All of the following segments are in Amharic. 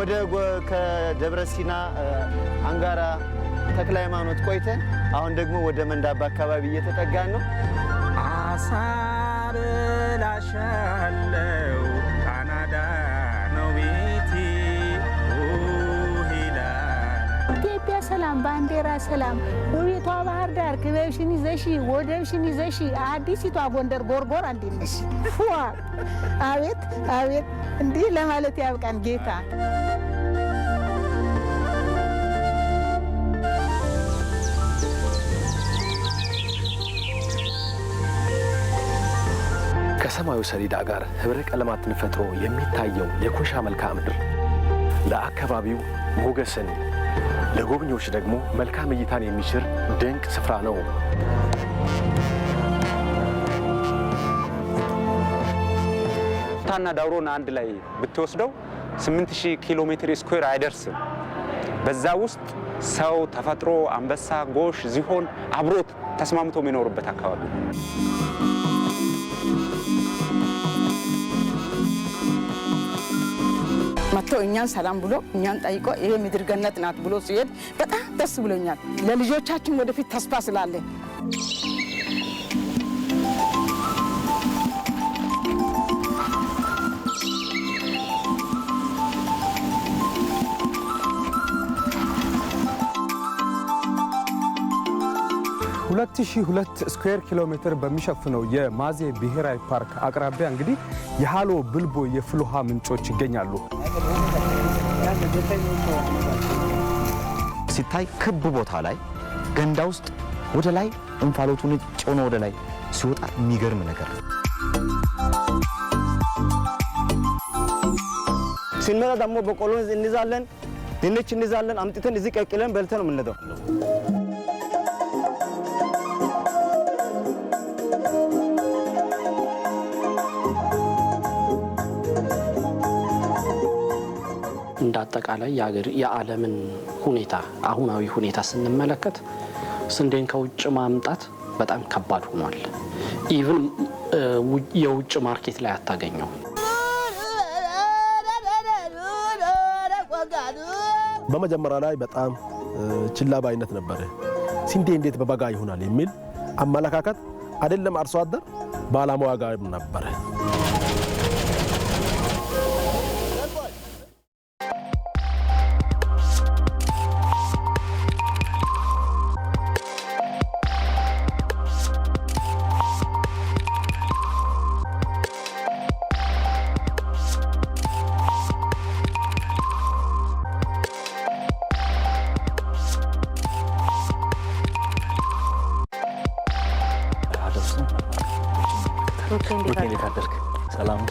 ወደ ከደብረ ሲና አንጋራ ተክለ ሃይማኖት ቆይተን አሁን ደግሞ ወደ መንዳባ አካባቢ እየተጠጋን ነው። አሳብ ላሻለው ካናዳ ነው ቤቴ ኢትዮጵያ ሰላም ባንዲራ ሰላም ውቢቷ ባህር ዳር ክበብሽን ይዘሽ ወደብሽን ይዘሽ አዲሲቷ ጎንደር ጎርጎር አንዲነሽ ፏ አቤት አቤት እንዲህ ለማለት ያብቃን ጌታ። ከሰማዩ ሰሌዳ ጋር ህብረ ቀለማትን ፈጥሮ የሚታየው የኮሻ መልክዓ ምድር ለአካባቢው ሞገስን ለጎብኚዎች ደግሞ መልካም እይታን የሚሽር ድንቅ ስፍራ ነው። ታና ዳውሮን አንድ ላይ ብትወስደው 8000 ኪሎ ሜትር ስኩዌር አይደርስም። በዛ ውስጥ ሰው፣ ተፈጥሮ፣ አንበሳ፣ ጎሽ፣ ዝሆን አብሮት ተስማምቶ የሚኖርበት አካባቢ ነው። መጥቶ እኛን ሰላም ብሎ እኛን ጠይቆ ይሄ ምድር ገነት ናት ብሎ ሲሄድ በጣም ደስ ብሎኛል። ለልጆቻችን ወደፊት ተስፋ ስላለ ሁለት ሺህ 2 ስኩዌር ኪሎ ሜትር በሚሸፍነው የማዜ ብሔራዊ ፓርክ አቅራቢያ እንግዲህ የሃሎ ብልቦ የፍል ውሃ ምንጮች ይገኛሉ። ሲታይ ክብ ቦታ ላይ ገንዳ ውስጥ ወደ ላይ እንፋሎቱን ጮኖ ወደ ላይ ሲወጣ የሚገርም ነገር ሲንመጣ ደግሞ በቆሎ እንይዛለን፣ ድንች እንይዛለን፣ አምጥተን እዚህ ቀቅለን በልተን ነው የምንሄደው። እንዳጠቃላይ የዓለምን ሁኔታ አሁናዊ ሁኔታ ስንመለከት ስንዴን ከውጭ ማምጣት በጣም ከባድ ሆኗል። ኢቭን የውጭ ማርኬት ላይ አታገኘው። በመጀመሪያ ላይ በጣም ችላ ባይነት ነበር። ስንዴ እንዴት በበጋ ይሆናል የሚል አመለካከት አይደለም አርሶ አደር ባለሙያ ጋር ነበር። ሰላም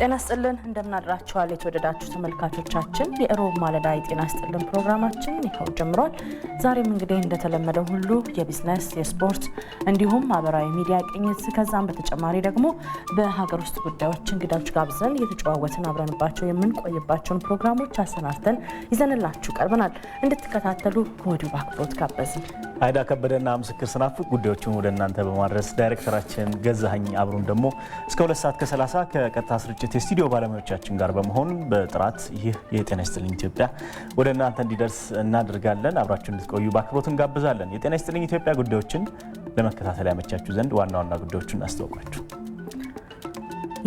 ጤና ይስጥልን እንደምናድራችኋል የተወደዳችሁ ተመልካቾቻችን። የሮብ ማለዳ የጤና ይስጥልን ፕሮግራማችን ይኸው ጀምሯል። ዛሬም እንግዲህ እንደተለመደው ሁሉ የቢዝነስ፣ የስፖርት እንዲሁም ማህበራዊ ሚዲያ ቅኝት ከዛም በተጨማሪ ደግሞ በሀገር ውስጥ ጉዳዮች እንግዳዎች ጋብዘን እየተጨዋወትን አብረንባቸው የምንቆይባቸውን ፕሮግራሞች አሰናድተን ይዘንላችሁ ቀርበናል። እንድትከታተሉ ከወዲሁ በአክብሮት ጋበዝን። አይዳ ከበደና ምስክር ስናፍቅ ጉዳዮቹን ወደ እናንተ በማድረስ ዳይሬክተራችን ገዛኸኝ አብሮን ደግሞ እስከ 2 ሰዓት ከ30 ከቀጥታ ስርጭት የስቱዲዮ ባለሙያዎቻችን ጋር በመሆን በጥራት ይህ የጤና ይስጥልኝ ኢትዮጵያ ወደ እናንተ እንዲደርስ እናደርጋለን። አብራችሁን እንድትቆዩ በአክብሮት እንጋብዛለን። የጤና ይስጥልኝ ኢትዮጵያ ጉዳዮችን ለመከታተል ያመቻችሁ ዘንድ ዋና ዋና ጉዳዮችን አስተዋውቃችሁ።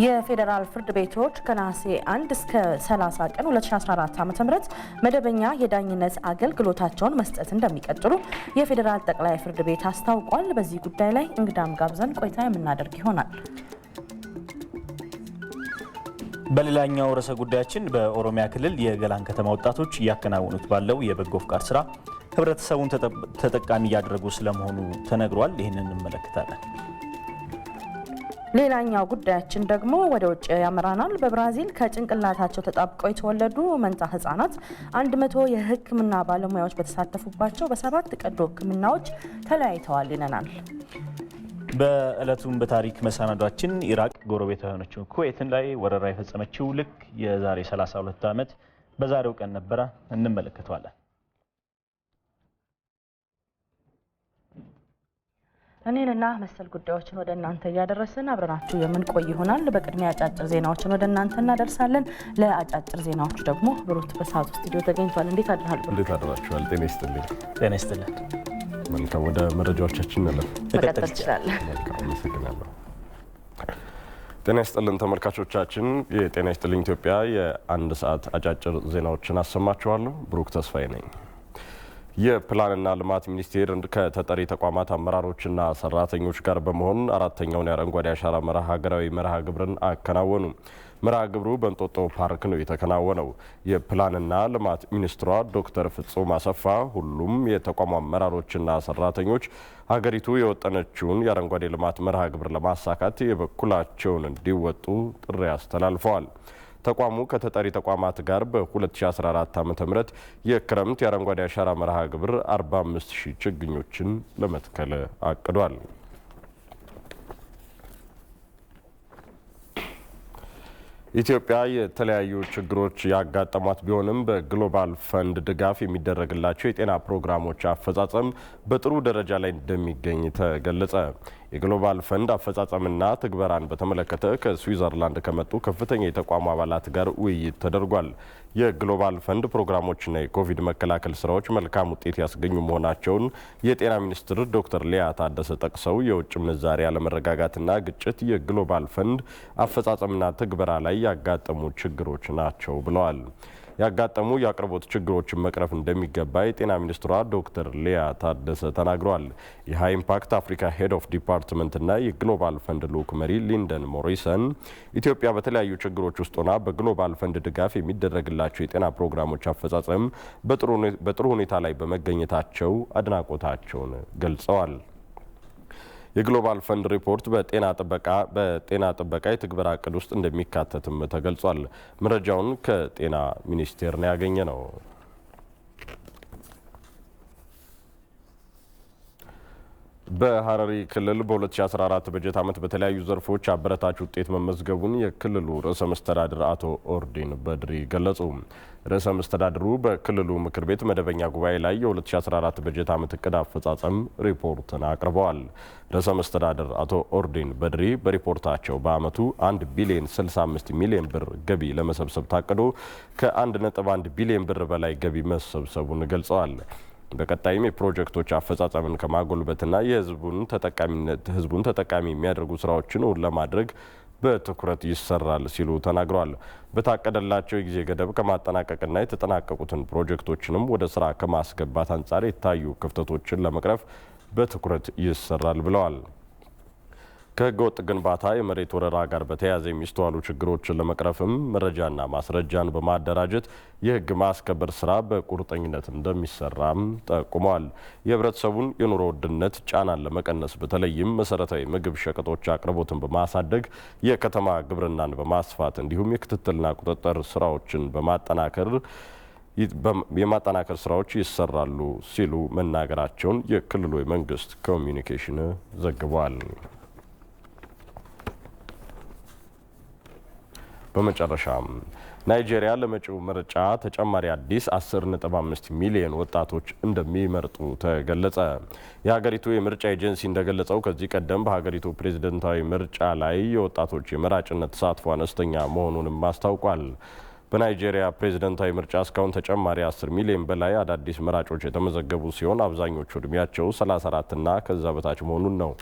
የፌዴራል ፍርድ ቤቶች ከነሐሴ 1 እስከ 30 ቀን 2014 ዓ.ም መደበኛ የዳኝነት አገልግሎታቸውን መስጠት እንደሚቀጥሉ የፌዴራል ጠቅላይ ፍርድ ቤት አስታውቋል። በዚህ ጉዳይ ላይ እንግዳም ጋብዘን ቆይታ የምናደርግ ይሆናል። በሌላኛው ርዕሰ ጉዳያችን በኦሮሚያ ክልል የገላን ከተማ ወጣቶች እያከናወኑት ባለው የበጎ ፍቃድ ስራ ህብረተሰቡን ተጠቃሚ እያደረጉ ስለመሆኑ ተነግሯል። ይህንን እንመለከታለን። ሌላኛው ጉዳያችን ደግሞ ወደ ውጭ ያመራናል። በብራዚል ከጭንቅላታቸው ተጣብቀው የተወለዱ መንታ ህጻናት 100 የህክምና ባለሙያዎች በተሳተፉባቸው በ7 ቀዶ ህክምናዎች ተለያይተዋል ይነናል። በዕለቱም በታሪክ መሰናዷችን ኢራቅ ጎረቤት የሆነችው ኩዌትን ላይ ወረራ የፈጸመችው ልክ የዛሬ 32 ዓመት በዛሬው ቀን ነበረ። እንመለከተዋለን። እኔንና መሰል ጉዳዮችን ወደ እናንተ እያደረስን አብረናችሁ የምንቆይ ይሆናል። በቅድሚያ አጫጭር ዜናዎችን ወደ እናንተ እናደርሳለን። ለአጫጭር ዜናዎቹ ደግሞ ብሩት በሰዓቱ ስቱዲዮ ተገኝቷል። እንዴት አድራል? እንዴት አድራችኋል? ጤና ይስጥልኝ። ጤና ይስጥልን። መልካም፣ ወደ መረጃዎቻችን እንለፍ። መቀጠል ትችላለህ። መልካም፣ አመሰግናለሁ። ጤና ይስጥልን ተመልካቾቻችን፣ የጤና ይስጥልኝ ኢትዮጵያ የአንድ ሰዓት አጫጭር ዜናዎችን አሰማችኋለሁ። ብሩክ ተስፋዬ ነኝ። የፕላንና ልማት ሚኒስቴር ከተጠሪ ተቋማት አመራሮችና ሰራተኞች ጋር በመሆን አራተኛውን የአረንጓዴ አሻራ ሀገራዊ መርሃ ግብርን አከናወኑ። መርሃ ግብሩ በእንጦጦ ፓርክ ነው የተከናወነው። የፕላንና ልማት ሚኒስትሯ ዶክተር ፍጹም አሰፋ ሁሉም የተቋሙ አመራሮችና ሰራተኞች ሀገሪቱ የወጠነችውን የአረንጓዴ ልማት መርሃ ግብር ለማሳካት የበኩላቸውን እንዲወጡ ጥሪ አስተላልፈዋል። ተቋሙ ከተጠሪ ተቋማት ጋር በ2014 ዓ.ም የክረምት የአረንጓዴ አሻራ መርሃ ግብር 45,000 ችግኞችን ለመትከል አቅዷል። ኢትዮጵያ የተለያዩ ችግሮች ያጋጠሟት ቢሆንም በግሎባል ፈንድ ድጋፍ የሚደረግላቸው የጤና ፕሮግራሞች አፈጻጸም በጥሩ ደረጃ ላይ እንደሚገኝ ተገለጸ። የግሎባል ፈንድ አፈጻጸምና ትግበራን በተመለከተ ከስዊዘርላንድ ከመጡ ከፍተኛ የተቋሙ አባላት ጋር ውይይት ተደርጓል። የግሎባል ፈንድ ፕሮግራሞችና የኮቪድ መከላከል ስራዎች መልካም ውጤት ያስገኙ መሆናቸውን የጤና ሚኒስትር ዶክተር ሊያ ታደሰ ጠቅሰው የውጭ ምንዛሪ አለመረጋጋትና ግጭት የግሎባል ፈንድ አፈጻጸምና ትግበራ ላይ ያጋጠሙ ችግሮች ናቸው ብለዋል። ያጋጠሙ የአቅርቦት ችግሮችን መቅረፍ እንደሚገባ የጤና ሚኒስትሯ ዶክተር ሊያ ታደሰ ተናግረዋል። የሃይ ኢምፓክት አፍሪካ ሄድ ኦፍ ዲፓርትመንትና የግሎባል ፈንድ ልዑክ መሪ ሊንደን ሞሪሰን ኢትዮጵያ በተለያዩ ችግሮች ውስጥ ሆና በግሎባል ፈንድ ድጋፍ የሚደረግላቸው የጤና ፕሮግራሞች አፈጻጸም በጥሩ ሁኔታ ላይ በመገኘታቸው አድናቆታቸውን ገልጸዋል። የግሎባል ፈንድ ሪፖርት በጤና ጥበቃ የትግበራ እቅድ ውስጥ እንደሚካተትም ተገልጿል። መረጃውን ከጤና ሚኒስቴር ነው ያገኘ ነው። በሐረሪ ክልል በ2014 በጀት ዓመት በተለያዩ ዘርፎች አበረታች ውጤት መመዝገቡን የክልሉ ርዕሰ መስተዳድር አቶ ኦርዲን በድሪ ገለጹ። ርዕሰ መስተዳድሩ በክልሉ ምክር ቤት መደበኛ ጉባኤ ላይ የ2014 በጀት ዓመት እቅድ አፈጻጸም ሪፖርትን አቅርበዋል። ርዕሰ መስተዳድር አቶ ኦርዲን በድሪ በሪፖርታቸው በዓመቱ 1 ቢሊዮን 65 ሚሊዮን ብር ገቢ ለመሰብሰብ ታቅዶ ከ1.1 ቢሊዮን ብር በላይ ገቢ መሰብሰቡን ገልጸዋል። በቀጣይም የፕሮጀክቶች አፈጻጸምን ከማጎልበትና ህዝቡን ተጠቃሚ የሚያደርጉ ስራዎችን ለማድረግ በትኩረት ይሰራል ሲሉ ተናግረዋል። በታቀደላቸው የጊዜ ገደብ ከማጠናቀቅና የተጠናቀቁትን ፕሮጀክቶችንም ወደ ስራ ከማስገባት አንጻር የታዩ ክፍተቶችን ለመቅረፍ በትኩረት ይሰራል ብለዋል። ከህገ ወጥ ግንባታ፣ የመሬት ወረራ ጋር በተያያዘ የሚስተዋሉ ችግሮችን ለመቅረፍም መረጃና ማስረጃን በማደራጀት የህግ ማስከበር ስራ በቁርጠኝነት እንደሚሰራም ጠቁመዋል። የህብረተሰቡን የኑሮ ውድነት ጫናን ለመቀነስ በተለይም መሰረታዊ ምግብ ሸቀጦች አቅርቦትን በማሳደግ የከተማ ግብርናን በማስፋት እንዲሁም የክትትልና ቁጥጥር ስራዎችን የማጠናከር ስራዎች ይሰራሉ ሲሉ መናገራቸውን የክልሉ የመንግስት ኮሚኒኬሽን ዘግቧል። በመጨረሻም ናይጄሪያ ለመጪው ምርጫ ተጨማሪ አዲስ 10.5 ሚሊዮን ወጣቶች እንደሚመርጡ ተገለጸ። የሀገሪቱ የምርጫ ኤጀንሲ እንደገለጸው ከዚህ ቀደም በሀገሪቱ ፕሬዝደንታዊ ምርጫ ላይ የወጣቶች የመራጭነት ተሳትፎ አነስተኛ መሆኑንም አስታውቋል። በናይጄሪያ ፕሬዝደንታዊ ምርጫ እስካሁን ተጨማሪ 10 ሚሊዮን በላይ አዳዲስ መራጮች የተመዘገቡ ሲሆን አብዛኞቹ እድሜያቸው 34 እና ከዛ በታች መሆኑን ነው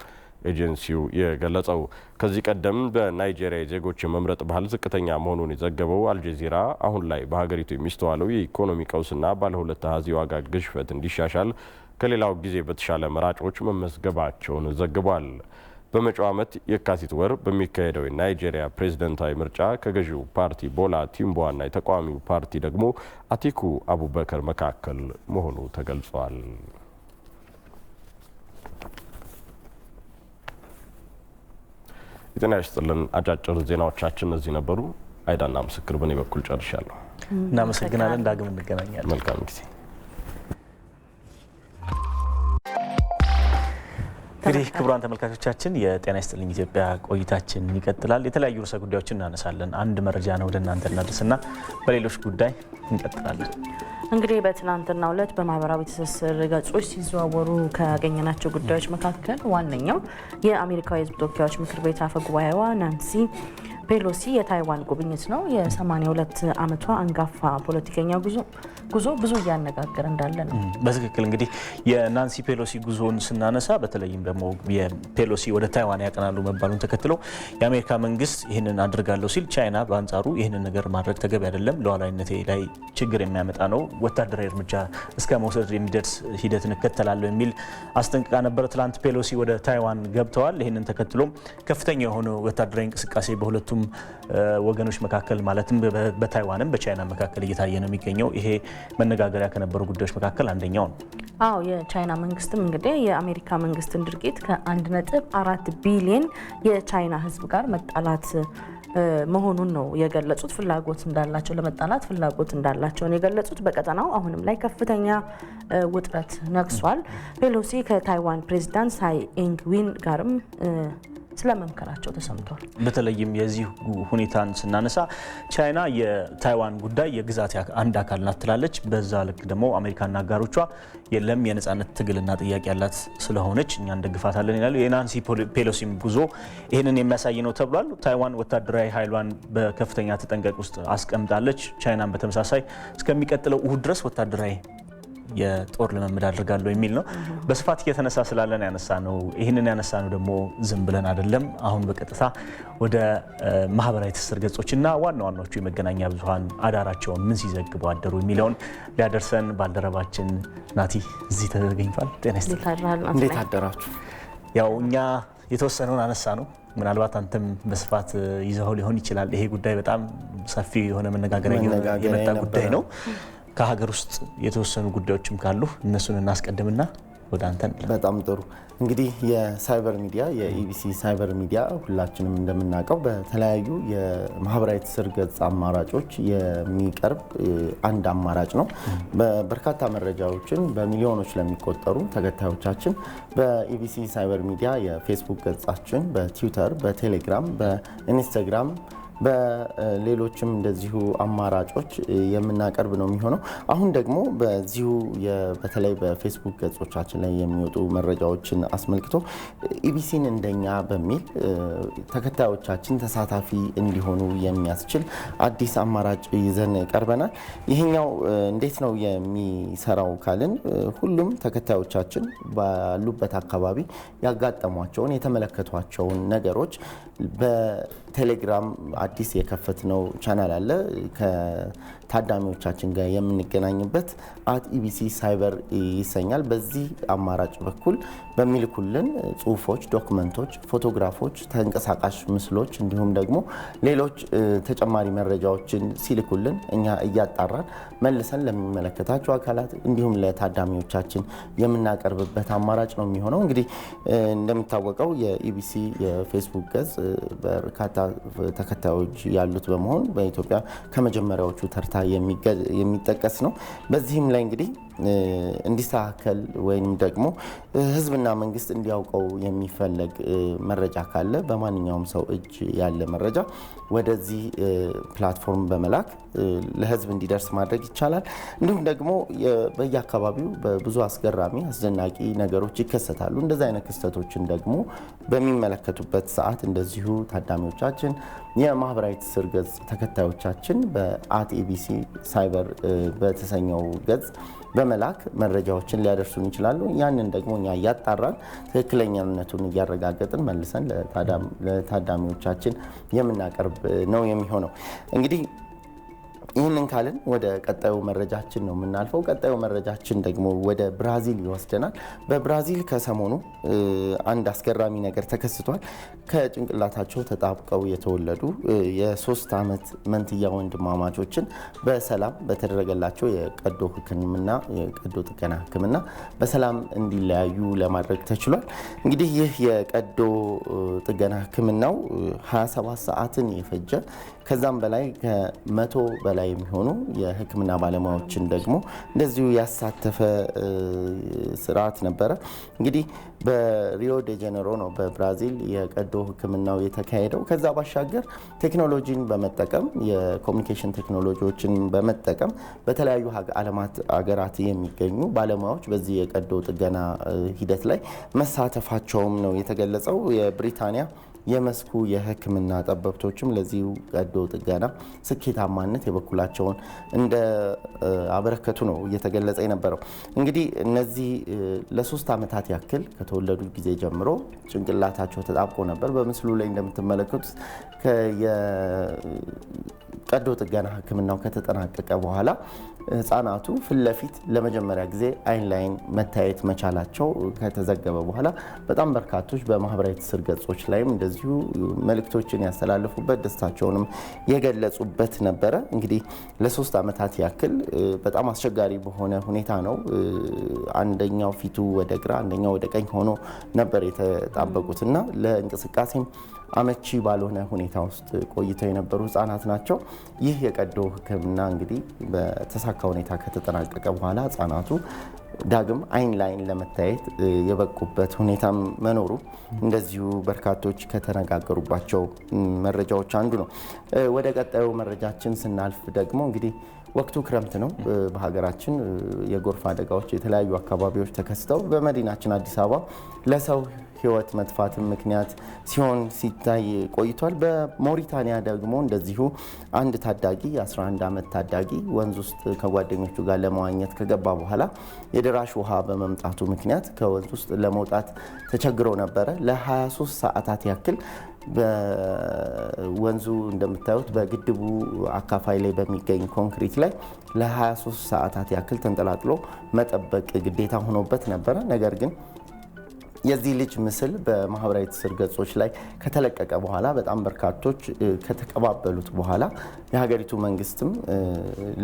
ኤጀንሲው የገለጸው። ከዚህ ቀደም በናይጄሪያ የዜጎች የመምረጥ ባህል ዝቅተኛ መሆኑን የዘገበው አልጀዚራ አሁን ላይ በሀገሪቱ የሚስተዋለው የኢኮኖሚ ቀውስና ባለ ሁለት አሃዝ የዋጋ ግሽበት እንዲሻሻል ከሌላው ጊዜ በተሻለ መራጮች መመዝገባቸውን ዘግቧል። በመጪው ዓመት የካቲት ወር በሚካሄደው የናይጄሪያ ፕሬዝደንታዊ ምርጫ ከገዢው ፓርቲ ቦላ ቲምቦዋና የተቃዋሚው ፓርቲ ደግሞ አቲኩ አቡበከር መካከል መሆኑ ተገልጿል። የጤና ይስጥልን አጫጭር ዜናዎቻችን እነዚህ ነበሩ። አይዳና ምስክር በእኔ በኩል ጨርሻለሁ። እናመሰግናለን። ዳግም እንገናኛለን። መልካም ጊዜ። እንግዲህ ክቡራን ተመልካቾቻችን የጤና ይስጥልኝ ኢትዮጵያ ቆይታችን ይቀጥላል። የተለያዩ ርዕሰ ጉዳዮችን እናነሳለን። አንድ መረጃ ነው ወደ እናንተ እናደርስና በሌሎች ጉዳይ እንቀጥላለን። እንግዲህ በትናንትናው ዕለት በማህበራዊ ትስስር ገጾች ሲዘዋወሩ ካገኘናቸው ጉዳዮች መካከል ዋነኛው የአሜሪካ የሕዝብ ተወካዮች ምክር ቤት አፈ ጉባኤዋ ናንሲ ፔሎሲ የታይዋን ጉብኝት ነው። የ82 ዓመቷ አንጋፋ ፖለቲከኛ ጉዞ ብዙ እያነጋገረ እንዳለ ነው። በትክክል እንግዲህ የናንሲ ፔሎሲ ጉዞን ስናነሳ በተለይም ደግሞ የፔሎሲ ወደ ታይዋን ያቀናሉ መባሉን ተከትሎ የአሜሪካ መንግስት ይህንን አድርጋለሁ ሲል፣ ቻይና በአንጻሩ ይህንን ነገር ማድረግ ተገቢ አይደለም፣ ሉዓላዊነቴ ላይ ችግር የሚያመጣ ነው፣ ወታደራዊ እርምጃ እስከ መውሰድ የሚደርስ ሂደት እንከተላለሁ የሚል አስጠንቅቃ ነበር። ትላንት ፔሎሲ ወደ ታይዋን ገብተዋል። ይህንን ተከትሎም ከፍተኛ የሆነ ወታደራዊ እንቅስቃሴ በሁለቱም ወገኖች መካከል ማለትም በታይዋንም በቻይና መካከል እየታየ ነው የሚገኘው። ይሄ መነጋገሪያ ከነበሩ ጉዳዮች መካከል አንደኛው ነው። አዎ የቻይና መንግስትም እንግዲህ የአሜሪካ መንግስትን ድርጊት ከ1.4 ቢሊዮን የቻይና ህዝብ ጋር መጣላት መሆኑን ነው የገለጹት። ፍላጎት እንዳላቸው ለመጣላት ፍላጎት እንዳላቸው ነው የገለጹት። በቀጠናው አሁንም ላይ ከፍተኛ ውጥረት ነግሷል። ፔሎሲ ከታይዋን ፕሬዚዳንት ሳይ ኢንግዊን ጋርም ስለመምከራቸው ተሰምቷል። በተለይም የዚህ ሁኔታን ስናነሳ ቻይና የታይዋን ጉዳይ የግዛት አንድ አካል ናት ትላለች። በዛ ልክ ደግሞ አሜሪካና አጋሮቿ የለም የነጻነት ትግልና ጥያቄ ያላት ስለሆነች እኛ እንደግፋታለን ይላሉ። የናንሲ ፔሎሲም ጉዞ ይህንን የሚያሳይ ነው ተብሏል። ታይዋን ወታደራዊ ኃይሏን በከፍተኛ ተጠንቀቅ ውስጥ አስቀምጣለች። ቻይናን በተመሳሳይ እስከሚቀጥለው እሁድ ድረስ ወታደራዊ የጦር ልምምድ አድርጋለሁ የሚል ነው። በስፋት እየተነሳ ስላለን ያነሳ ነው። ይህንን ያነሳ ነው ደግሞ ዝም ብለን አይደለም። አሁን በቀጥታ ወደ ማህበራዊ ትስስር ገጾችና ዋና ዋናዎቹ የመገናኛ ብዙሃን አዳራቸውን ምን ሲዘግቡ አደሩ የሚለውን ሊያደርሰን ባልደረባችን ናቲ እዚህ ተገኝቷል። ጤና ይስጥልኝ። እንዴት አደራችሁ? ያው እኛ የተወሰነውን አነሳ ነው። ምናልባት አንተም በስፋት ይዘው ሊሆን ይችላል። ይሄ ጉዳይ በጣም ሰፊ የሆነ መነጋገሪያ የመጣ ጉዳይ ነው። ከሀገር ውስጥ የተወሰኑ ጉዳዮችም ካሉ እነሱን እናስቀድምና ወደ አንተ። በጣም ጥሩ። እንግዲህ የሳይበር ሚዲያ የኢቢሲ ሳይበር ሚዲያ ሁላችንም እንደምናውቀው በተለያዩ የማህበራዊ ትስስር ገጽ አማራጮች የሚቀርብ አንድ አማራጭ ነው። በርካታ መረጃዎችን በሚሊዮኖች ለሚቆጠሩ ተከታዮቻችን በኢቢሲ ሳይበር ሚዲያ የፌስቡክ ገጻችን፣ በትዊተር፣ በቴሌግራም፣ በኢንስታግራም በሌሎችም እንደዚሁ አማራጮች የምናቀርብ ነው የሚሆነው። አሁን ደግሞ በዚሁ በተለይ በፌስቡክ ገጾቻችን ላይ የሚወጡ መረጃዎችን አስመልክቶ ኢቢሲን እንደኛ በሚል ተከታዮቻችን ተሳታፊ እንዲሆኑ የሚያስችል አዲስ አማራጭ ይዘን ቀርበናል። ይሄኛው እንዴት ነው የሚሰራው ካልን ሁሉም ተከታዮቻችን ባሉበት አካባቢ ያጋጠሟቸውን የተመለከቷቸውን ነገሮች በቴሌግራም አዲስ የከፈትነው ቻናል አለ ከታዳሚዎቻችን ጋር የምንገናኝበት @ኢቢሲ ሳይበር ይሰኛል። በዚህ አማራጭ በኩል በሚልኩልን ጽሁፎች፣ ዶክመንቶች፣ ፎቶግራፎች፣ ተንቀሳቃሽ ምስሎች እንዲሁም ደግሞ ሌሎች ተጨማሪ መረጃዎችን ሲልኩልን እኛ እያጣራን መልሰን ለሚመለከታቸው አካላት እንዲሁም ለታዳሚዎቻችን የምናቀርብበት አማራጭ ነው የሚሆነው። እንግዲህ እንደሚታወቀው የኢቢሲ የፌስቡክ ገጽ በርካታ ተከታዮች ያሉት በመሆን በኢትዮጵያ ከመጀመሪያዎቹ ተርታ የሚጠቀስ ነው። በዚህም ላይ እንግዲህ እንዲስተካከል ወይም ደግሞ ሕዝብና መንግስት እንዲያውቀው የሚፈለግ መረጃ ካለ በማንኛውም ሰው እጅ ያለ መረጃ ወደዚህ ፕላትፎርም በመላክ ለሕዝብ እንዲደርስ ማድረግ ይቻላል። እንዲሁም ደግሞ በየአካባቢው በብዙ አስገራሚ አስደናቂ ነገሮች ይከሰታሉ። እንደዚህ አይነት ክስተቶችን ደግሞ በሚመለከቱበት ሰዓት እንደዚሁ ታዳሚዎቻችን የማህበራዊ ትስስር ገጽ ተከታዮቻችን በኢቢሲ ሳይበር በተሰኘው ገጽ በመላክ መረጃዎችን ሊያደርሱን ይችላሉ። ያንን ደግሞ እኛ እያጣራን ትክክለኛነቱን እያረጋገጥን መልሰን ለታዳሚዎቻችን የምናቀርብ ነው የሚሆነው። እንግዲህ ይህንን ካልን ወደ ቀጣዩ መረጃችን ነው የምናልፈው። ቀጣዩ መረጃችን ደግሞ ወደ ብራዚል ይወስደናል። በብራዚል ከሰሞኑ አንድ አስገራሚ ነገር ተከስቷል። ከጭንቅላታቸው ተጣብቀው የተወለዱ የ3 ዓመት መንትያ ወንድማማቾችን በሰላም በተደረገላቸው የቀዶ ጥገና ሕክምና በሰላም እንዲለያዩ ለማድረግ ተችሏል። እንግዲህ ይህ የቀዶ ጥገና ሕክምናው 27 ሰዓትን የፈጀ ከዛም በላይ ከ100 በላይ የሚሆኑ የሕክምና ባለሙያዎችን ደግሞ እንደዚሁ ያሳተፈ ስርዓት ነበረ። እንግዲህ በሪዮ ዴ ጄኔሮ ነው በብራዚል የቀዶ ሕክምናው የተካሄደው። ከዛ ባሻገር ቴክኖሎጂን በመጠቀም የኮሚኒኬሽን ቴክኖሎጂዎችን በመጠቀም በተለያዩ አገራት የሚገኙ ባለሙያዎች በዚህ የቀዶ ጥገና ሂደት ላይ መሳተፋቸውም ነው የተገለጸው። የብሪታንያ የመስኩ የሕክምና ጠበብቶችም ለዚሁ ቀዶ ጥገና ስኬታማነት የበኩላቸውን እንደ አበረከቱ ነው እየተገለጸ የነበረው። እንግዲህ እነዚህ ለ3 ዓመታት ያክል ከተወለዱ ጊዜ ጀምሮ ጭንቅላታቸው ተጣብቆ ነበር። በምስሉ ላይ እንደምትመለከቱት ቀዶ ጥገና ሕክምናው ከተጠናቀቀ በኋላ ህጻናቱ ፊት ለፊት ለመጀመሪያ ጊዜ አይን ላይን መታየት መቻላቸው ከተዘገበ በኋላ በጣም በርካቶች በማህበራዊ ትስስር ገጾች ላይም እንደዚሁ መልእክቶችን ያስተላልፉበት ደስታቸውንም የገለጹበት ነበረ። እንግዲህ ለ3 ዓመታት ያክል በጣም አስቸጋሪ በሆነ ሁኔታ ነው አንደኛው ፊቱ ወደ ግራ አንደኛው ወደ ቀኝ ሆኖ ነበር የተጣበቁትና ለእንቅስቃሴም አመቺ ባልሆነ ሁኔታ ውስጥ ቆይተው የነበሩ ህጻናት ናቸው። ይህ የቀዶ ሕክምና እንግዲህ በተሳካ ሁኔታ ከተጠናቀቀ በኋላ ህጻናቱ ዳግም አይን ላይን ለመታየት የበቁበት ሁኔታ መኖሩ እንደዚሁ በርካቶች ከተነጋገሩባቸው መረጃዎች አንዱ ነው። ወደ ቀጣዩ መረጃችን ስናልፍ ደግሞ እንግዲህ ወቅቱ ክረምት ነው። በሀገራችን የጎርፍ አደጋዎች የተለያዩ አካባቢዎች ተከስተው በመዲናችን አዲስ አበባ ለሰው ህይወት መጥፋትን ምክንያት ሲሆን ሲታይ ቆይቷል። በሞሪታኒያ ደግሞ እንደዚሁ አንድ ታዳጊ 11 ዓመት ታዳጊ ወንዝ ውስጥ ከጓደኞቹ ጋር ለመዋኘት ከገባ በኋላ የደራሽ ውሃ በመምጣቱ ምክንያት ከወንዝ ውስጥ ለመውጣት ተቸግሮ ነበረ። ለ23 ሰዓታት ያክል በወንዙ እንደምታዩት በግድቡ አካፋይ ላይ በሚገኝ ኮንክሪት ላይ ለ23 ሰዓታት ያክል ተንጠላጥሎ መጠበቅ ግዴታ ሆኖበት ነበረ። ነገር ግን የዚህ ልጅ ምስል በማህበራዊ ትስስር ገጾች ላይ ከተለቀቀ በኋላ በጣም በርካቶች ከተቀባበሉት በኋላ የሀገሪቱ መንግስትም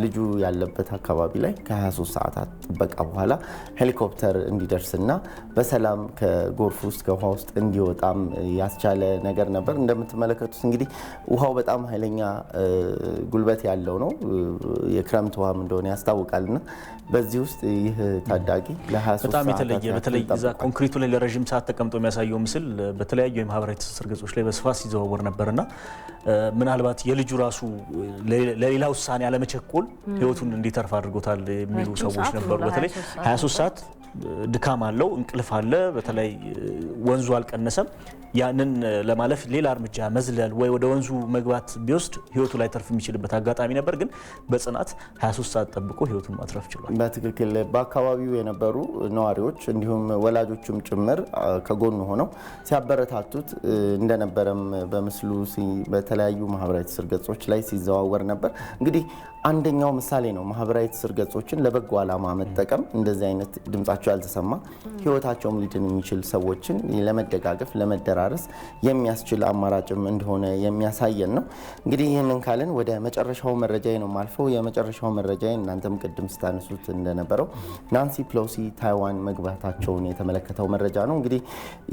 ልጁ ያለበት አካባቢ ላይ ከ23 ሰዓታት ጥበቃ በኋላ ሄሊኮፕተር እንዲደርስና በሰላም ከጎርፍ ውስጥ ከውሃ ውስጥ እንዲወጣም ያስቻለ ነገር ነበር። እንደምትመለከቱት እንግዲህ ውሃው በጣም ኃይለኛ ጉልበት ያለው ነው። የክረምት ውሃም እንደሆነ ያስታውቃልና በዚህ ውስጥ ይህ ታዳጊ ለ23 በጣም የተለየ በተለይ እዛ ኮንክሪቱ ላይ ለረጅም ሰዓት ተቀምጦ የሚያሳየው ምስል በተለያዩ የማህበራዊ ትስስር ገጾች ላይ በስፋት ሲዘዋወር ነበርና ምናልባት የልጁ ራሱ ለሌላ ውሳኔ አለመቸኮል ህይወቱን እንዲተርፍ አድርጎታል የሚሉ ሰዎች ነበሩ። በተለይ 23 ሰዓት ድካም አለው፣ እንቅልፍ አለ። በተለይ ወንዙ አልቀነሰም። ያንን ለማለፍ ሌላ እርምጃ መዝለል ወይ ወደ ወንዙ መግባት ቢወስድ ህይወቱ ላይ ተርፍ የሚችልበት አጋጣሚ ነበር። ግን በጽናት 23 ሰዓት ጠብቆ ህይወቱን ማትረፍ ችሏል። በትክክል በአካባቢው የነበሩ ነዋሪዎች እንዲሁም ወላጆችም ጭምር ከጎኑ ሆነው ሲያበረታቱት እንደነበረም በምስሉ በተለያዩ ማህበራዊ ትስስር ገጾች ላይ ሲዘዋወር ነበር። እንግዲህ አንደኛው ምሳሌ ነው። ማህበራዊ ትስስር ገጾችን ለበጎ ዓላማ መጠቀም እንደዚህ አይነት ድምጻቸው ያልተሰማ ህይወታቸውም ሊድን የሚችል ሰዎችን ለመደጋገፍ ለመደራረስ የሚያስችል አማራጭም እንደሆነ የሚያሳየን ነው። እንግዲህ ይህንን ካልን ወደ መጨረሻው መረጃ ነው ማልፈው። የመጨረሻው መረጃ እናንተም ቅድም ስታነሱት እንደነበረው ናንሲ ፔሎሲ ታይዋን መግባታቸውን የተመለከተው መረጃ ነው። እንግዲህ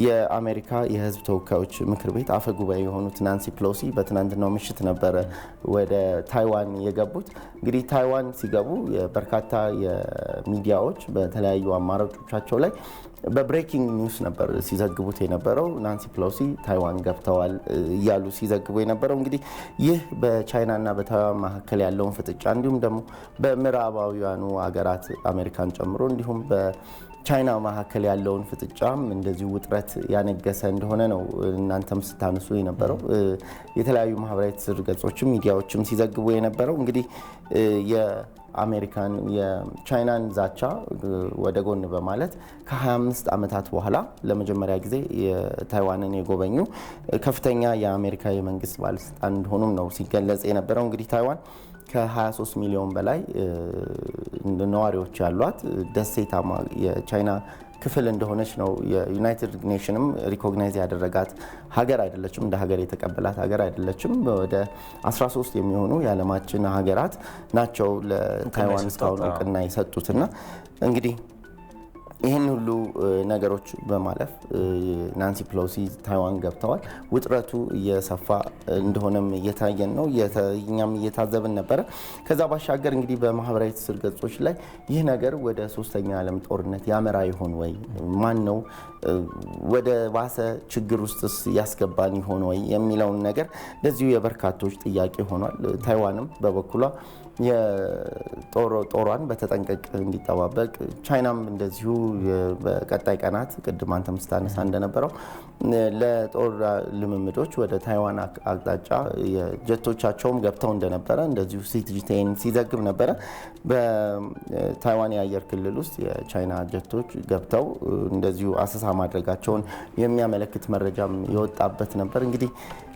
የአሜሪካ የህዝብ ተወካዮች ምክር ቤት አፈ ጉባኤ የሆኑት ናንሲ ፔሎሲ በትናንትናው ምሽት ነበረ ወደ ታይዋን የገቡት። እንግዲህ ታይዋን ሲገቡ በርካታ የሚዲያዎች በተለያዩ አማራጮቻቸው ላይ በብሬኪንግ ኒውስ ነበር ሲዘግቡት የነበረው። ናንሲ ፔሎሲ ታይዋን ገብተዋል እያሉ ሲዘግቡ የነበረው እንግዲህ ይህ በቻይናና በታይዋን መካከል ያለውን ፍጥጫ እንዲሁም ደግሞ በምዕራባውያኑ ሀገራት አሜሪካን ጨምሮ እንዲሁም ቻይና መካከል ያለውን ፍጥጫም እንደዚሁ ውጥረት ያነገሰ እንደሆነ ነው እናንተም ስታነሱ የነበረው። የተለያዩ ማህበራዊ ትስስር ገጾችም ሚዲያዎችም ሲዘግቡ የነበረው እንግዲህ የአሜሪካን የቻይናን ዛቻ ወደ ጎን በማለት ከ25 ዓመታት በኋላ ለመጀመሪያ ጊዜ ታይዋንን የጎበኙ ከፍተኛ የአሜሪካ የመንግስት ባለስልጣን እንደሆኑም ነው ሲገለጽ የነበረው። እንግዲህ ታይዋን ከ23 ሚሊዮን በላይ ነዋሪዎች ያሏት ደሴታማ የቻይና ክፍል እንደሆነች ነው የዩናይትድ ኔሽንም ሪኮግናይዝ ያደረጋት ሀገር አይደለችም። እንደ ሀገር የተቀበላት ሀገር አይደለችም። ወደ 13 የሚሆኑ የዓለማችን ሀገራት ናቸው ለታይዋን እስካሁን እውቅና የሰጡትና እንግዲህ ይህን ሁሉ ሁሉ ነገሮች በማለፍ ናንሲ ፔሎሲ ታይዋን ገብተዋል። ውጥረቱ እየሰፋ እንደሆነም እየታየን ነው፣ እኛም እየታዘብን ነበረ። ከዛ ባሻገር እንግዲህ በማህበራዊ ትስስር ገጾች ላይ ይህ ነገር ወደ ሶስተኛ ዓለም ጦርነት ያመራ ይሆን ወይ፣ ማን ነው ወደ ባሰ ችግር ውስጥስ ያስገባን ይሆን ወይ የሚለውን ነገር እንደዚሁ የበርካቶች ጥያቄ ሆኗል። ታይዋንም በበኩሏ የጦሯን በተጠንቀቅ እንዲጠባበቅ፣ ቻይናም እንደዚሁ በቀጣይ ቀናት ቅድም አንተም ስታነሳ እንደነበረው ለጦር ልምምዶች ወደ ታይዋን አቅጣጫ የጀቶቻቸውም ገብተው እንደነበረ እንደዚሁ ሲቲጂቴን ሲዘግብ ነበረ። በታይዋን የአየር ክልል ውስጥ የቻይና ጀቶች ገብተው እንደዚሁ አሰሳ ማድረጋቸውን የሚያመለክት መረጃም የወጣበት ነበር። እንግዲህ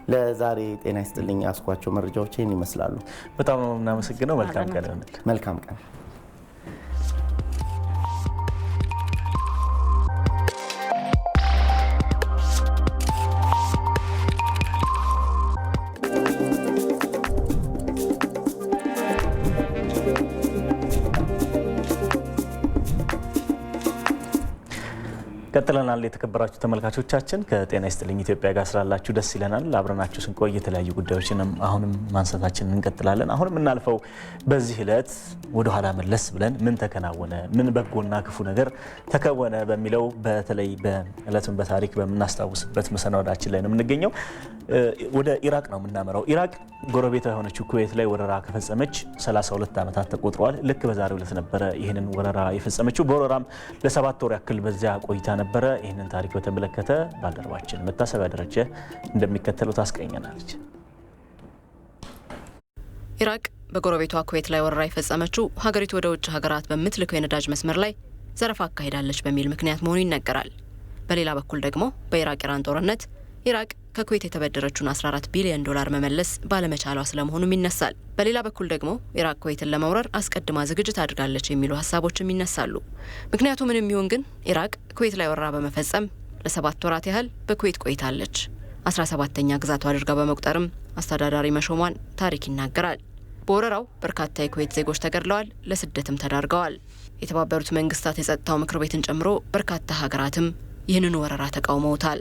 ለዛሬ ጤና ይስጥልኝ ያስኳቸው መረጃዎች ይህን ይመስላሉ። በጣም ነው የምናመሰግነው። መልካም ቀን ይሁንልህ። መልካም ቀን። ቀጥለናል። የተከበራችሁ ተመልካቾቻችን ከጤና ይስጥልኝ ኢትዮጵያ ጋር ስላላችሁ ደስ ይለናል። አብረናችሁ ስንቆይ የተለያዩ ጉዳዮችንም አሁንም ማንሳታችንን እንቀጥላለን። አሁን የምናልፈው በዚህ ዕለት ወደ ኋላ መለስ ብለን ምን ተከናወነ፣ ምን በጎና ክፉ ነገር ተከወነ በሚለው በተለይ በዕለቱን በታሪክ በምናስታውስበት መሰናዷችን ላይ ነው የምንገኘው። ወደ ኢራቅ ነው የምናመራው። ኢራቅ ጎረቤቷ የሆነችው ኩዌት ላይ ወረራ ከፈጸመች 32 ዓመታት ተቆጥረዋል። ልክ በዛሬው ዕለት ነበረ ይህንን ወረራ የፈጸመችው። በወረራም ለ7 ወር ያክል በዚያ ቆይታ ነበረ። ይህንን ታሪክ በተመለከተ ባልደረባችን መታሰቢያ ደረጀ እንደሚከተለው ታስቀኘናለች። ኢራቅ በጎረቤቷ ኩዌት ላይ ወረራ የፈጸመችው ሀገሪቱ ወደ ውጭ ሀገራት በምትልከው የነዳጅ መስመር ላይ ዘረፋ አካሂዳለች በሚል ምክንያት መሆኑ ይነገራል። በሌላ በኩል ደግሞ በኢራቅ ኢራን ጦርነት ኢራቅ ከኩዌት የተበደረችውን 14 ቢሊዮን ዶላር መመለስ ባለመቻሏ ስለመሆኑም ይነሳል። በሌላ በኩል ደግሞ ኢራቅ ኩዌትን ለመውረር አስቀድማ ዝግጅት አድርጋለች የሚሉ ሀሳቦችም ይነሳሉ። ምክንያቱ ምንም ይሁን ግን ኢራቅ ኩዌት ላይ ወረራ በመፈጸም ለ7 ወራት ያህል በኩዌት ቆይታለች። 17ኛ ግዛቷ አድርጋ በመቁጠርም አስተዳዳሪ መሾሟን ታሪክ ይናገራል። በወረራው በርካታ የኩዌት ዜጎች ተገድለዋል፣ ለስደትም ተዳርገዋል። የተባበሩት መንግስታት የጸጥታው ምክር ቤትን ጨምሮ በርካታ ሀገራትም ይህንን ወረራ ተቃውመውታል።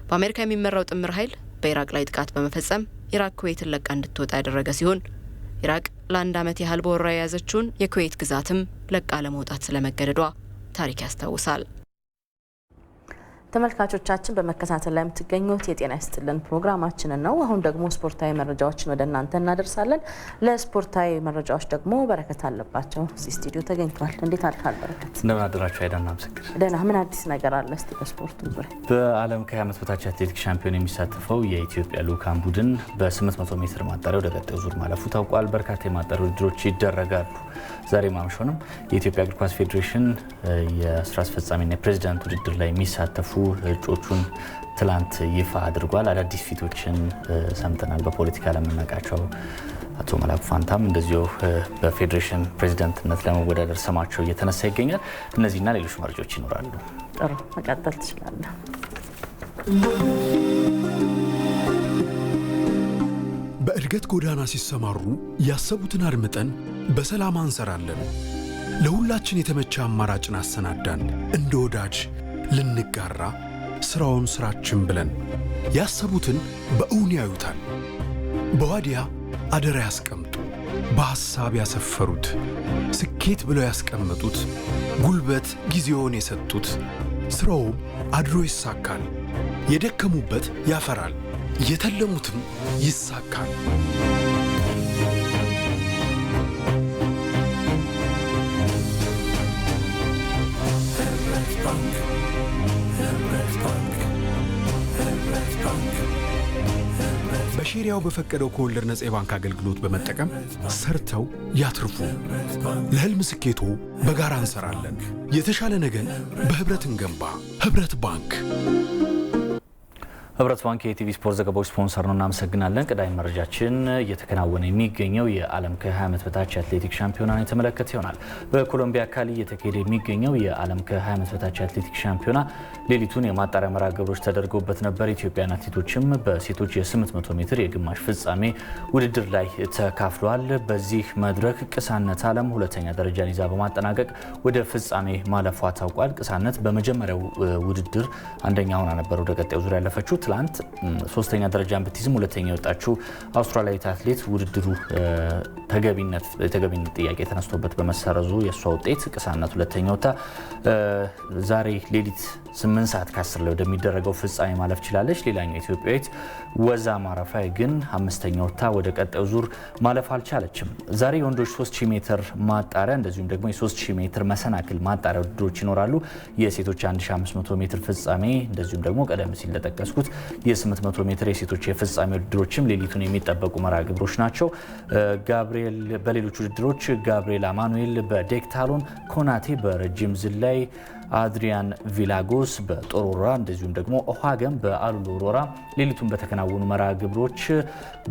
በአሜሪካ የሚመራው ጥምር ኃይል በኢራቅ ላይ ጥቃት በመፈጸም ኢራቅ ኩዌትን ለቃ እንድትወጣ ያደረገ ሲሆን ኢራቅ ለ1 ዓመት ያህል በወረራ የያዘችውን የኩዌት ግዛትም ለቃ ለመውጣት ስለመገደዷ ታሪክ ያስታውሳል። ተመልካቾቻችን በመከታተል ላይ የምትገኙት የጤና ይስጥልን ፕሮግራማችንን ነው። አሁን ደግሞ ስፖርታዊ መረጃዎችን ወደ እናንተ እናደርሳለን። ለስፖርታዊ መረጃዎች ደግሞ በረከት አለባቸው እዚህ ስቱዲዮ ተገኝቷል። እንዴት አልካል በረከት? እንደምን አደራችሁ? አይዳና ምስክር ደህና። ምን አዲስ ነገር አለ እስቲ በስፖርቱ ዙሪያ? በዓለም ከ20 ዓመት በታች አትሌቲክስ ሻምፒዮን የሚሳተፈው የኢትዮጵያ ልዑካን ቡድን በ800 ሜትር ማጣሪያ ወደ ቀጣዩ ዙር ማለፉ ታውቋል። በርካታ የማጣሪያ ውድድሮች ይደረጋሉ። ዛሬ ማምሾንም የኢትዮጵያ እግር ኳስ ፌዴሬሽን የስራ አስፈጻሚና የፕሬዚዳንት ውድድር ላይ የሚሳተፉ እጩዎቹን ትላንት ይፋ አድርጓል። አዳዲስ ፊቶችን ሰምተናል። በፖለቲካ ለምናውቃቸው አቶ መላኩ ፋንታም እንደዚሁ በፌዴሬሽን ፕሬዚዳንትነት ለመወዳደር ስማቸው እየተነሳ ይገኛል። እነዚህና ሌሎች መረጃዎች ይኖራሉ። ጥሩ፣ መቀጠል ትችላለህ። በእድገት ጎዳና ሲሰማሩ ያሰቡትን አድምጠን በሰላም አንሰራለን። ለሁላችን የተመቸ አማራጭን አሰናዳን። እንደ ወዳጅ ልንጋራ ስራውን ስራችን ብለን ያሰቡትን በእውን ያዩታል። በዋዲያ አደራ ያስቀምጡ። በሐሳብ ያሰፈሩት ስኬት ብለው ያስቀመጡት ጉልበት ጊዜውን የሰጡት ስራውም አድሮ ይሳካል። የደከሙበት ያፈራል፣ የተለሙትም ይሳካል። በሼሪያው በፈቀደው ከወለድ ነጻ የባንክ አገልግሎት በመጠቀም ሰርተው ያትርፉ። ለህልም ስኬቶ በጋራ እንሰራለን። የተሻለ ነገን በህብረት እንገንባ። ህብረት ባንክ። ህብረት ባንክ የቲቪ ስፖርት ዘገባዎች ስፖንሰር ነው፣ እናመሰግናለን። ቀዳሚ መረጃችን እየተከናወነ የሚገኘው የዓለም ከ20 ዓመት በታች የአትሌቲክስ ሻምፒዮናን የተመለከተ ይሆናል። በኮሎምቢያ ካሊ እየተካሄደ የሚገኘው የዓለም ከ20 ዓመት በታች የአትሌቲክስ ሻምፒዮና ሌሊቱን የማጣሪያ መርሃ ግብሮች ተደርገውበት ነበር። ኢትዮጵያውያን አትሌቶችም በሴቶች የ800 ሜትር የግማሽ ፍጻሜ ውድድር ላይ ተካፍለዋል። በዚህ መድረክ ቅሳነት አለም ሁለተኛ ደረጃን ይዛ በማጠናቀቅ ወደ ፍጻሜ ማለፏ ታውቋል። ቅሳነት በመጀመሪያው ውድድር አንደኛ ሆና ነበር ወደ ቀጣዩ ዙር ያለፈችው። ትላንት ሶስተኛ ደረጃን ብትይዝም ሁለተኛ የወጣችው አውስትራሊያዊት አትሌት ውድድሩ ተገቢነት ጥያቄ ተነስቶበት በመሰረዙ የእሷ ውጤት ቅሳነት ሁለተኛ ወጣ። ዛሬ ሌሊት 8 ሰዓት ከ10 ላይ ወደሚደረገው ፍጻሜ ማለፍ ችላለች። ሌላኛው ኢትዮጵያዊት ወዛ ማረፋይ ግን አምስተኛ ወጣ ወደ ቀጣዩ ዙር ማለፍ አልቻለችም። ዛሬ የወንዶች 3000 ሜትር ማጣሪያ እንደዚሁም ደግሞ የ3000 ሜትር መሰናክል ማጣሪያ ውድድሮች ይኖራሉ። የሴቶች 1500 ሜትር ፍጻሜ እንደዚሁም ደግሞ ቀደም ሲል እንደጠቀስኩት የ800 ሜትር የሴቶች የፍጻሜ ውድድሮችም ሌሊቱን የሚጠበቁ መርሃ ግብሮች ናቸው። ጋብሪኤል በሌሎች ውድድሮች ጋብሪኤል አማኑኤል በዴክታሎን፣ ኮናቴ በረጅም ዝላይ፣ አድሪያን ቪላጎስ በጦር ወረራ እንደዚሁም ደግሞ ኦሃገን በአሉሎ ወረራ ሌሊቱን በተከናወኑ መርሃ ግብሮች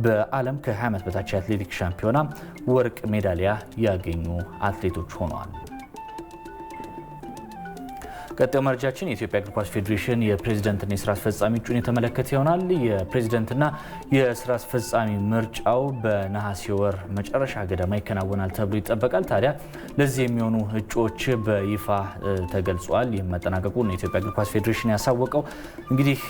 በዓለም ከ20 ዓመት በታች የአትሌቲክስ ሻምፒዮና ወርቅ ሜዳሊያ ያገኙ አትሌቶች ሆነዋል። ቀጣዩ መረጃችን የኢትዮጵያ እግር ኳስ ፌዴሬሽን የፕሬዝዳንትና የስራ አስፈጻሚ እጩን የተመለከተ ይሆናል። የፕሬዝዳንትና የስራ አስፈጻሚ ምርጫው በነሐሴ ወር መጨረሻ ገደማ ይከናወናል ተብሎ ይጠበቃል። ታዲያ ለዚህ የሚሆኑ እጩዎች በይፋ ተገልጿል። ይህም መጠናቀቁን የኢትዮጵያ እግር ኳስ ፌዴሬሽን ያሳወቀው። እንግዲህ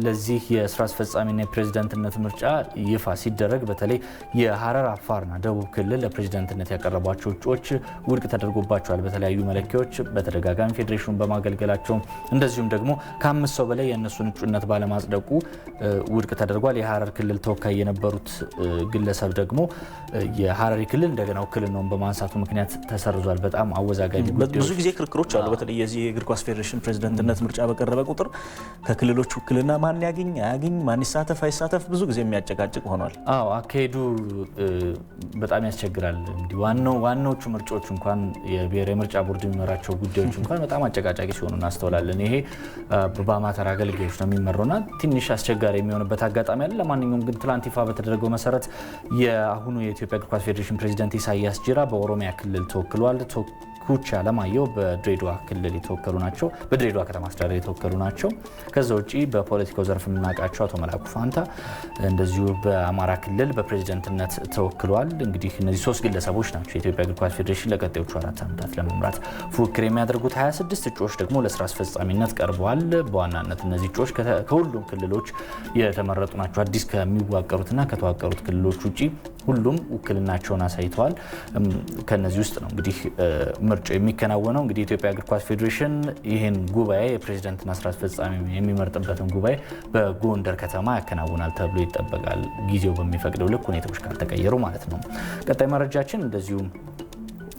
ለዚህ የስራ አስፈጻሚና የፕሬዝዳንትነት ምርጫ ይፋ ሲደረግ በተለይ የሐረር፣ አፋርና ደቡብ ክልል ለፕሬዝዳንትነት ያቀረቧቸው እጩዎች ውድቅ ተደርጎባቸዋል። በተለያዩ መለኪያዎች በተደጋጋሚ ፌዴሬሽኑን በማገልገላቸው እንደዚሁም ደግሞ ከ5 ሰው በላይ የእነሱን እጩነት ባለማጽደቁ ውድቅ ተደርጓል። የሐረር ክልል ተወካይ የነበሩት ግለሰብ ደግሞ የሐረሪ ክልል እንደገና ውክልናውን በማንሳቱ ምክንያት ተሰርዟል። በጣም አወዛጋቢ ብዙ ጊዜ ክርክሮች አሉ። በተለይ የዚህ የእግር ኳስ ፌዴሬሽን ፕሬዝዳንትነት ምርጫ በቀረበ ቁጥር ከክልሎች ውክልና ማን ያገኝ አያገኝ፣ ማን ይሳተፍ አይሳተፍ ብዙ ጊዜ የሚያጨቃጭቅ ሆኗል። አዎ አካሄዱ በጣም ያስቸግራል። እንዲህ ዋናዎቹ ምርጫዎች እንኳን የብሔራዊ ምርጫ ቦርድ የሚመራቸው ጉዳዮች እንኳን በጣም አጨቃጫቂ ሲሆኑ እናስተውላለን። ይሄ በአማተር አገልጋዮች ነው የሚመራውና ትንሽ አስቸጋሪ የሚሆንበት አጋጣሚ አለ። ለማንኛውም ግን ትላንት ይፋ በተደረገው መሰረት የአሁኑ የኢትዮጵያ እግር ኳስ ፌዴሬሽን ፕሬዚዳንት ኢሳያስ ጂራ በኦሮሚያ ክልል ተወክሏል። ኩቻ አለማየሁ በድሬዳዋ ክልል የተወከሉ ናቸው። በድሬዳዋ ከተማ አስተዳደር የተወከሉ ናቸው። ከዛ ውጪ በፖለቲካው ዘርፍ የምናውቃቸው አቶ መላኩ ፋንታ እንደዚሁ በአማራ ክልል በፕሬዝዳንትነት ተወክለዋል። እንግዲህ እነዚህ 3 ግለሰቦች ናቸው የኢትዮጵያ እግር ኳስ ፌዴሬሽን ለቀጣዮቹ 4 ዓመታት ለመምራት ፉክክር የሚያደርጉት። 26 እጩዎች ደግሞ ለስራ አስፈጻሚነት ቀርበዋል። በዋናነት እነዚህ እጩዎች ከሁሉም ክልሎች የተመረጡ ናቸው። አዲስ ከሚዋቀሩትና ከተዋቀሩት ክልሎች ውጪ ሁሉም ውክልናቸውን አሳይተዋል። ከነዚህ ውስጥ ነው እንግዲህ ምርጫው የሚከናወነው። እንግዲህ የኢትዮጵያ እግር ኳስ ፌዴሬሽን ይህን ጉባኤ የፕሬዝዳንትና ስራ አስፈጻሚ የሚመርጥበትን ጉባኤ በጎንደር ከተማ ያከናውናል ተብሎ ይጠበቃል። ጊዜው በሚፈቅደው ልክ ሁኔታዎች ካልተቀየሩ ማለት ነው። ቀጣይ መረጃችን እንደዚሁ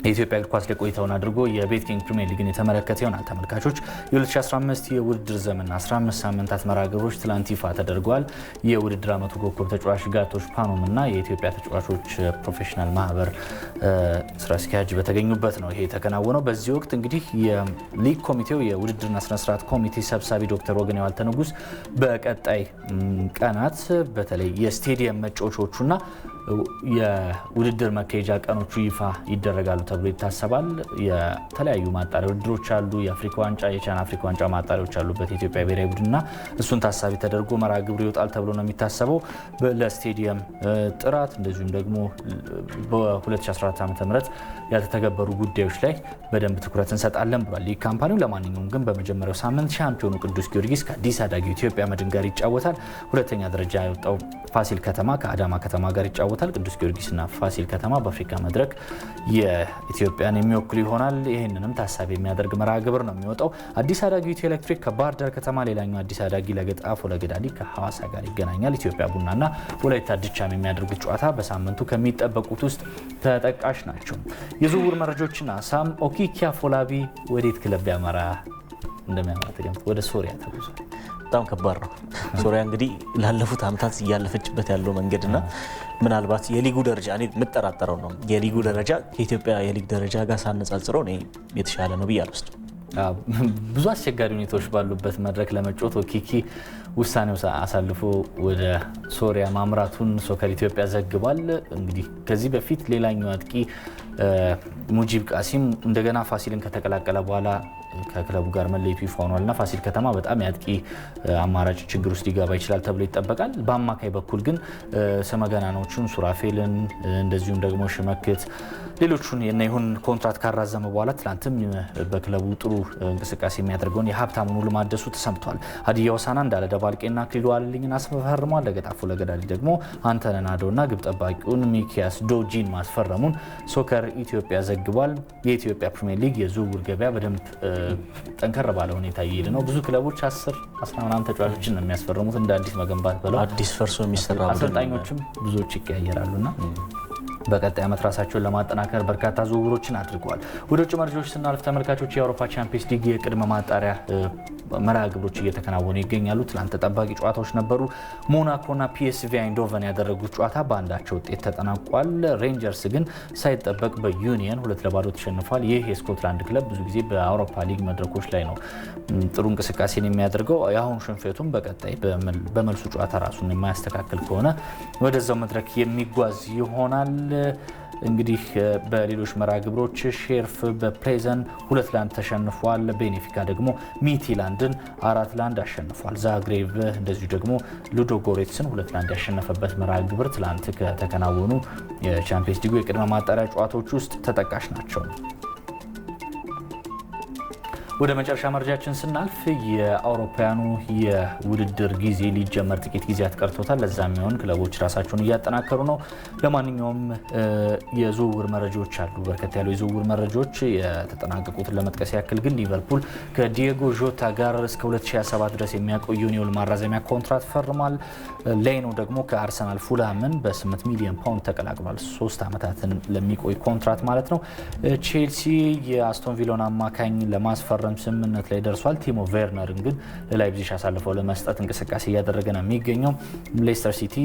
የኢትዮጵያ እግር ኳስ ላይ ቆይታውን አድርጎ የቤት ኪንግ ፕሪሚየር ሊግን የተመለከተ ይሆናል። ተመልካቾች የ2015 የውድድር ዘመን 15 ሳምንታት መርሃ ግብሮች ትላንት ይፋ ተደርገዋል። የውድድር ዓመቱ ኮከብ ተጫዋች ጋቶች ፓኖም እና የኢትዮጵያ ተጫዋቾች ፕሮፌሽናል ማህበር ስራ አስኪያጅ በተገኙበት ነው ይሄ የተከናወነው። በዚህ ወቅት እንግዲህ የሊግ ኮሚቴው የውድድርና ስነስርዓት ኮሚቴ ሰብሳቢ ዶክተር ወገኔው አልተንጉስ በቀጣይ ቀናት በተለይ የስቴዲየም መጫወቾቹና የውድድር መካሄጃ ቀኖቹ ይፋ ይደረጋሉ ተብሎ ይታሰባል። የተለያዩ ማጣሪያ ውድድሮች አሉ። የአፍሪካ ዋንጫ፣ የቻን አፍሪካ ዋንጫ ማጣሪያዎች አሉበት የኢትዮጵያ ብሔራዊ ቡድንና እሱን ታሳቢ ተደርጎ መርሃ ግብሩ ይወጣል ተብሎ ነው የሚታሰበው። ለስቴዲየም ጥራት እንደዚሁም ደግሞ በ2014 ዓ.ም ያልተተገበሩ ጉዳዮች ላይ በደንብ ትኩረት እንሰጣለን ብሏል ሊግ ካምፓኒው። ለማንኛውም ግን በመጀመሪያው ሳምንት ሻምፒዮኑ ቅዱስ ጊዮርጊስ ከአዲስ አዳጊው ኢትዮጵያ መድን ጋር ይጫወታል። ሁለተኛ ደረጃ የወጣው ፋሲል ከተማ ከአዳማ ከተማ ጋር ይጫወታል። ቅዱስ ጊዮርጊስና ፋሲል ከተማ በአፍሪካ መድረክ የኢትዮጵያን የሚወክሉ ይሆናል። ይህንንም ታሳቢ የሚያደርግ መርሃ ግብር ነው የሚወጣው። አዲስ አዳጊ ኢትዮ ኤሌክትሪክ ከባህር ዳር ከተማ፣ ሌላኛው አዲስ አዳጊ ለገጣፎ ለገዳዲ ከሐዋሳ ጋር ይገናኛል። ኢትዮጵያ ቡናና ወላይታ ድቻም የሚያደርጉት ጨዋታ በሳምንቱ ከሚጠበቁት ውስጥ ተጠቃሽ ናቸው። የዝውውር መረጃዎችና ሳም ኦኪኪያ ፎላቢ ወዴት ክለብ ያመራ እንደሚያመራ ተገምቶ ወደ ሶሪያ ተጉዟል። በጣም ከባድ ነው። ሶሪያ እንግዲህ ላለፉት ዓመታት እያለፈችበት ያለው መንገድና ምናልባት የሊጉ ደረጃ እኔ የምጠራጠረው ነው የሊጉ ደረጃ ከኢትዮጵያ የሊግ ደረጃ ጋር ሳነጻጽረው እኔ የተሻለ ነው ብዬ አልወስድም። ብዙ አስቸጋሪ ሁኔታዎች ባሉበት መድረክ ለመጫወት ኦኪኪ ውሳኔው አሳልፎ ወደ ሶሪያ ማምራቱን ሶከር ኢትዮጵያ ዘግቧል። እንግዲህ ከዚህ በፊት ሌላኛው አጥቂ ሙጂብ ቃሲም እንደገና ፋሲልን ከተቀላቀለ በኋላ ከክለቡ ጋር መለየቱ ይፋ ሆኗልና ፋሲል ከተማ በጣም ያጥቂ አማራጭ ችግር ውስጥ ሊገባ ይችላል ተብሎ ይጠበቃል። በአማካይ በኩል ግን ሰመገናኖቹን ሱራፌልን እንደዚሁም ደግሞ ሽመክት ሌሎቹን የነይሁን ኮንትራት ካራዘመ በኋላ ትላንትም በክለቡ ጥሩ እንቅስቃሴ የሚያደርገውን የሀብታሙን ውል ማደሱ ተሰምቷል። ሀዲያ ሆሳዕና እንዳለ ደባልቄና አክሊሉ አለልኝን አስፈርሟል። ለገጣፎ ለገዳዲ ደግሞ አንተነህ ናዶና ግብ ጠባቂውን ሚኪያስ ዶጂን ማስፈረሙን ሶከር ኢትዮጵያ ዘግቧል። የኢትዮጵያ ፕሪሚየር ሊግ የዝውውር ገበያ በደንብ ጠንከር ባለ ሁኔታ እየሄደ ነው። ብዙ ክለቦች 10 ምናምን ተጫዋቾችን ነው የሚያስፈርሙት እንደ አዲስ መገንባት ብለው አዲስ ፈርሶ የሚሰራ አሰልጣኞችም ብዙዎች ይቀያየራሉና በቀጣይ ዓመት ራሳቸውን ለማጠናከር በርካታ ዝውውሮችን አድርገዋል። ወደ ውጭ መረጃዎች ስናልፍ ተመልካቾች የአውሮፓ ቻምፒየንስ ሊግ የቅድመ ማጣሪያ መርሃ ግብሮች እየተከናወኑ ይገኛሉ። ትላንት ተጠባቂ ጨዋታዎች ነበሩ። ሞናኮና ፒኤስቪ አይንዶቨን ያደረጉት ጨዋታ በአንዳቸው ውጤት ተጠናቋል። ሬንጀርስ ግን ሳይጠበቅ በዩኒየን 2-0 ተሸንፏል። ይህ የስኮትላንድ ክለብ ብዙ ጊዜ በአውሮፓ ሊግ መድረኮች ላይ ነው ጥሩ እንቅስቃሴን የሚያደርገው። የአሁኑ ሽንፈቱም በቀጣይ በመልሱ ጨዋታ ራሱን የማያስተካክል ከሆነ ወደዛው መድረክ የሚጓዝ ይሆናል። እንግዲህ በሌሎች መርሃ ግብሮች ሼርፍ በፕሌዘን 2-1 ተሸንፏል። ቤኔፊካ ደግሞ ሚቲላንድን 4-1 አሸንፏል። ዛግሬቭ እንደዚሁ ደግሞ ሉዶጎሬትስን 2-1 ያሸነፈበት መርሃ ግብር ትላንት ከተከናወኑ የቻምፒየንስ ሊጉ የቅድመ ማጣሪያ ጨዋታዎች ውስጥ ተጠቃሽ ናቸው። ወደ መጨረሻ መረጃችን ስናልፍ የአውሮፓውያኑ የውድድር ጊዜ ሊጀመር ጥቂት ጊዜያት ቀርቶታል። ለዛ የሚሆን ክለቦች ራሳቸውን እያጠናከሩ ነው። ለማንኛውም የዝውውር መረጃዎች አሉ። በርከት ያሉ የዝውውር መረጃዎች የተጠናቀቁትን ለመጥቀስ ያክል ግን ሊቨርፑል ከዲየጎ ዦታ ጋር እስከ 2027 ድረስ የሚያቆየውን የውል ማራዘሚያ ኮንትራት ፈርሟል። ሌኖ ደግሞ ከአርሰናል ፉልሃምን በ8 ሚሊዮን ፓውንድ ተቀላቅሏል። 3 ዓመታትን ለሚቆይ ኮንትራት ማለት ነው። ቼልሲ የአስቶን ቪላን አማካኝ ለማስፈረም ስምምነት ላይ ደርሷል። ቲሞ ቬርነርን ግን ለላይፕዚግ አሳልፈው ለመስጠት እንቅስቃሴ እያደረገ ነው የሚገኘው። ሌስተር ሲቲ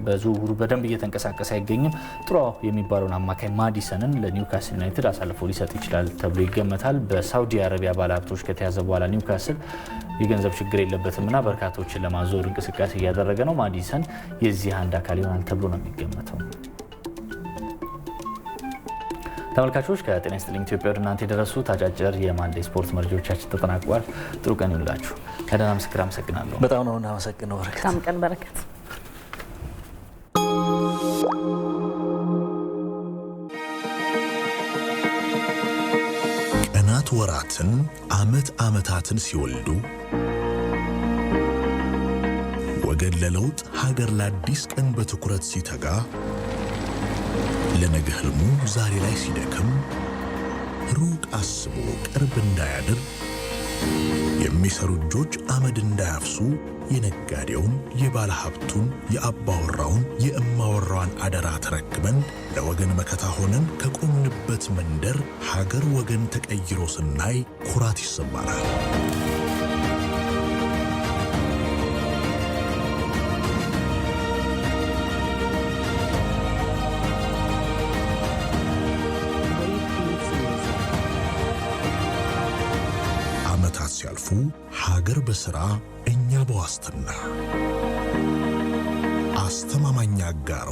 በዝውውሩ በደንብ እየተንቀሳቀሰ አይገኝም። ጥሩ የሚባለውን አማካኝ ማዲሰንን ለኒውካስል ዩናይትድ አሳልፈው ሊሰጥ ይችላል ተብሎ ይገመታል። በሳውዲ አረቢያ ባለሀብቶች ከተያዘ በኋላ ኒውካስል የገንዘብ ችግር የለበትምና በርካቶችን ለማዞር እንቅስቃሴ እያደረገ ነው። ማዲሰን የዚህ አንድ አካል ይሆናል ተብሎ ነው የሚገመተው። ተመልካቾች ከጤና ይስጥልኝ ኢትዮጵያ ወደ እናንተ የደረሱት አጫጭር የማንዴ ስፖርት መረጃዎቻችን ተጠናቋል። ጥሩ ቀን ይሁንላችሁ። ከደህና ምስክር አመሰግናለሁ። በጣም ነው እናመሰግነው። በረከት በጣም ቀን በረከት። ቀናት ወራትን፣ ዓመታትን ሲወልዱ ወገን ለለውጥ ሀገር ለአዲስ ቀን በትኩረት ሲተጋ ለነገ ህልሙ ዛሬ ላይ ሲደክም ሩቅ አስቦ ቅርብ እንዳያድር የሚሰሩ እጆች አመድ እንዳያፍሱ የነጋዴውን፣ የባለ ሀብቱን፣ የአባወራውን፣ የእማወራዋን አደራ ተረክበን ለወገን መከታ ሆነን ከቆምንበት መንደር ሀገር ወገን ተቀይሮ ስናይ ኩራት ይሰማናል። ሲያልፉ ሀገር በሥራ እኛ በዋስትና አስተማማኝ አጋሮ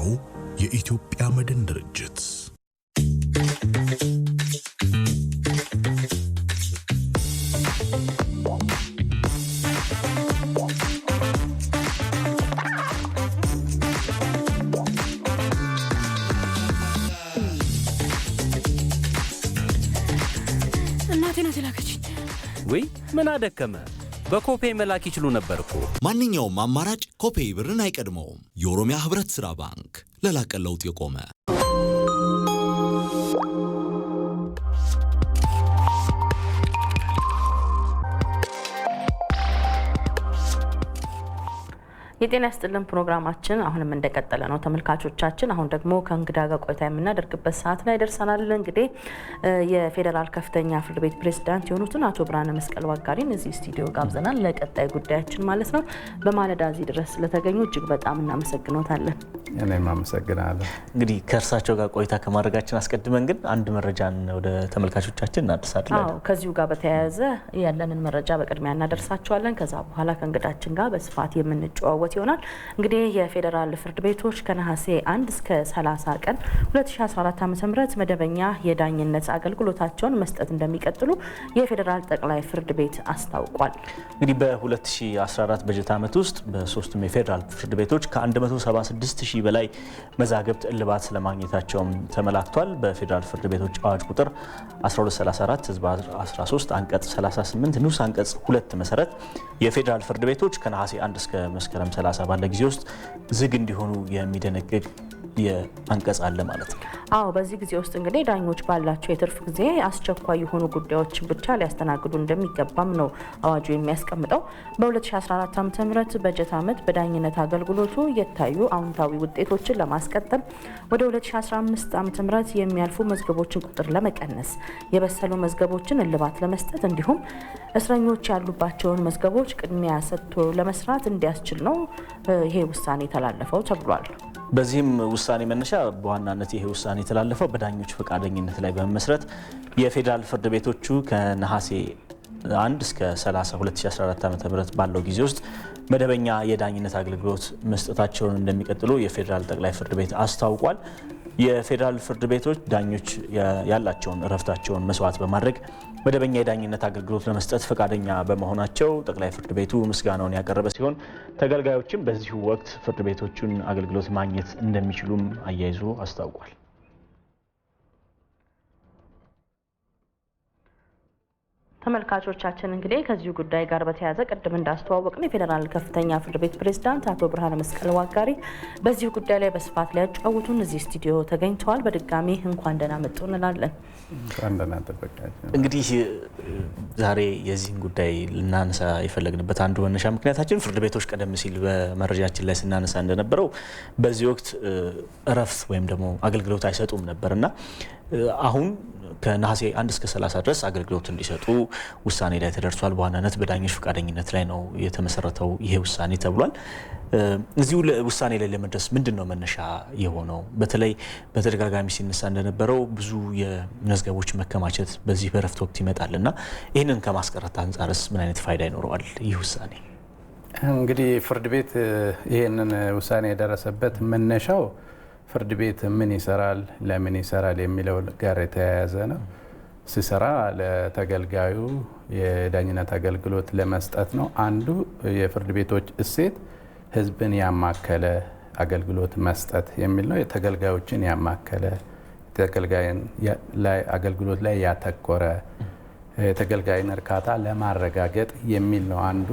የኢትዮጵያ መድን ድርጅት። እናቴ ናት የላከችኝ። ወይ ምን አደከመ? በኮፔ መላክ ይችሉ ነበር እኮ። ማንኛውም አማራጭ ኮፔ ብርን አይቀድመውም። የኦሮሚያ ህብረት ሥራ ባንክ ለላቀ ለውጥ የቆመ። የጤና ይስጥልን ፕሮግራማችን አሁንም እንደቀጠለ ነው ተመልካቾቻችን። አሁን ደግሞ ከእንግዳ ጋር ቆይታ የምናደርግበት ሰዓት ላይ ደርሰናል። እንግዲህ የፌዴራል ከፍተኛ ፍርድ ቤት ፕሬዝዳንት የሆኑትን አቶ ብርሃነ መስቀል ዋጋሪን እዚህ ስቱዲዮ ጋብዘናል ለቀጣይ ጉዳያችን ማለት ነው። በማለዳ እዚህ ድረስ ስለተገኙ እጅግ በጣም እናመሰግኖታለን። እኔም አመሰግናለሁ። እንግዲህ ከእርሳቸው ጋር ቆይታ ከማድረጋችን አስቀድመን ግን አንድ መረጃን ወደ ተመልካቾቻችን እናደርሳለን። አዎ፣ ከዚሁ ጋር በተያያዘ ያለንን መረጃ በቅድሚያ እናደርሳቸዋለን። ከዛ በኋላ ከእንግዳችን ጋር በስፋት የምንጨዋወት ይሆናል። እንግዲህ የፌዴራል ፍርድ ቤቶች ከነሐሴ 1 እስከ 30 ቀን 2014 ዓ.ም መደበኛ የዳኝነት አገልግሎታቸውን መስጠት እንደሚቀጥሉ የፌዴራል ጠቅላይ ፍርድ ቤት አስታውቋል። እንግዲህ በ2014 በጀት ዓመት ውስጥ በሶስቱም የፌዴራል ፍርድ ቤቶች ከ176 ሺህ በላይ መዛግብት እልባት ስለማግኘታቸውም ተመላክቷል። በፌዴራል ፍርድ ቤቶች አዋጅ ቁጥር 1234 ህዝብ 13 አንቀጽ 38 ንዑስ አንቀጽ 2 መሰረት የፌዴራል ፍርድ ቤቶች ከነሐሴ 1 እስከ መስከረም 30 ባለ ጊዜ ውስጥ ዝግ እንዲሆኑ የሚደነግግ የአንቀጽ አለ ማለት ነው። አዎ፣ በዚህ ጊዜ ውስጥ እንግዲህ ዳኞች ባላቸው የትርፍ ጊዜ አስቸኳይ የሆኑ ጉዳዮችን ብቻ ሊያስተናግዱ እንደሚገባም ነው አዋጁ የሚያስቀምጠው። በ2014 ዓ.ም በጀት ዓመት በዳኝነት አገልግሎቱ የታዩ አዎንታዊ ውጤቶችን ለማስቀጠል ወደ 2015 ዓ.ም የሚያልፉ መዝገቦችን ቁጥር ለመቀነስ፣ የበሰሉ መዝገቦችን እልባት ለመስጠት እንዲሁም እስረኞች ያሉባቸውን መዝገቦች ቅድሚያ ሰጥቶ ለመስራት እንዲያስችል ነው ይሄ ውሳኔ የተላለፈው ተብሏል። በዚህም ውሳኔ መነሻ በዋናነት ይሄ ውሳኔ የተላለፈው በዳኞች ፈቃደኝነት ላይ በመመስረት የፌዴራል ፍርድ ቤቶቹ ከነሐሴ 1 እስከ 30 2014 ዓ.ም ባለው ጊዜ ውስጥ መደበኛ የዳኝነት አገልግሎት መስጠታቸውን እንደሚቀጥሉ የፌዴራል ጠቅላይ ፍርድ ቤት አስታውቋል። የፌዴራል ፍርድ ቤቶች ዳኞች ያላቸውን እረፍታቸውን መስዋዕት በማድረግ መደበኛ የዳኝነት አገልግሎት ለመስጠት ፈቃደኛ በመሆናቸው ጠቅላይ ፍርድ ቤቱ ምስጋናውን ያቀረበ ሲሆን ተገልጋዮችም በዚሁ ወቅት ፍርድ ቤቶቹን አገልግሎት ማግኘት እንደሚችሉም አያይዞ አስታውቋል። ተመልካቾቻችን እንግዲህ ከዚሁ ጉዳይ ጋር በተያያዘ ቅድም እንዳስተዋወቅን የፌዴራል ከፍተኛ ፍርድ ቤት ፕሬዝዳንት አቶ ብርሃነ መስቀል ዋጋሪ በዚሁ ጉዳይ ላይ በስፋት ሊያጫውቱን እዚህ ስቱዲዮ ተገኝተዋል። በድጋሚ እንኳን ደህና መጡ እንላለን። እንኳን ደህና ተጠቃችሁ። እንግዲህ ዛሬ የዚህን ጉዳይ ልናነሳ የፈለግንበት አንዱ መነሻ ምክንያታችን ፍርድ ቤቶች ቀደም ሲል በመረጃችን ላይ ስናነሳ እንደነበረው በዚህ ወቅት እረፍት ወይም ደግሞ አገልግሎት አይሰጡም ነበርና አሁን ከነሐሴ 1 እስከ 30 ድረስ አገልግሎት እንዲሰጡ ውሳኔ ላይ ተደርሷል። በዋናነት በዳኞች ፈቃደኝነት ላይ ነው የተመሰረተው ይሄ ውሳኔ ተብሏል። እዚሁ ውሳኔ ላይ ለመድረስ ምንድን ነው መነሻ የሆነው? በተለይ በተደጋጋሚ ሲነሳ እንደነበረው ብዙ የመዝገቦች መከማቸት በዚህ በእረፍት ወቅት ይመጣልና ይህንን ከማስቀረት አንጻርስ ምን አይነት ፋይዳ ይኖረዋል ይህ ውሳኔ? እንግዲህ ፍርድ ቤት ይህንን ውሳኔ የደረሰበት መነሻው ፍርድ ቤት ምን ይሰራል፣ ለምን ይሰራል የሚለው ጋር የተያያዘ ነው። ሲሰራ ለተገልጋዩ የዳኝነት አገልግሎት ለመስጠት ነው። አንዱ የፍርድ ቤቶች እሴት ሕዝብን ያማከለ አገልግሎት መስጠት የሚል ነው። የተገልጋዮችን ያማከለ ተገልጋይን ላይ አገልግሎት ላይ ያተኮረ የተገልጋይን እርካታ ለማረጋገጥ የሚል ነው አንዱ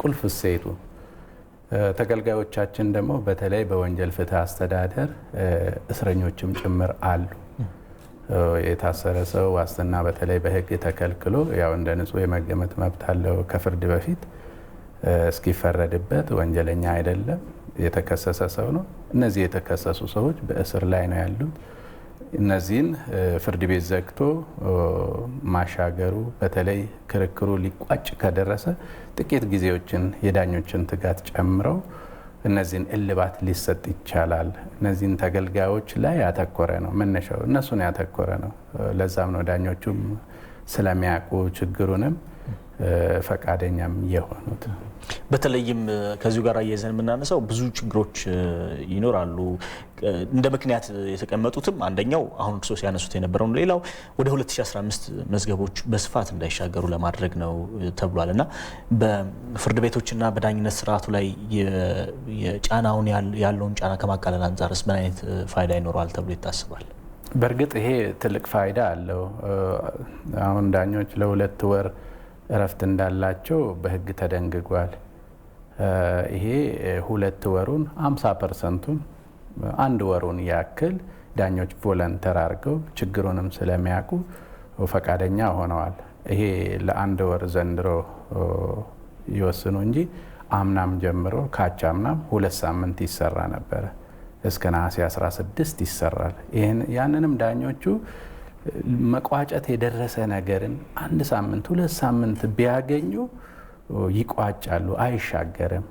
ቁልፍ እሴቱ። ተገልጋዮቻችን ደግሞ በተለይ በወንጀል ፍትህ አስተዳደር እስረኞችም ጭምር አሉ። የታሰረ ሰው ዋስትና በተለይ በህግ ተከልክሎ ያው እንደ ንጹህ የመገመት መብት አለው ከፍርድ በፊት እስኪፈረድበት ወንጀለኛ አይደለም፣ የተከሰሰ ሰው ነው። እነዚህ የተከሰሱ ሰዎች በእስር ላይ ነው ያሉት። እነዚህን ፍርድ ቤት ዘግቶ ማሻገሩ በተለይ ክርክሩ ሊቋጭ ከደረሰ ጥቂት ጊዜዎችን የዳኞችን ትጋት ጨምረው እነዚህን እልባት ሊሰጥ ይቻላል። እነዚህን ተገልጋዮች ላይ ያተኮረ ነው መነሻው፣ እነሱን ያተኮረ ነው። ለዛም ነው ዳኞቹም ስለሚያውቁ ችግሩንም ፈቃደኛም የሆኑት። በተለይም ከዚሁ ጋር አያይዘን የምናነሳው ብዙ ችግሮች ይኖራሉ። እንደ ምክንያት የተቀመጡትም አንደኛው አሁን እርሶ ሲያነሱት የነበረው፣ ሌላው ወደ 2015 መዝገቦች በስፋት እንዳይሻገሩ ለማድረግ ነው ተብሏል እና በፍርድ ቤቶችና በዳኝነት ስርዓቱ ላይ የጫናውን ያለውን ጫና ከማቃለል አንጻርስ ምን አይነት ፋይዳ ይኖረዋል ተብሎ ይታስባል? በእርግጥ ይሄ ትልቅ ፋይዳ አለው። አሁን ዳኞች ለ2 ወር እረፍት እንዳላቸው በህግ ተደንግጓል። ይሄ 2 ወሩን 50%ቱን 1 ወሩን ያክል ዳኞች ቮለንተር አድርገው ችግሩንም ስለሚያውቁ ፈቃደኛ ሆነዋል። ይሄ ለ1 ወር ዘንድሮ ይወስኑ እንጂ አምናም ጀምሮ ካቻምናም 2 ሳምንት ይሰራ ነበረ። እስከ ነሐሴ 16 ይሰራል። ያንንም ዳኞቹ መቋጨት የደረሰ ነገርን 1 ሳምንት 2 ሳምንት ቢያገኙ ይቋጫሉ፣ አይሻገርም።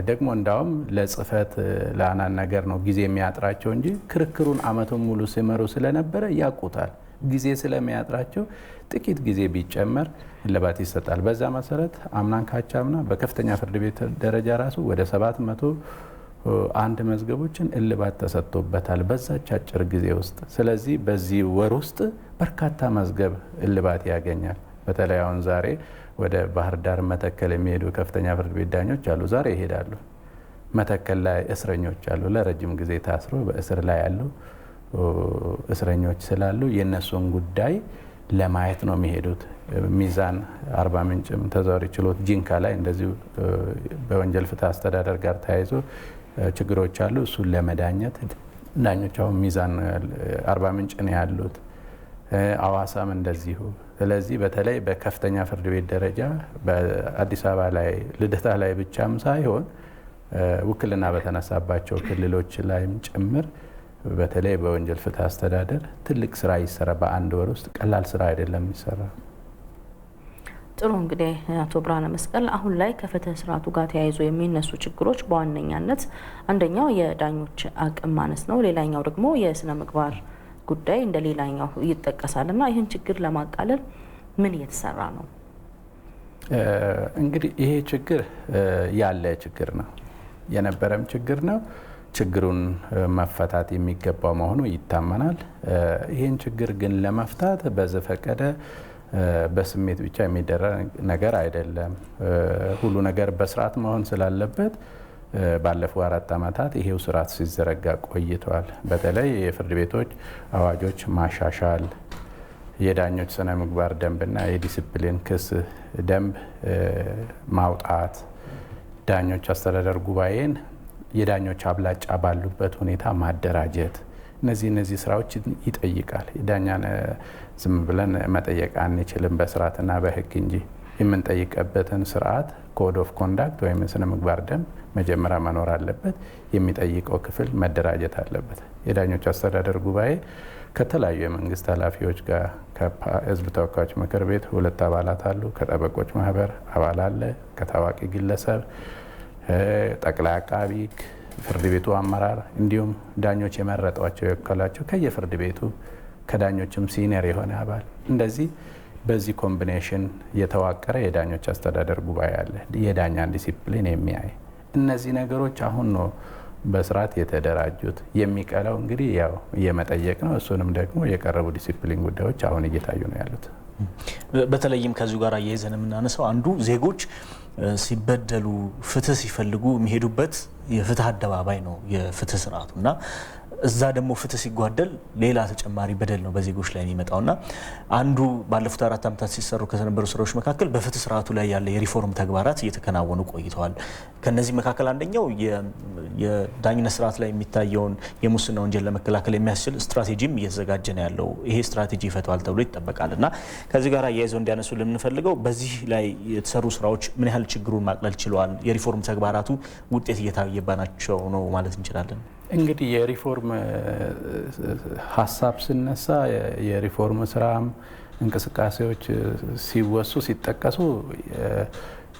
ደግሞ እንዳውም ለጽፈት ለአናን ነገር ነው ጊዜ የሚያጥራቸው እንጂ ክርክሩን አመቱን ሙሉ ሲመሩ ስለነበረ ያውቁታል። ጊዜ ስለሚያጥራቸው ጥቂት ጊዜ ቢጨመር እልባት ይሰጣል። በዛ መሰረት አምናን ካቻምና በከፍተኛ ፍርድ ቤት ደረጃ ራሱ ወደ 701 መዝገቦችን እልባት ተሰጥቶበታል በዛች አጭር ጊዜ ውስጥ። ስለዚህ በዚህ ወር ውስጥ በርካታ መዝገብ እልባት ያገኛል። በተለይ አሁን ዛሬ ወደ ባህር ዳር መተከል የሚሄዱ ከፍተኛ ፍርድ ቤት ዳኞች አሉ። ዛሬ ይሄዳሉ። መተከል ላይ እስረኞች አሉ፣ ለረጅም ጊዜ ታስሮ በእስር ላይ ያሉ እስረኞች ስላሉ የእነሱን ጉዳይ ለማየት ነው የሚሄዱት። ሚዛን አርባ ምንጭም ተዘዋዋሪ ችሎት ጂንካ ላይ እንደዚሁ በወንጀል ፍትህ አስተዳደር ጋር ተያይዞ ችግሮች አሉ። እሱን ለመዳኘት ዳኞች አሁን ሚዛን አርባ ምንጭ ነው ያሉት፣ አዋሳም እንደዚሁ። ስለዚህ በተለይ በከፍተኛ ፍርድ ቤት ደረጃ በአዲስ አበባ ላይ ልደታ ላይ ብቻም ሳይሆን ውክልና በተነሳባቸው ክልሎች ላይም ጭምር በተለይ በወንጀል ፍትህ አስተዳደር ትልቅ ስራ ይሰራ። በአንድ ወር ውስጥ ቀላል ስራ አይደለም የሚሰራ። ጥሩ እንግዲህ አቶ ብርሃነ መስቀል አሁን ላይ ከፍትህ ስርዓቱ ጋር ተያይዞ የሚነሱ ችግሮች በዋነኛነት አንደኛው የዳኞች አቅም ማነስ ነው። ሌላኛው ደግሞ የስነ ምግባር ጉዳይ እንደ ሌላኛው ይጠቀሳል እና ይህን ችግር ለማቃለል ምን እየተሰራ ነው? እንግዲህ ይሄ ችግር ያለ ችግር ነው፣ የነበረም ችግር ነው። ችግሩን መፈታት የሚገባው መሆኑ ይታመናል። ይህን ችግር ግን ለመፍታት በዘፈቀደ በስሜት ብቻ የሚደረግ ነገር አይደለም። ሁሉ ነገር በስርዓት መሆን ስላለበት ባለፉት 4 ዓመታት ይሄው ስርዓት ሲዘረጋ ቆይቷል። በተለይ የፍርድ ቤቶች አዋጆች ማሻሻል፣ የዳኞች ስነ ምግባር ደንብና የዲሲፕሊን ክስ ደንብ ማውጣት፣ ዳኞች አስተዳደር ጉባኤን የዳኞች አብላጫ ባሉበት ሁኔታ ማደራጀት፣ እነዚህ ስራዎች ይጠይቃል። ዳኛን ዝም ብለን መጠየቅ አንችልም በስርዓትና በህግ እንጂ የምንጠይቀበትን ስርዓት ኮድ ኦፍ ኮንዳክት ወይም ስነ ምግባር ደንብ መጀመሪያ መኖር አለበት። የሚጠይቀው ክፍል መደራጀት አለበት። የዳኞች አስተዳደር ጉባኤ ከተለያዩ የመንግስት ኃላፊዎች ጋር ከህዝብ ተወካዮች ምክር ቤት 2 አባላት አሉ። ከጠበቆች ማህበር አባል አለ። ከታዋቂ ግለሰብ ጠቅላይ አቃቢ፣ ፍርድ ቤቱ አመራር እንዲሁም ዳኞች የመረጧቸው የወከላቸው ከየፍርድ ቤቱ ከዳኞችም ሲኒየር የሆነ አባል እንደዚህ በዚህ ኮምቢኔሽን የተዋቀረ የዳኞች አስተዳደር ጉባኤ አለ፣ የዳኛን ዲሲፕሊን የሚያይ። እነዚህ ነገሮች አሁን ነው በስርዓት የተደራጁት። የሚቀለው እንግዲህ ያው የመጠየቅ ነው። እሱንም ደግሞ የቀረቡ ዲሲፕሊን ጉዳዮች አሁን እየታዩ ነው ያሉት። በተለይም ከዚሁ ጋር እያይዘን የምናነሳው አንዱ ዜጎች ሲበደሉ ፍትህ ሲፈልጉ የሚሄዱበት የፍትህ አደባባይ ነው የፍትህ ስርዓቱ እና እዛ ደግሞ ፍትህ ሲጓደል ሌላ ተጨማሪ በደል ነው በዜጎች ላይ የሚመጣውና አንዱ ባለፉት 4 ዓመታት ሲሰሩ ከነበሩ ስራዎች መካከል በፍትህ ስርዓቱ ላይ ያለ የሪፎርም ተግባራት እየተከናወኑ ቆይተዋል። ከነዚህ መካከል አንደኛው የዳኝነት ስርዓት ላይ የሚታየውን የሙስና ወንጀል ለመከላከል የሚያስችል ስትራቴጂም እየተዘጋጀ ነው ያለው። ይሄ ስትራቴጂ ይፈታዋል ተብሎ ይጠበቃልና ከዚህ ጋር አያይዘው እንዲያነሱ ለምንፈልገው በዚህ ላይ የተሰሩ ስራዎች ምን ያህል ችግሩን ማቅለል ችለዋል? የሪፎርም ተግባራቱ ውጤት እየታየባቸው ነው ማለት እንችላለን? እንግዲህ የሪፎርም ሀሳብ ስነሳ የሪፎርም ስራም እንቅስቃሴዎች ሲወሱ ሲጠቀሱ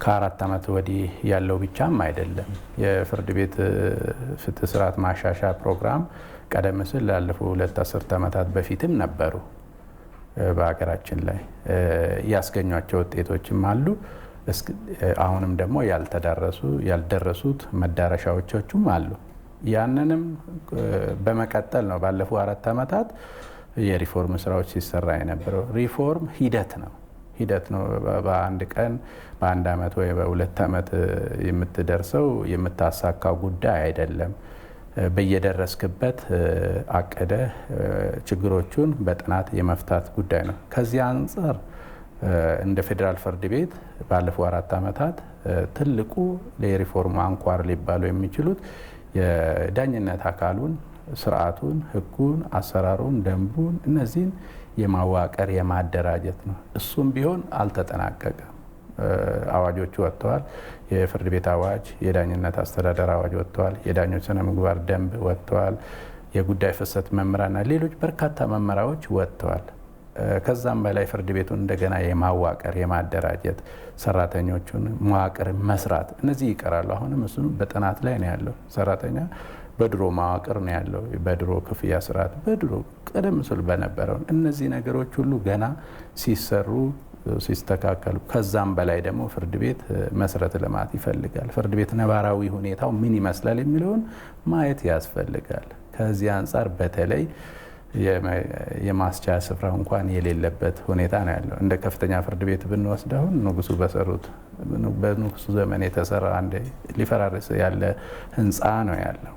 ከ4 ዓመት ወዲህ ያለው ብቻም አይደለም። የፍርድ ቤት ፍትህ ስርዓት ማሻሻያ ፕሮግራም ቀደም ሲል ላለፉት 2 አስርት ዓመታት በፊትም ነበሩ። በሀገራችን ላይ ያስገኟቸው ውጤቶችም አሉ። አሁንም ደግሞ ያልደረሱት መዳረሻዎችም አሉ። ያንንም በመቀጠል ነው ባለፉት 4 ዓመታት የሪፎርም ስራዎች ሲሰራ የነበረው። ሪፎርም ሂደት ነው። በአንድ ቀን በ1 ዓመት ወይ በ2 ዓመት የምትደርሰው የምታሳካው ጉዳይ አይደለም። በየደረስክበት አቀደ ችግሮቹን በጥናት የመፍታት ጉዳይ ነው። ከዚህ አንጻር እንደ ፌዴራል ፍርድ ቤት ባለፉት 4 ዓመታት ትልቁ የሪፎርም አንኳር ሊባሉ የሚችሉት የዳኝነት አካሉን፣ ስርዓቱን፣ ህጉን፣ አሰራሩን፣ ደንቡን እነዚህን የማዋቀር የማደራጀት ነው። እሱም ቢሆን አልተጠናቀቀም። አዋጆቹ ወጥተዋል። የፍርድ ቤት አዋጅ፣ የዳኝነት አስተዳደር አዋጅ ወጥተዋል። የዳኞች ስነ ምግባር ደንብ ወጥተዋል። የጉዳይ ፍሰት መመሪያና ሌሎች በርካታ መመሪያዎች ወጥተዋል። ከዛም በላይ ፍርድ ቤቱን እንደገና የማዋቀር የማደራጀት ሰራተኞቹን መዋቅር መስራት እነዚህ ይቀራሉ። አሁንም እሱ በጥናት ላይ ነው ያለው። ሰራተኛ በድሮ መዋቅር ነው ያለው። በድሮ ክፍያ ስርዓት በድሮ ቀደም ሲል በነበረው እነዚህ ነገሮች ሁሉ ገና ሲሰሩ ሲስተካከሉ፣ ከዛም በላይ ደግሞ ፍርድ ቤት መሰረተ ልማት ይፈልጋል። ፍርድ ቤት ነባራዊ ሁኔታው ምን ይመስላል የሚለውን ማየት ያስፈልጋል። ከዚህ አንጻር በተለይ የማስቻያ ስፍራ እንኳን የሌለበት ሁኔታ ነው ያለው። እንደ ከፍተኛ ፍርድ ቤት ብንወስደው ንጉሱ በሰሩት በንጉሱ ዘመን የተሰራ አንድ ሊፈራርስ ያለ ህንፃ ነው ያለው።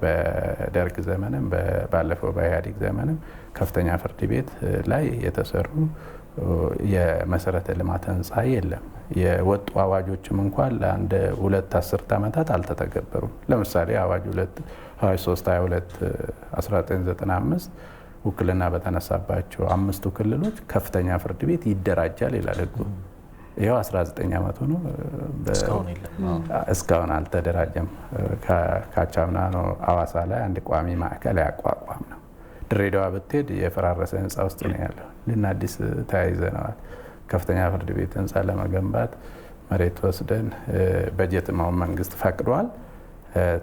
በደርግ ዘመንም ባለፈው በኢህአዴግ ዘመንም ከፍተኛ ፍርድ ቤት ላይ የተሰሩ የመሰረተ ልማት ህንፃ የለም። የወጡ አዋጆችም እንኳን ለአንድ 2 አስርት ዓመታት አልተተገበሩም። ለምሳሌ አዋጅ 2322 1995 ውክልና በተነሳባቸው 5ቱ ክልሎች ከፍተኛ ፍርድ ቤት ይደራጃል ይላል ህጉ። ይኸው 19 ዓመቱ ነው፣ እስካሁን አልተደራጀም። ካቻምና ነው አዋሳ ላይ አንድ ቋሚ ማዕከል ያቋቋም ነው። ድሬዳዋ ብትሄድ የፈራረሰ ህንፃ ውስጥ ነው ያለው። ልናድስ ተያይዘነዋል። ከፍተኛ ፍርድ ቤት ህንፃ ለመገንባት መሬት ወስደን በጀት መንግስት ፈቅዷል።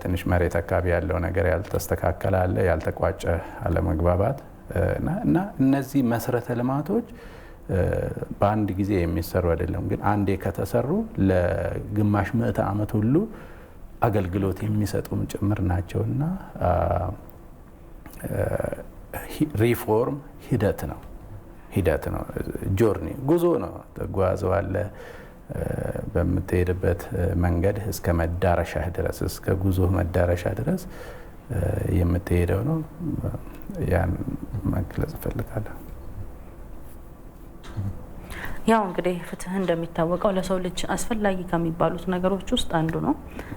ትንሽ መሬት አካባቢ ያለው ነገር ያልተስተካከለ አለ፣ ያልተቋጨ አለመግባባት እና እነዚህ መሰረተ ልማቶች በአንድ ጊዜ የሚሰሩ አይደለም። ግን አንዴ ከተሰሩ ለግማሽ ምዕተ ዓመት ሁሉ አገልግሎት የሚሰጡም ጭምር ናቸውና ሪፎርም ሂደት ነው ጆርኒ ጉዞ ነው። ተጓዘዋለ በምትሄድበት መንገድ እስከ መዳረሻህ ድረስ እስከ ጉዞ መዳረሻ ድረስ የምትሄደው ነው። ያን መግለጽ እፈልጋለሁ። ያው እንግዲህ ፍትህ እንደሚታወቀው ለሰው ልጅ አስፈላጊ ከሚባሉት ነገሮች ውስጥ አንዱ ነው።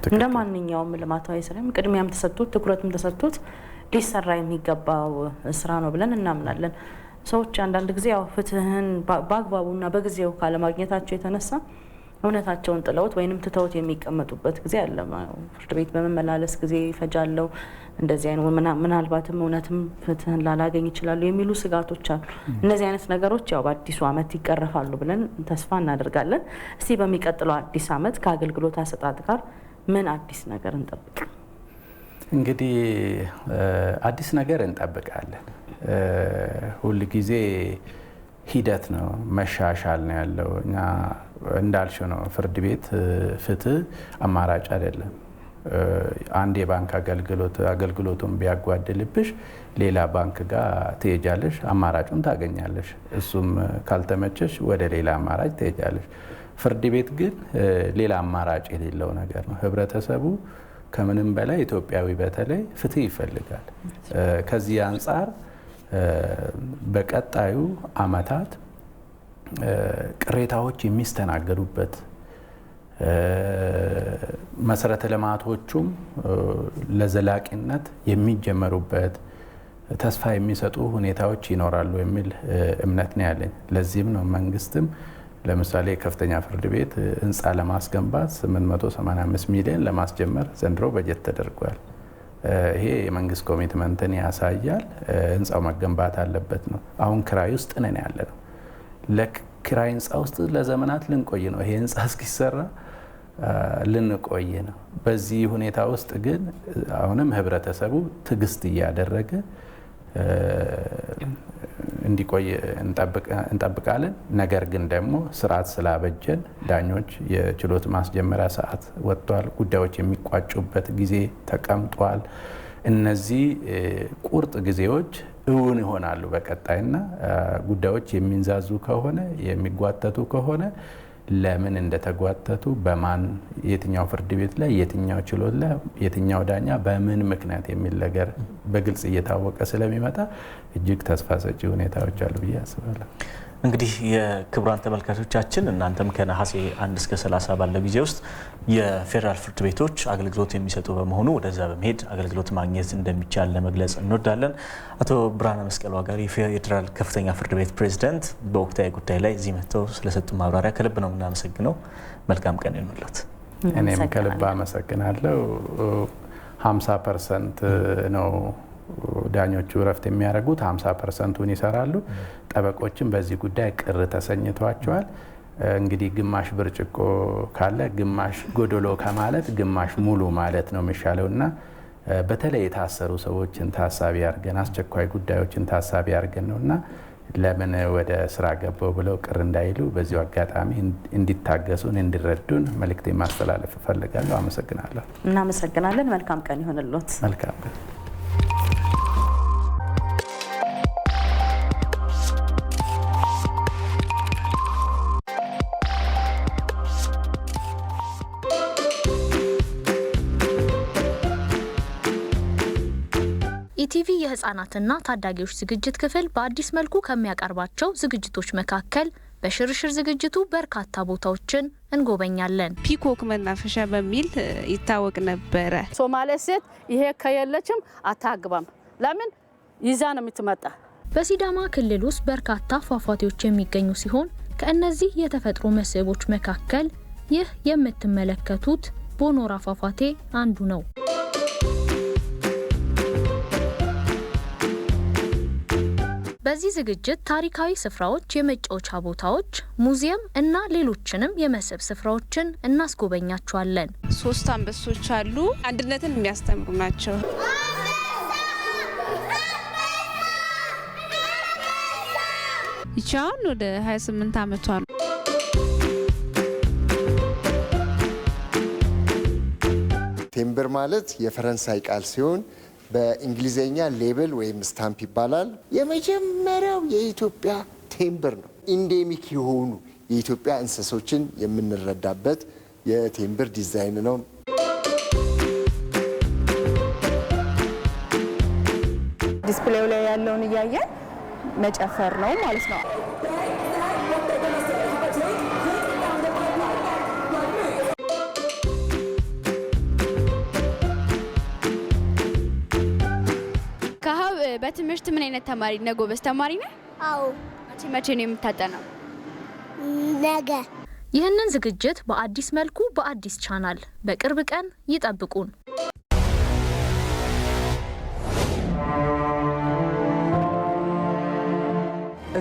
እንደ ማንኛውም ልማታዊ ስራም ቅድሚያም ተሰጥቶት ትኩረትም ተሰጥቶት ሊሰራ የሚገባው ስራ ነው ብለን እናምናለን። ሰዎች አንዳንድ ጊዜ ያው ፍትህን በአግባቡና በጊዜው ካለማግኘታቸው የተነሳ እውነታቸውን ጥለውት ወይንም ትተውት የሚቀመጡበት ጊዜ አለ። ፍርድ ቤት በመመላለስ ጊዜ ይፈጃለው፣ እንደዚህ አይነት ምናልባትም እውነትም ፍትህን ላላገኝ ይችላሉ የሚሉ ስጋቶች አሉ። እነዚህ አይነት ነገሮች ያው በአዲሱ ዓመት ይቀረፋሉ ብለን ተስፋ እናደርጋለን። እስቲ በሚቀጥለው አዲስ ዓመት ከአገልግሎት አሰጣጥ ጋር ምን አዲስ ነገር እንጠብቅ? እንግዲህ አዲስ ነገር እንጠብቃለን። ሁል ጊዜ ሂደት ነው፣ መሻሻል ነው ያለው። እኛ እንዳልሽው ነው፣ ፍርድ ቤት ፍትህ አማራጭ አይደለም። አንድ የባንክ አገልግሎቱን ቢያጓድልብሽ ሌላ ባንክ ጋር ትሄጃለሽ፣ አማራጩን ታገኛለሽ። እሱም ካልተመቸሽ ወደ ሌላ አማራጭ ትሄጃለሽ። ፍርድ ቤት ግን ሌላ አማራጭ የሌለው ነገር ነው። ህብረተሰቡ ከምንም በላይ ኢትዮጵያዊ በተለይ ፍትህ ይፈልጋል። ከዚህ አንጻር በቀጣዩ አመታት ቅሬታዎች የሚስተናገዱበት መሰረተ ልማቶቹም ለዘላቂነት የሚጀመሩበት ተስፋ የሚሰጡ ሁኔታዎች ይኖራሉ የሚል እምነት ነው ያለኝ። ለዚህም ነው መንግስትም ለምሳሌ ከፍተኛ ፍርድ ቤት ህንፃ ለማስገንባት 885 ሚሊዮን ለማስጀመር ዘንድሮ በጀት ተደርጓል። ይሄ የመንግስት ኮሚትመንትን ያሳያል። ህንፃው መገንባት አለበት ነው። አሁን ክራይ ውስጥ ነን ያለ ነው። ለክራይ ህንፃ ውስጥ ለዘመናት ልንቆይ ነው። ይሄ ህንፃ እስኪሰራ ልንቆይ ነው። በዚህ ሁኔታ ውስጥ ግን አሁንም ህብረተሰቡ ትዕግስት እያደረገ እንዲቆይ እንጠብቃለን። ነገር ግን ደግሞ ስርዓት ስላበጀን ዳኞች የችሎት ማስጀመሪያ ሰዓት ወጥቷል። ጉዳዮች የሚቋጩበት ጊዜ ተቀምጧል። እነዚህ ቁርጥ ጊዜዎች እውን ይሆናሉ በቀጣይና ጉዳዮች የሚንዛዙ ከሆነ የሚጓተቱ ከሆነ ለምን እንደተጓተቱ በማን የትኛው ፍርድ ቤት ላይ የትኛው ችሎት ላይ የትኛው ዳኛ በምን ምክንያት የሚል ነገር በግልጽ እየታወቀ ስለሚመጣ እጅግ ተስፋ ሰጪ ሁኔታዎች አሉ ብዬ አስባለሁ። እንግዲህ የክቡራን ተመልካቾቻችን እናንተም ከነሐሴ 1 እስከ 30 ባለው ጊዜ ውስጥ የፌዴራል ፍርድ ቤቶች አገልግሎት የሚሰጡ በመሆኑ ወደዛ በመሄድ አገልግሎት ማግኘት እንደሚቻል ለመግለጽ እንወዳለን። አቶ ብርሃነ መስቀል ዋጋሪ የፌዴራል ከፍተኛ ፍርድ ቤት ፕሬዝዳንት በወቅታዊ ጉዳይ ላይ እዚህ መጥተው ስለሰጡ ማብራሪያ ከልብ ነው የምናመሰግነው። መልካም ቀን ይሁንልዎት። እኔም ከልብ አመሰግናለሁ። 50% ነው ዳኞቹ እረፍት የሚያደርጉት፣ 50%ን ይሰራሉ። ጠበቆችም በዚህ ጉዳይ ቅር ተሰኝተዋቸዋል። እንግዲህ ግማሽ ብርጭቆ ካለ ግማሽ ጎደሎ ከማለት ግማሽ ሙሉ ማለት ነው የሚሻለውና በተለይ የታሰሩ ሰዎችን ታሳቢ አድርገን አስቸኳይ ጉዳዮችን ታሳቢ አድርገን ነውና ለምን ወደ ስራ ገባው ብለው ቅር እንዳይሉ በዚሁ አጋጣሚ እንዲታገሱን እንዲረዱን መልእክቴ ማስተላለፍ እፈልጋለሁ። አመሰግናለሁ። እናመሰግናለን። መልካም ቀን ይሁንልዎት። መልካም ቀን። ኢቲቪ የህፃናትና ታዳጊዎች ዝግጅት ክፍል በአዲስ መልኩ ከሚያቀርባቸው ዝግጅቶች መካከል በሽርሽር ዝግጅቱ በርካታ ቦታዎችን እንጎበኛለን። ፒኮክ መናፈሻ በሚል ይታወቅ ነበረ። ሶማሌ ሴት ይሄ ከየለችም አታግባም። ለምን ይዛ ነው የምትመጣ። በሲዳማ ክልል ውስጥ በርካታ ፏፏቴዎች የሚገኙ ሲሆን ከእነዚህ የተፈጥሮ መስህቦች መካከል ይህ የምትመለከቱት ቦኖራ ፏፏቴ አንዱ ነው። በዚህ ዝግጅት ታሪካዊ ስፍራዎች፣ የመጫወቻ ቦታዎች፣ ሙዚየም እና ሌሎችንም የመስህብ ስፍራዎችን እናስጎበኛቸዋለን። 3 አንበሶች አሉ። አንድነትን የሚያስተምሩ ናቸው። ይቻውን ወደ 28 ዓመቷ ነው። ቴምብር ማለት የፈረንሳይ ቃል ሲሆን በእንግሊዘኛ ሌብል ወይም ስታምፕ ይባላል። የመጀመሪያው የኢትዮጵያ ቴምብር ነው። ኢንዴሚክ የሆኑ የኢትዮጵያ እንስሶችን የምንረዳበት የቴምብር ዲዛይን ነው። ዲስፕሌው ላይ ያለውን እያየን መጨፈር ነው ማለት ነው። በትምህርት ምን አይነት ተማሪ ነህ? ጎበዝ ተማሪ ነህ? አዎ። መቼ ነው የምታጠናው? ነገ። ይህንን ዝግጅት በአዲስ መልኩ በአዲስ ቻናል በቅርብ ቀን ይጠብቁን።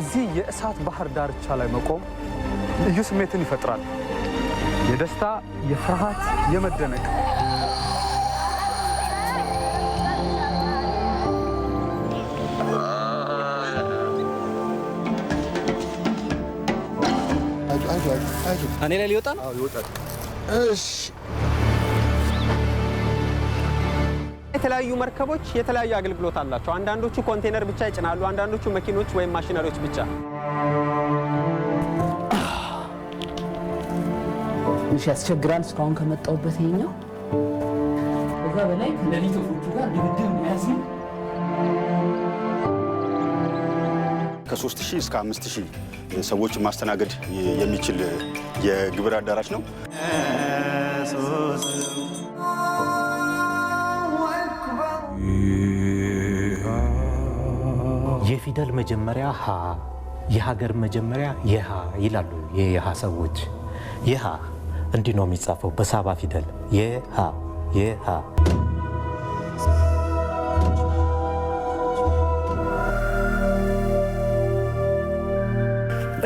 እዚህ የእሳት ባህር ዳርቻ ላይ መቆም ልዩ ስሜትን ይፈጥራል። የደስታ፣ የፍርሃት፣ የመደነቅ እኔ ላይ ሊወጣ ነው? አዎ ይወጣል። እሺ። የተለያዩ መርከቦች የተለያዩ አገልግሎት አላቸው። አንዳንዶቹ ኮንቴነር ብቻ ይጭናሉ፣ አንዳንዶቹ መኪኖች ወይም ማሽነሪዎች ብቻ። ትንሽ ያስቸግራል። እስካሁን ከመጣሁበት ይሄኛው ከዛ በላይ ከሌሊት ወፎቹ ጋር ድብድብ ያሲል ከ3000 እስከ 5000 ሰዎች ማስተናገድ የሚችል የግብር አዳራሽ ነው። የፊደል መጀመሪያ ሀ፣ የሀገር መጀመሪያ የሀ ይላሉ የሀ ሰዎች። የሀ እንዲህ ነው የሚጻፈው በሳባ ፊደል የሀ የሀ።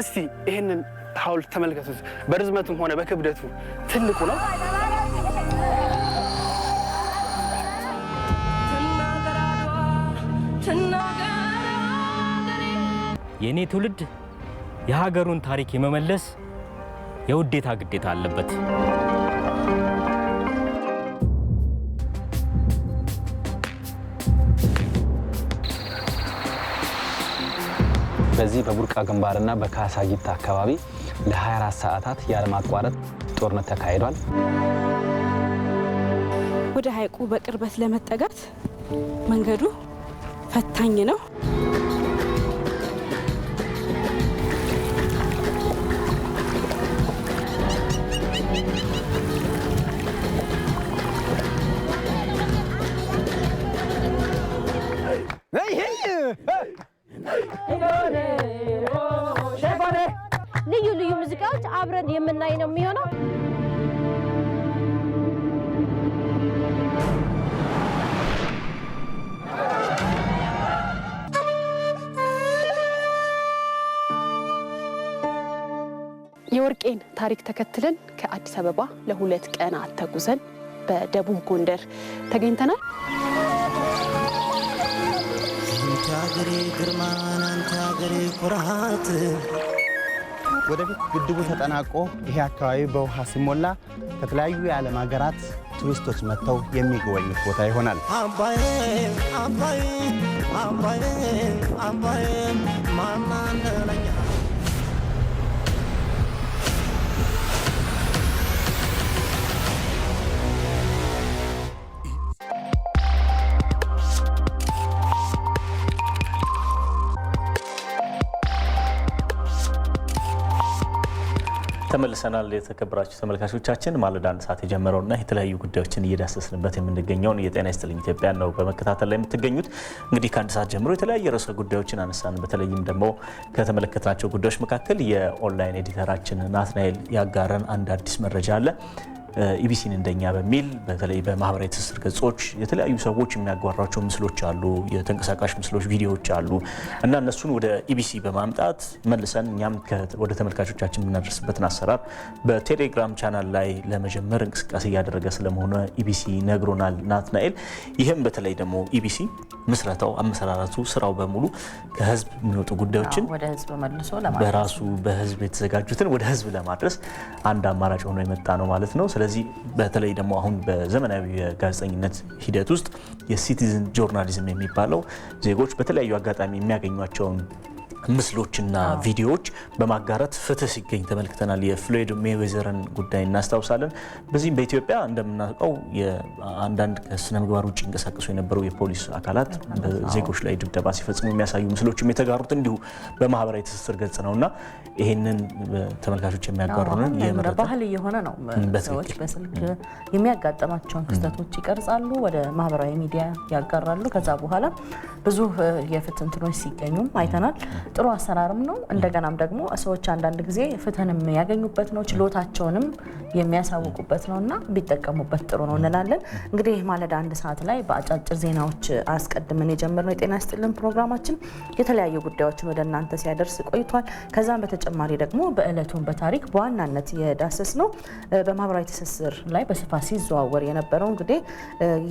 እስቲ ይህንን ሐውልት ተመልከቱት። በርዝመቱም ሆነ በክብደቱ ትልቁ ነው። የኔ ትውልድ የሀገሩን ታሪክ የመመለስ የውዴታ ግዴታ አለበት። በዚህ በቡርቃ ግንባርና በካሳጊታ አካባቢ ለ24 ሰዓታት ያለማቋረጥ ጦርነት ተካሂዷል። ወደ ሐይቁ በቅርበት ለመጠጋት መንገዱ ፈታኝ ነው። የአስታጥቄን ታሪክ ተከትለን ከአዲስ አበባ ለ2 ቀናት ተጉዘን በደቡብ ጎንደር ተገኝተናል። ሀገሬ ግርማን አንተ ሀገሬ ኩራት። ወደፊት ግድቡ ተጠናቆ ይሄ አካባቢ በውሃ ሲሞላ ከተለያዩ የዓለም ሀገራት ቱሪስቶች መጥተው የሚጎበኙት ቦታ ይሆናል። አባዬ አባዬ አባዬ አባዬ ማማለለኛ ተመልሰናል። የተከበራችሁ ተመልካቾቻችን ማለዳ አንድ ሰዓት የጀመረውና የተለያዩ ጉዳዮችን እየዳሰስንበት የምንገኘውን የጤና ይስጥልኝ ኢትዮጵያ ነው በመከታተል ላይ የምትገኙት። እንግዲህ ከአንድ ሰዓት ጀምሮ የተለያዩ ርዕሰ ጉዳዮችን አነሳን። በተለይም ደግሞ ከተመለከትናቸው ጉዳዮች መካከል የኦንላይን ኤዲተራችን ናትናኤል ያጋረን አንድ አዲስ መረጃ አለ። ኢቢሲን እንደኛ በሚል በተለይ በማህበራዊ ትስስር ገጾች የተለያዩ ሰዎች የሚያጓሯቸው ምስሎች አሉ፣ የተንቀሳቃሽ ምስሎች፣ ቪዲዮዎች አሉ እና እነሱን ወደ ኢቢሲ በማምጣት መልሰን እኛም ወደ ተመልካቾቻችን የምናደርስበትን አሰራር በቴሌግራም ቻናል ላይ ለመጀመር እንቅስቃሴ እያደረገ ስለመሆነ ኢቢሲ ነግሮናል ናትናኤል። ይህም በተለይ ደግሞ ኢቢሲ ምስረታው፣ አመሰራረቱ፣ ስራው በሙሉ ከህዝብ የሚወጡ ጉዳዮችን ወደ ህዝብ መልሶ በራሱ በህዝብ የተዘጋጁትን ወደ ህዝብ ለማድረስ አንድ አማራጭ ሆኖ የመጣ ነው ማለት ነው። ስለዚህ በተለይ ደግሞ አሁን በዘመናዊ የጋዜጠኝነት ሂደት ውስጥ የሲቲዝን ጆርናሊዝም የሚባለው ዜጎች በተለያዩ አጋጣሚ የሚያገኟቸውን ምስሎችና ቪዲዮዎች በማጋራት ፍትህ ሲገኝ ተመልክተናል። የፍሎይድ ሜይዌዘርን ጉዳይ እናስታውሳለን። በዚህም በኢትዮጵያ እንደምናውቀው አንዳንድ ከስነ ምግባር ውጭ እንቀሳቀሱ የነበሩ የፖሊስ አካላት በዜጎች ላይ ድብደባ ሲፈጽሙ የሚያሳዩ ምስሎችም የተጋሩት እንዲሁ በማህበራዊ ትስስር ገጽ ነውና ይሄንን ተመልካቾች የሚያጋሩንን ባህል እየሆነ ነው። ሰዎች በስልክ የሚያጋጥማቸውን ክስተቶች ይቀርጻሉ፣ ወደ ማህበራዊ ሚዲያ ያጋራሉ። ከዛ በኋላ ብዙ የፍትህ እንትኖች ሲገኙም አይተናል። ጥሩ አሰራርም ነው። እንደገናም ደግሞ ሰዎች አንዳንድ ጊዜ ፍትህንም ያገኙበት ነው፣ ችሎታቸውንም የሚያሳውቁበት ነውና ቢጠቀሙበት ጥሩ ነው እንላለን። እንግዲህ ማለዳ አንድ ሰዓት ላይ በአጫጭር ዜናዎች አስቀድመን የጀመርነው የጤና ይስጥልን ፕሮግራማችን የተለያዩ ጉዳዮችን ወደ እናንተ ሲያደርስ ቆይቷል። ከዛም በተጨማሪ ደግሞ በእለቱን በታሪክ በዋናነት የዳሰስ ነው በማህበራዊ ትስስር ላይ በስፋት ሲዘዋወር የነበረው እንግዲህ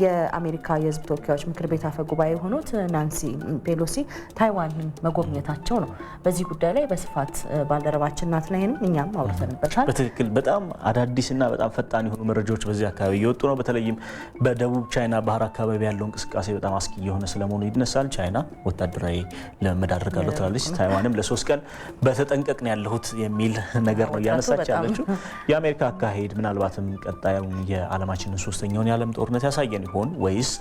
የአሜሪካ የህዝብ ተወካዮች ምክር ቤት አፈ ጉባኤ የሆኑት ናንሲ ፔሎሲ ታይዋንን መጎብኘታቸው ነው። በዚህ ጉዳይ ላይ በስፋት ባልደረባችን ናትናኤልም እኛም አውርተንበታል። በትክክል በጣም አዳዲስና በጣም ፈጣን የሆኑ መረጃዎች በዚህ አካባቢ እየወጡ ነው። በተለይም በደቡብ ቻይና ባህር አካባቢ ያለው እንቅስቃሴ በጣም አስጊ የሆነ ስለመሆኑ ይነሳል። ቻይና ወታደራዊ ለመመድ አድርጋለሁ ትላለች። ታይዋንም ለ3 ቀን በተጠንቀቅ ነው ያለሁት የሚል ነገር ነው እያነሳች ያለችው። የአሜሪካ አካሄድ ምናልባትም ቀጣዩን የዓለማችንን 3ኛውን የዓለም ጦርነት ያሳየን ይሆን ወይስ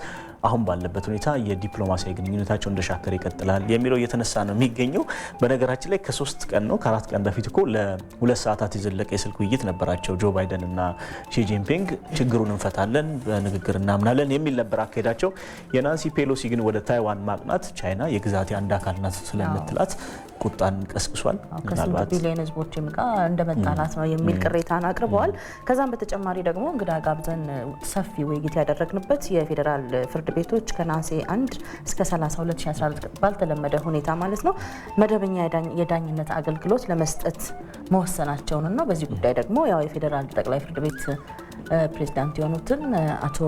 አሁን ባለበት ሁኔታ የዲፕሎማሲያዊ ግንኙነታቸው እንደሻከረ ይቀጥላል የሚለው እየተነሳ ነው የሚገኘው። በነገራችን ላይ ከ3 ቀን ነው ከ4 ቀን በፊት እኮ ለ2 ሰዓታት የዘለቀ የስልክ ውይይት ነበራቸው ጆ ባይደን እና ሺ ጂንፒንግ። ችግሩን እንፈታለን፣ በንግግር እናምናለን የሚል ነበር አካሄዳቸው። የናንሲ ፔሎሲ ግን ወደ ታይዋን ማቅናት ቻይና የግዛቴ አንድ አካል ናት ስለምትላት ቁጣን ቀስቅሷል። ከ8 ቢሊዮን ህዝቦችም ጋር እንደመጣላት ነው የሚል ቅሬታን አቅርበዋል። ከዛም በተጨማሪ ደግሞ እንግዳ ጋብዘን ሰፊ ውይይት ያደረግንበት የፌዴራል ፍርድ ቤቶች ከነሐሴ 1 እስከ 30 2014 ባልተለመደ ሁኔታ ማለት ነው መደበኛ የዳኝነት አገልግሎት ለመስጠት መወሰናቸውን ነው። በዚህ ጉዳይ ደግሞ ያው የፌዴራል ጠቅላይ ፍርድ ቤት ፕሬዝዳንት የሆኑትን አቶ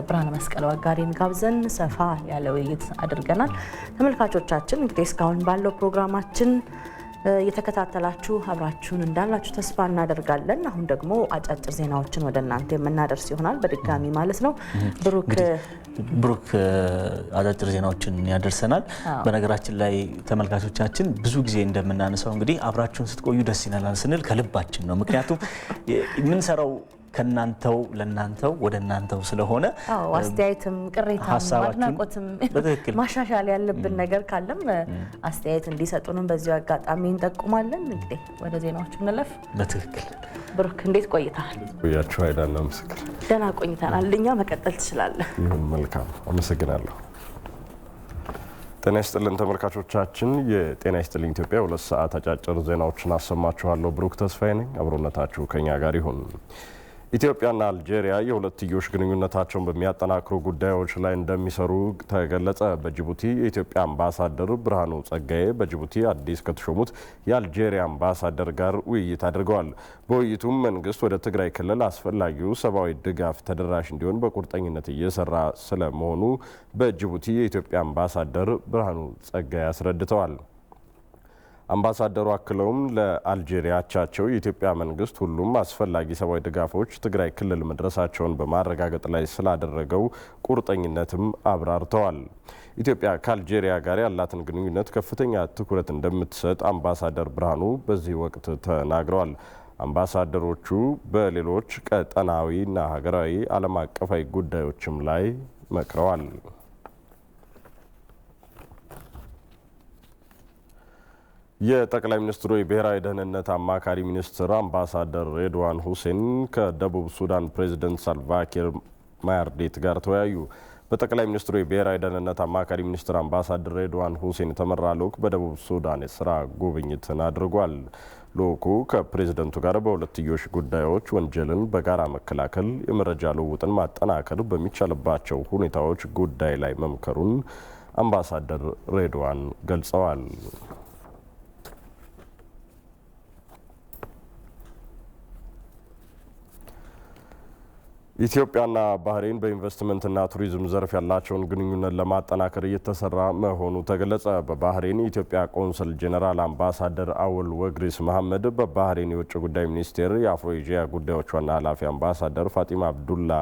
ብርሃነ መስቀል ዋጋሪን ጋብዘን ሰፋ ያለ ውይይት አድርገናል። ተመልካቾቻችን እንግዲህ እስካሁን ባለው ፕሮግራማችን የተከታተላችሁ አብራችሁን እንዳላችሁ ተስፋ እናደርጋለን። አሁን ደግሞ አጫጭር ዜናዎችን ወደ እናንተ የምናደርስ ይሆናል በድጋሚ ማለት ነው። ብሩክ አጫጭር ዜናዎችን ያደርሰናል። በነገራችን ላይ ተመልካቾቻችን ብዙ ጊዜ እንደምናነሳው እንግዲህ አብራችሁን ስትቆዩ ደስ ይላል ስንል ከልባችን ነው። ምክንያቱም የምንሰራው ከናንተው ለናንተው ወደ እናንተው ስለሆነ አስተያየትም ቅሬታም አድናቆትም ማሻሻል ያለብን ነገር ካለም አስተያየት እንዲሰጡንም በዚሁ አጋጣሚ እንጠቁማለን። እንግዲህ ወደ ዜናዎቹ እንለፍ። በትክክል ብሩክ እንዴት ቆይታል? ቆያችሁ አይደለም? ምስክር ደህና ቆይተናል። እኛ መቀጠል ትችላለህ። መልካም አመሰግናለሁ። ጤና ይስጥልን ተመልካቾቻችን፣ የጤና ይስጥልኝ ኢትዮጵያ 2 ሰዓት አጫጭር ዜናዎችን አሰማችኋለሁ። ብሩክ ተስፋዬ ነኝ። አብሮነታችሁ ከኛ ጋር ይሁን። ኢትዮጵያና አልጄሪያ የሁለትዮሽ ግንኙነታቸውን በሚያጠናክሩ ጉዳዮች ላይ እንደሚሰሩ ተገለጸ። በጅቡቲ የኢትዮጵያ አምባሳደር ብርሃኑ ጸጋዬ በጅቡቲ አዲስ ከተሾሙት የአልጄሪያ አምባሳደር ጋር ውይይት አድርገዋል። በውይይቱም መንግስት ወደ ትግራይ ክልል አስፈላጊው ሰብአዊ ድጋፍ ተደራሽ እንዲሆን በቁርጠኝነት እየሰራ ስለመሆኑ በጅቡቲ የኢትዮጵያ አምባሳደር ብርሃኑ ጸጋዬ አስረድተዋል። አምባሳደሩ አክለውም ለአልጄሪያ አቻቸው የኢትዮጵያ መንግስት ሁሉም አስፈላጊ ሰብአዊ ድጋፎች ትግራይ ክልል መድረሳቸውን በማረጋገጥ ላይ ስላደረገው ቁርጠኝነትም አብራርተዋል። ኢትዮጵያ ከአልጄሪያ ጋር ያላትን ግንኙነት ከፍተኛ ትኩረት እንደምትሰጥ አምባሳደር ብርሃኑ በዚህ ወቅት ተናግረዋል። አምባሳደሮቹ በሌሎች ቀጠናዊና ሀገራዊ ዓለም አቀፋዊ ጉዳዮችም ላይ መክረዋል። የጠቅላይ ሚኒስትሩ የብሔራዊ ደህንነት አማካሪ ሚኒስትር አምባሳደር ሬድዋን ሁሴን ከደቡብ ሱዳን ፕሬዝዳንት ሳልቫኪር ማያርዲት ጋር ተወያዩ። በጠቅላይ ሚኒስትሩ የብሔራዊ ደህንነት አማካሪ ሚኒስትር አምባሳደር ሬድዋን ሁሴን የተመራ ልዑክ በደቡብ ሱዳን የስራ ጉብኝትን አድርጓል። ልዑኩ ከፕሬዝደንቱ ጋር በሁለትዮሽ ጉዳዮች፣ ወንጀልን በጋራ መከላከል፣ የመረጃ ልውውጥን ማጠናከር በሚቻልባቸው ሁኔታዎች ጉዳይ ላይ መምከሩን አምባሳደር ሬድዋን ገልጸዋል። ኢትዮጵያና ባህሬን በኢንቨስትመንትና ቱሪዝም ዘርፍ ያላቸውን ግንኙነት ለማጠናከር እየተሰራ መሆኑ ተገለጸ። በባህሬን የኢትዮጵያ ቆንስል ጄኔራል አምባሳደር አወል ወግሪስ መሐመድ በባህሬን የውጭ ጉዳይ ሚኒስቴር የአፍሮ ኤዥያ ጉዳዮች ዋና ኃላፊ አምባሳደር ፋጢማ አብዱላ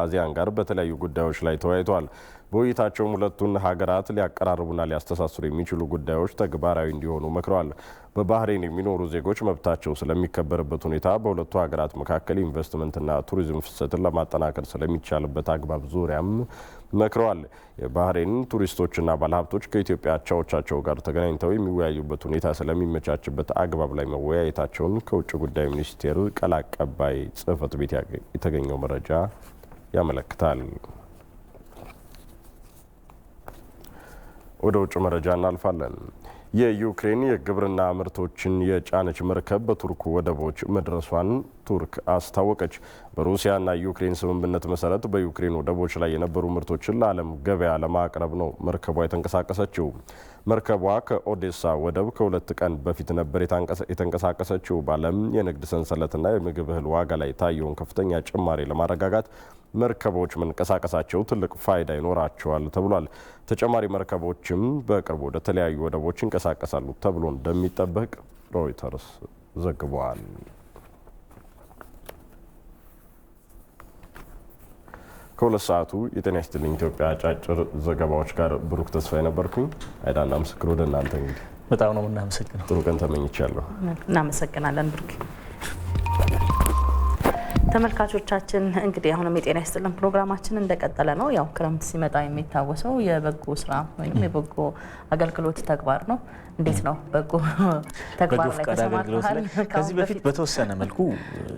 አዚያን ጋር በተለያዩ ጉዳዮች ላይ ተወያይተዋል። በውይይታቸውም ሁለቱን ሀገራት ሊያቀራርቡና ሊያስተሳስሩ የሚችሉ ጉዳዮች ተግባራዊ እንዲሆኑ መክረዋል። በባህሬን የሚኖሩ ዜጎች መብታቸው ስለሚከበርበት ሁኔታ፣ በሁለቱ ሀገራት መካከል ኢንቨስትመንትና ቱሪዝም ፍሰትን ለማጠናከር ስለሚቻልበት አግባብ ዙሪያም መክረዋል። የባህሬን ቱሪስቶችና ባለሀብቶች ከኢትዮጵያ አቻዎቻቸው ጋር ተገናኝተው የሚወያዩበት ሁኔታ ስለሚመቻችበት አግባብ ላይ መወያየታቸውን ከውጭ ጉዳይ ሚኒስቴር ቃል አቀባይ ጽሕፈት ቤት የተገኘው መረጃ ያመለክታል። ወደ ውጭ መረጃ እናልፋለን። የዩክሬን የግብርና ምርቶችን የጫነች መርከብ በቱርክ ወደቦች መድረሷን ቱርክ አስታወቀች። በሩሲያና ዩክሬን ስምምነት መሰረት በዩክሬን ወደቦች ላይ የነበሩ ምርቶችን ለዓለም ገበያ ለማቅረብ ነው መርከቧ የተንቀሳቀሰችው። መርከቧ ከኦዴሳ ወደብ ከ2 ቀን በፊት ነበር የተንቀሳቀሰችው። በዓለም የንግድ ሰንሰለትና የምግብ እህል ዋጋ ላይ የታየውን ከፍተኛ ጭማሪ ለማረጋጋት መርከቦች መንቀሳቀሳቸው ትልቅ ፋይዳ ይኖራቸዋል ተብሏል። ተጨማሪ መርከቦችም በቅርቡ ወደ ተለያዩ ወደቦች ይንቀሳቀሳሉ ተብሎ እንደሚጠበቅ ሮይተርስ ዘግቧል። ከሁለት ሰዓቱ የጤና ይስጥልኝ ኢትዮጵያ አጫጭር ዘገባዎች ጋር ብሩክ ተስፋ የነበርኩኝ። አይዳና ምስክር ወደ እናንተ። እንግዲህ በጣም ነው የምናመሰግነው። ጥሩ ቀን ተመኝቻለሁ። እናመሰግናለን ብሩክ። ተመልካቾቻችን እንግዲህ አሁንም የጤና ይስጥልን ፕሮግራማችን እንደቀጠለ ነው። ያው ክረምት ሲመጣ የሚታወሰው የበጎ ስራ ወይም የበጎ አገልግሎት ተግባር ነው። እንዴት ነው በጎ ተግባር ላይ ተሰማርተሃል? ከዚህ በፊት በተወሰነ መልኩ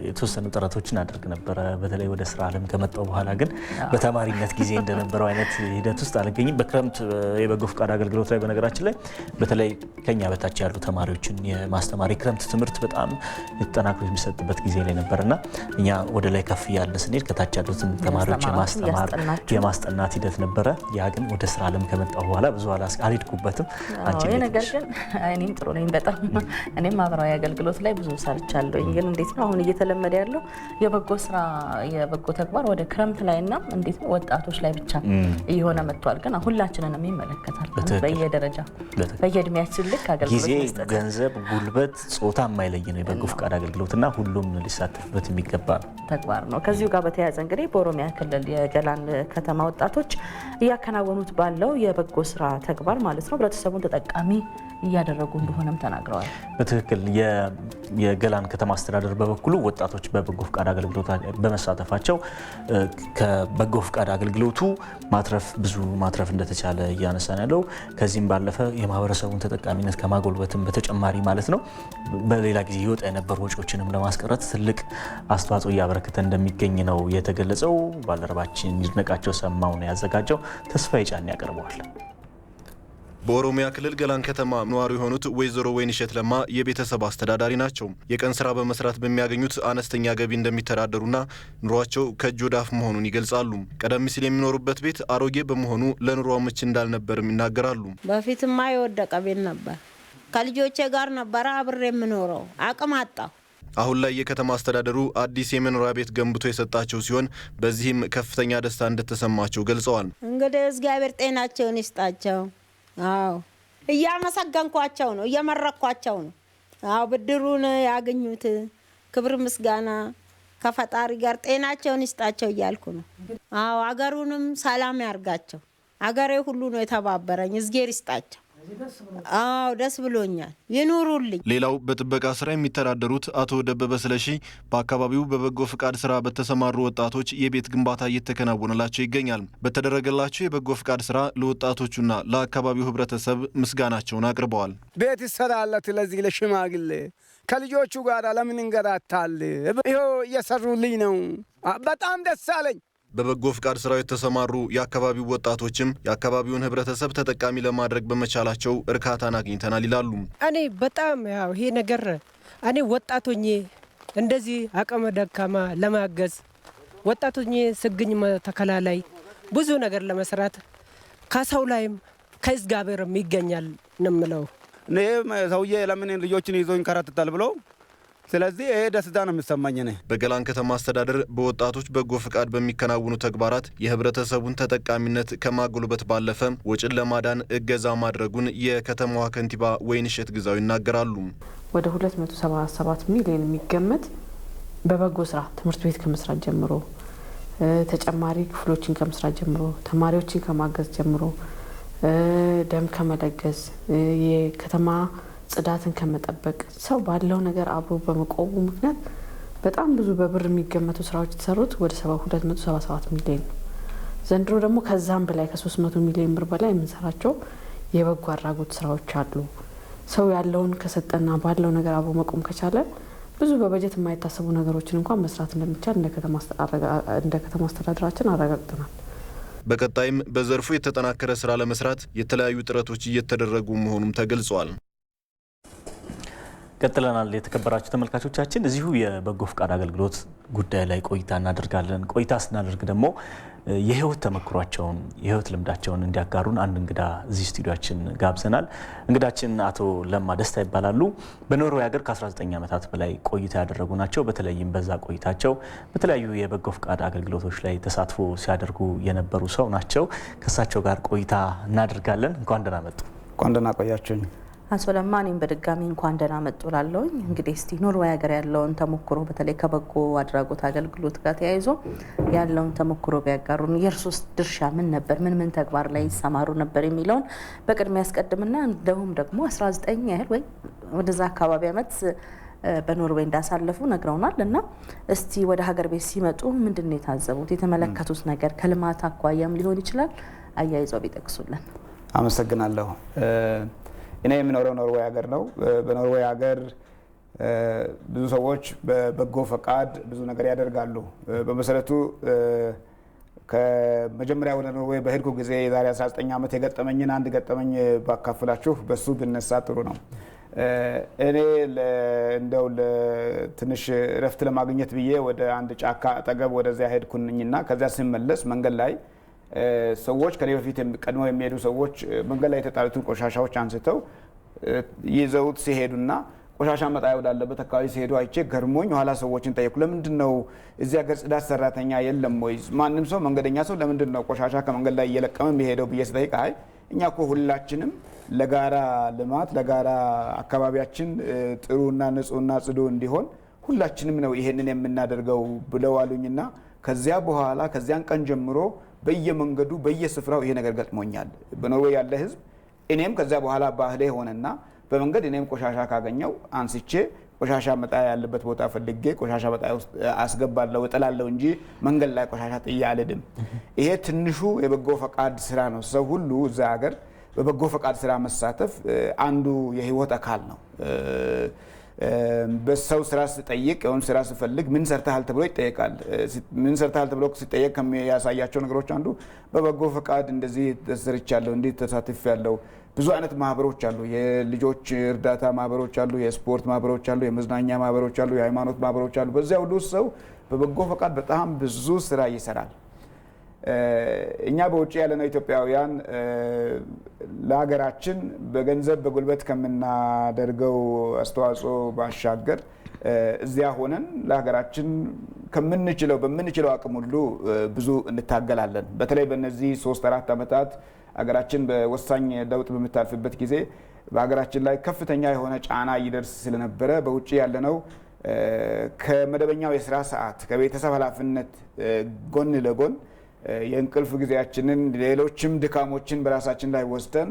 የተወሰኑ ጥረቶችን አድርግ ነበረ። በተለይ ወደ ስራ ዓለም ከመጣው በኋላ ግን በተማሪነት ጊዜ እንደነበረው አይነት ሂደት ውስጥ አልገኝም። በክረምት የበጎ ፍቃድ አገልግሎት ላይ በነገራችን ላይ በተለይ ከኛ በታች ያሉ ተማሪዎችን የማስተማር የክረምት ትምህርት በጣም የተጠናክሮ የሚሰጥበት ጊዜ ላይ ነበርና እኛ ወደ ላይ ከፍ ያለ ስንሄድ ከታች ያሉትን ተማሪዎች የማስተማር የማስጠናት ሂደት ነበረ። ያ ግን ወደ ስራ ዓለም ከመጣው በኋላ ብዙ አልሄድኩበትም። ነገር ግን እኔም ጥሩ ነኝ በጣም እኔም ማህበራዊ አገልግሎት ላይ ብዙ ሰርቻለሁ። ግን እንዴት ነው አሁን እየተለመደ ያለው የበጎ ስራ የበጎ ተግባር ወደ ክረምት ላይና እንዴት ነው ወጣቶች ላይ ብቻ እየሆነ መጥቷል። ግን ሁላችንንም ይመለከታል። በየደረጃ በየእድሜያችን ልክ አገልግሎት ጊዜ፣ ገንዘብ፣ ጉልበት፣ ጾታ የማይለይ ነው የበጎ ፍቃድ አገልግሎትና ሁሉም ሊሳተፍበት የሚገባ ተግባር ነው። ከዚሁ ጋር በተያያዘ እንግዲህ በኦሮሚያ ክልል የገላን ከተማ ወጣቶች እያከናወኑት ባለው የበጎ ስራ ተግባር ማለት ነው ህብረተሰቡን ተጠቃሚ እያደረጉ እንደሆነም ተናግረዋል። በትክክል የገላን ከተማ አስተዳደር በበኩሉ ወጣቶች በበጎ ፍቃድ አገልግሎት በመሳተፋቸው ከበጎ ፍቃድ አገልግሎቱ ብዙ ማትረፍ እንደተቻለ እያነሳን ያለው ከዚህም ባለፈ የማህበረሰቡን ተጠቃሚነት ከማጎልበትም በተጨማሪ ማለት ነው በሌላ ጊዜ ይወጣ የነበሩ ወጪዎችንም ለማስቀረት ትልቅ አስተዋጽኦ እያበረከተ እንደሚገኝ ነው የተገለጸው። ባልደረባችን ይድነቃቸው ሰማው ነው ያዘጋጀው። ተስፋዬ ጫን ያቀርበዋል። በኦሮሚያ ክልል ገላን ከተማ ነዋሪ የሆኑት ወይዘሮ ወይንሸት ለማ የቤተሰብ አስተዳዳሪ ናቸው። የቀን ስራ በመስራት በሚያገኙት አነስተኛ ገቢ እንደሚተዳደሩና ኑሯቸው ከእጅ ወደ አፍ መሆኑን ይገልጻሉ። ቀደም ሲል የሚኖሩበት ቤት አሮጌ በመሆኑ ለኑሮ ምቹ እንዳልነበርም ይናገራሉ። በፊትማ የወደቀ ቤት ነበር። ከልጆቼ ጋር ነበር አብሬ የምኖረው። አቅም አጣሁ። አሁን ላይ የከተማ አስተዳደሩ አዲስ የመኖሪያ ቤት ገንብቶ የሰጣቸው ሲሆን በዚህም ከፍተኛ ደስታ እንደተሰማቸው ገልጸዋል። እንግዲህ እግዚአብሔር ጤናቸውን ይስጣቸው። አዎ እያመሰገንኳቸው ነው፣ እየመረኳቸው ነው። አዎ ብድሩን ያገኙት ክብር ምስጋና ከፈጣሪ ጋር ጤናቸውን ይስጣቸው እያልኩ ነው። አዎ አገሩንም ሰላም ያርጋቸው። አገሬ ሁሉ ነው የተባበረኝ። እግዚአብሔር ይስጣቸው። አዎ ደስ ብሎኛል። ይኑሩልኝ። ሌላው በጥበቃ ስራ የሚተዳደሩት አቶ ደበበ ስለሺ በአካባቢው በበጎ ፍቃድ ስራ በተሰማሩ ወጣቶች የቤት ግንባታ እየተከናወነላቸው ይገኛል። በተደረገላቸው የበጎ ፍቃድ ስራ ለወጣቶቹና ለአካባቢው ህብረተሰብ ምስጋናቸውን አቅርበዋል። ቤት ይሰራለት ለዚህ ለሽማግሌ ከልጆቹ ጋር ለምን እንገራታል? ይኸው እየሰሩልኝ ነው። በጣም ደስ አለኝ። በበጎ ፍቃድ ስራው የተሰማሩ የአካባቢው ወጣቶችም የአካባቢውን ህብረተሰብ ተጠቃሚ ለማድረግ በመቻላቸው እርካታን አግኝተናል ይላሉ። እኔ በጣም ይሄ ነገር እኔ ወጣቶኜ እንደዚህ አቅመ ደካማ ለማገዝ ወጣቶኜ ስግኝ ተከላላይ ብዙ ነገር ለመስራት ከሰው ላይም ከእግዚአብሔርም ይገኛል ነው የምለው። እኔ ሰውዬ ለምን ልጆችን ይዞ ይንከራተታል ብሎ ስለዚህ ይሄ ደስታ ነው የሚሰማኝ። እኔ በገላን ከተማ አስተዳደር በወጣቶች በጎ ፍቃድ በሚከናወኑ ተግባራት የህብረተሰቡን ተጠቃሚነት ከማጎልበት ባለፈ ወጪን ለማዳን እገዛ ማድረጉን የከተማዋ ከንቲባ ወይንሸት ግዛው ይናገራሉ። ወደ 277 ሚሊዮን የሚገመት በበጎ ስራ ትምህርት ቤት ከመስራት ጀምሮ ተጨማሪ ክፍሎችን ከመስራት ጀምሮ ተማሪዎችን ከማገዝ ጀምሮ ደም ከመለገስ የከተማ ጽዳትን ከመጠበቅ ሰው ባለው ነገር አብሮ በመቆሙ ምክንያት በጣም ብዙ በብር የሚገመቱ ስራዎች የተሰሩት ወደ 277 ሚሊዮን ነው። ዘንድሮ ደግሞ ከዛም በላይ ከ300 ሚሊዮን ብር በላይ የምንሰራቸው የበጎ አድራጎት ስራዎች አሉ። ሰው ያለውን ከሰጠና ባለው ነገር አብሮ መቆም ከቻለ ብዙ በበጀት የማይታሰቡ ነገሮችን እንኳን መስራት እንደሚቻል እንደ ከተማ አስተዳደራችን አረጋግጠናል። በቀጣይም በዘርፉ የተጠናከረ ስራ ለመስራት የተለያዩ ጥረቶች እየተደረጉ መሆኑም ተገልጿል። ቀጥለናል። የተከበራችሁ ተመልካቾቻችን እዚሁ የበጎ ፍቃድ አገልግሎት ጉዳይ ላይ ቆይታ እናደርጋለን። ቆይታ ስናደርግ ደግሞ የህይወት ተመክሯቸውን የህይወት ልምዳቸውን እንዲያጋሩን አንድ እንግዳ እዚህ ስቱዲዮአችን ጋብዘናል። እንግዳችን አቶ ለማ ደስታ ይባላሉ። በኖርዌይ ሀገር ከ19 ዓመታት በላይ ቆይታ ያደረጉ ናቸው። በተለይም በዛ ቆይታቸው በተለያዩ የበጎ ፍቃድ አገልግሎቶች ላይ ተሳትፎ ሲያደርጉ የነበሩ ሰው ናቸው። ከእሳቸው ጋር ቆይታ እናደርጋለን። እንኳን ደህና መጡ። እንኳን ደህና ቆያችሁኝ። አቶ ለማ እኔም በድጋሚ እንኳን ደህና መጡ ላለሁኝ። እንግዲህ እስቲ ኖርዌይ ሀገር ያለውን ተሞክሮ በተለይ ከበጎ አድራጎት አገልግሎት ጋር ተያይዞ ያለውን ተሞክሮ ቢያጋሩን። የእርሶስ ድርሻ ምን ነበር? ምን ተግባር ላይ ይሰማሩ ነበር የሚለውን በቅድሚያ ያስቀድምና እንደውም ደግሞ 19 ያህል ወይ ወደዛ አካባቢ ዓመት በኖርዌይ እንዳሳለፉ ነግረውናል እና እስቲ ወደ ሀገር ቤት ሲመጡ ምንድን ነው የታዘቡት? የተመለከቱት ነገር ከልማት አኳያም ሊሆን ይችላል፣ አያይዘው ቢጠቅሱልን። አመሰግናለሁ። እኔ የምኖረው ኖርዌይ ሀገር ነው። በኖርዌይ ሀገር ብዙ ሰዎች በበጎ ፈቃድ ብዙ ነገር ያደርጋሉ። በመሰረቱ ከመጀመሪያ ወደ ኖርዌይ በሄድኩ ጊዜ የዛሬ 19 ዓመት የገጠመኝን አንድ ገጠመኝ ባካፍላችሁ በሱ ብነሳ ጥሩ ነው። እኔ እንደው ትንሽ እረፍት ለማግኘት ብዬ ወደ አንድ ጫካ አጠገብ ወደዚያ ሄድኩኝና ከዚያ ስመለስ መንገድ ላይ ሰዎች ከኔ በፊት ቀድመው የሚሄዱ ሰዎች መንገድ ላይ የተጣሉትን ቆሻሻዎች አንስተው ይዘውት ሲሄዱና ቆሻሻ መጣያ ወዳለበት አካባቢ ሲሄዱ አይቼ ገርሞኝ ኋላ ሰዎችን ጠየቁ። ለምንድን ነው እዚያ ገር ጽዳት ሰራተኛ የለም ወይ? ማንም ሰው መንገደኛ ሰው ለምንድን ነው ቆሻሻ ከመንገድ ላይ እየለቀመ የሚሄደው ብዬ ስጠይቅ አይ እኛ እኮ ሁላችንም ለጋራ ልማት ለጋራ አካባቢያችን ጥሩና ንጹህና ጽዱ እንዲሆን ሁላችንም ነው ይሄንን የምናደርገው ብለው አሉኝና ከዚያ በኋላ ከዚያን ቀን ጀምሮ በየመንገዱ በየስፍራው ይሄ ነገር ገጥሞኛል። በኖርዌይ ያለ ህዝብ እኔም ከዚያ በኋላ ባህሌ ሆነና በመንገድ እኔም ቆሻሻ ካገኘው አንስቼ ቆሻሻ መጣያ ያለበት ቦታ ፈልጌ ቆሻሻ መጣያ ውስጥ አስገባለሁ እጥላለሁ እንጂ መንገድ ላይ ቆሻሻ ጥዬ አልሄድም። ይሄ ትንሹ የበጎ ፈቃድ ስራ ነው። ሰው ሁሉ እዛ ሀገር በበጎ ፈቃድ ስራ መሳተፍ አንዱ የህይወት አካል ነው። በሰው ስራ ሲጠይቅ ወይም ስራ ሲፈልግ ምን ሰርተሃል ተብሎ ይጠየቃል። ምን ሰርተሃል ተብሎ ሲጠየቅ ከሚያሳያቸው ነገሮች አንዱ በበጎ ፈቃድ እንደዚህ ተሰርቻለሁ፣ እንዲህ ተሳትፌያለሁ፣ ብዙ አይነት ማህበሮች አሉ። የልጆች እርዳታ ማህበሮች አሉ፣ የስፖርት ማህበሮች አሉ፣ የመዝናኛ ማህበሮች አሉ፣ የሃይማኖት ማህበሮች አሉ። በዚያ ሁሉ ሰው በበጎ ፈቃድ በጣም ብዙ ስራ ይሰራል። እኛ በውጭ ያለነው ኢትዮጵያውያን ለሀገራችን በገንዘብ በጉልበት ከምናደርገው አስተዋጽኦ ባሻገር እዚያ ሆነን ለሀገራችን በምንችለው አቅም ሁሉ ብዙ እንታገላለን። በተለይ በእነዚህ 3-4 ዓመታት ሀገራችን በወሳኝ ለውጥ በምታልፍበት ጊዜ በሀገራችን ላይ ከፍተኛ የሆነ ጫና ይደርስ ስለነበረ በውጭ ያለነው ከመደበኛው የስራ ሰዓት ከቤተሰብ ኃላፊነት ጎን ለጎን የእንቅልፍ ጊዜያችንን ሌሎችም ድካሞችን በራሳችን ላይ ወስደን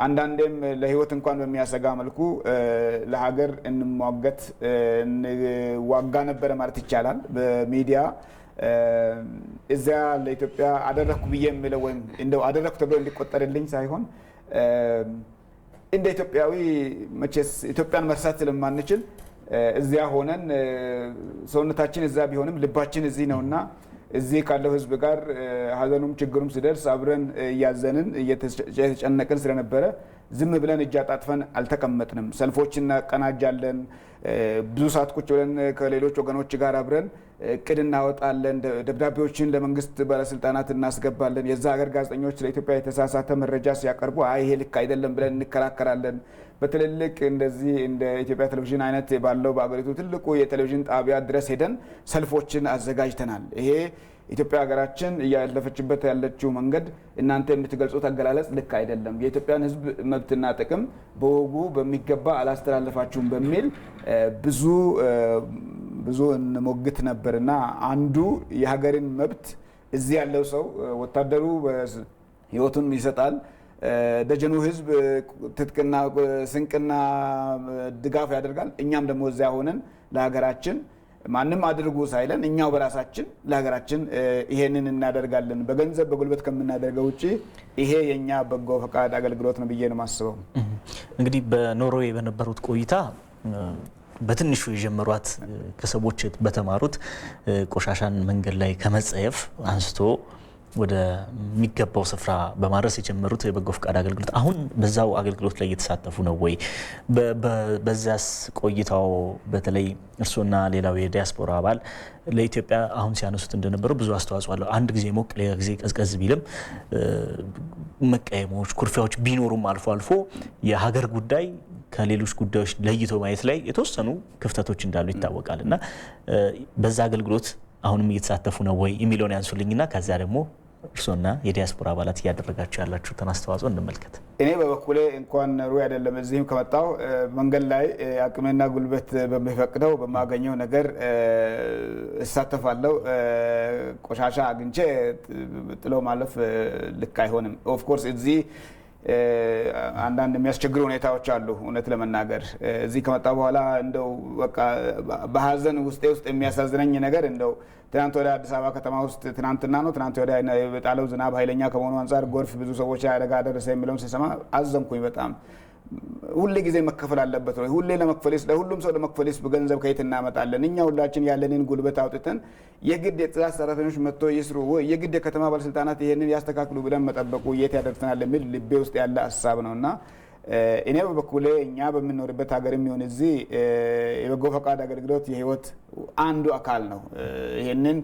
አንዳንዴም ለህይወት እንኳን በሚያሰጋ መልኩ ለሀገር እንዋጋ ነበረ ማለት ይቻላል። በሚዲያ እዚያ ለኢትዮጵያ አደረኩ ብዬ የምለው ወይም እንደው አደረኩ ተብሎ እንዲቆጠርልኝ ሳይሆን እንደ ኢትዮጵያዊ መቼስ ኢትዮጵያን መርሳት ስለማንችል እዚያ ሆነን ሰውነታችን እዛ ቢሆንም ልባችን እዚህ ነውና እዚህ ካለው ህዝብ ጋር ሀዘኑም ችግሩም ሲደርስ አብረን እያዘንን እየተጨነቅን ስለነበረ ዝም ብለን እጅ አጣጥፈን አልተቀመጥንም። ሰልፎችን እናቀናጃለን። ብዙ ሰዓት ቁጭ ብለን ከሌሎች ወገኖች ጋር አብረን እቅድ እናወጣለን። ደብዳቤዎችን ለመንግስት ባለስልጣናት እናስገባለን። የዛ ሀገር ጋዜጠኞች ለኢትዮጵያ የተሳሳተ መረጃ ሲያቀርቡ ይሄ ልክ አይደለም ብለን እንከራከራለን። በትልልቅ እንደዚህ እንደ ኢትዮጵያ ቴሌቪዥን አይነት ባለው በአገሪቱ ትልቁ የቴሌቪዥን ጣቢያ ድረስ ሄደን ሰልፎችን አዘጋጅተናል። ይሄ ኢትዮጵያ ሀገራችን እያለፈችበት ያለችው መንገድ እናንተ የምትገልጹት አገላለጽ ልክ አይደለም፣ የኢትዮጵያን ህዝብ መብትና ጥቅም በወጉ በሚገባ አላስተላለፋችሁም በሚል ብዙ እንሞግት ነበርና አንዱ የሀገርን መብት እዚህ ያለው ሰው ወታደሩ ህይወቱን ይሰጣል፣ ደጀኑ ህዝብ ትጥቅና ስንቅና ድጋፍ ያደርጋል። እኛም ደግሞ እዚያ ሆነን ለሀገራችን ማንም አድርጉ ሳይለን እኛው በራሳችን ለሀገራችን ይሄንን እናደርጋለን። በገንዘብ በጉልበት ከምናደርገው ውጪ ይሄ የኛ በጎ ፈቃድ አገልግሎት ነው ብዬ ነው የማስበው። እንግዲህ በኖርዌይ በነበሩት ቆይታ በትንሹ የጀመሯት ከሰዎች በተማሩት ቆሻሻን መንገድ ላይ ከመጸየፍ አንስቶ ወደ የሚገባው ስፍራ በማድረስ የጀመሩት የበጎ ፈቃድ አገልግሎት አሁን በዛው አገልግሎት ላይ እየተሳተፉ ነው ወይ? በዛስ ቆይታው በተለይ እርሶና ሌላው የዲያስፖራ አባል ለኢትዮጵያ አሁን ሲያነሱት እንደነበረው ብዙ አስተዋጽኦ አለው። አንድ ጊዜ ሞቅ ሌላ ጊዜ ቀዝቀዝ ቢልም መቀየሞች፣ ኩርፊያዎች ቢኖሩም አልፎ አልፎ የሀገር ጉዳይ ከሌሎች ጉዳዮች ለይቶ ማየት ላይ የተወሰኑ ክፍተቶች እንዳሉ ይታወቃል እና በዛ አገልግሎት አሁንም እየተሳተፉ ነው ወይ የሚለውን ያንሱልኝና ከዚያ ደግሞ እርሶና የዲያስፖራ አባላት እያደረጋችሁ ያላችሁትን አስተዋጽኦ እንመልከት። እኔ በበኩሌ እንኳን ሩይ አይደለም እዚህም ከመጣው መንገድ ላይ አቅሜና ጉልበት በሚፈቅደው በማገኘው ነገር እሳተፋለሁ። ቆሻሻ አግኝቼ ጥሎ ማለፍ ልክ አይሆንም። ኦፍ ኮርስ እዚህ አንዳንድ የሚያስቸግሩ ሁኔታዎች አሉ። እውነት ለመናገር እዚህ ከመጣ በኋላ እንደው በቃ በሀዘን ውስጥ የሚያሳዝነኝ ነገር እንደው ትናንት ወደ አዲስ አበባ ከተማ ውስጥ ትናንትና ወደ የጣለው ዝናብ ኃይለኛ ከመሆኑ አንጻር ጎርፍ ብዙ ሰዎች አደጋ ደረሰ የሚለውን ሲሰማ አዘንኩኝ በጣም። ሁሌ ጊዜ መከፈል አለበት ወይ? ሁሌ ለመክፈልስ ለሁሉም ሰው ለመክፈልስ በገንዘብ ከየት እናመጣለን? እኛ ሁላችን ያለንን ጉልበት አውጥተን የግድ የጽዳት ሰራተኞች መጥቶ ይስሩ ወይ የግድ የከተማ ባለስልጣናት ይሄንን ያስተካክሉ ብለን መጠበቁ የት ያደርሰናል የሚል ልቤ ውስጥ ያለ ሀሳብ ነውና እኔ በበኩሌ እኛ በምንኖርበት ሀገርም ይሁን እዚህ የበጎ ፈቃድ አገልግሎት የህይወት አንዱ አካል ነው። ይሄንን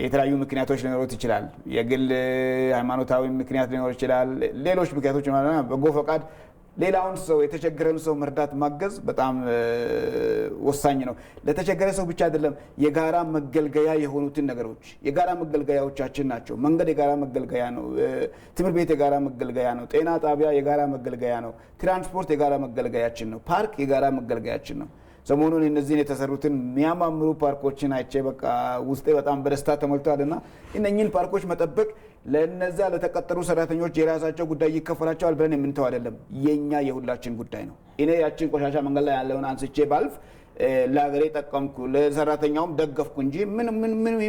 የተለያዩ ምክንያቶች ሊኖሩት ይችላል። የግል ሃይማኖታዊ ምክንያት ሊኖር ይችላል። ሌሎች ምክንያቶች ማለት በጎ ፈቃድ ሌላውን ሰው የተቸገረን ሰው መርዳት ማገዝ በጣም ወሳኝ ነው። ለተቸገረ ሰው ብቻ አይደለም፣ የጋራ መገልገያ የሆኑትን ነገሮች የጋራ መገልገያዎቻችን ናቸው። መንገድ የጋራ መገልገያ ነው። ትምህርት ቤት የጋራ መገልገያ ነው። ጤና ጣቢያ የጋራ መገልገያ ነው። ትራንስፖርት የጋራ መገልገያችን ነው። ፓርክ የጋራ መገልገያችን ነው። ሰሞኑን እነዚህን የተሰሩትን የሚያማምሩ ፓርኮችን አይቼ በቃ ውስጤ በጣም በደስታ ተሞልቷልና እነኚህን ፓርኮች መጠበቅ ለነዛ ለተቀጠሩ ሰራተኞች የራሳቸው ጉዳይ ይከፈላቸዋል ብለን የምንተው አይደለም። የኛ የሁላችን ጉዳይ ነው። እኔ ያችን ቆሻሻ መንገድ ላይ ያለውን አንስቼ ባልፍ ለሀገሬ ጠቀምኩ፣ ለሰራተኛውም ደገፍኩ እንጂ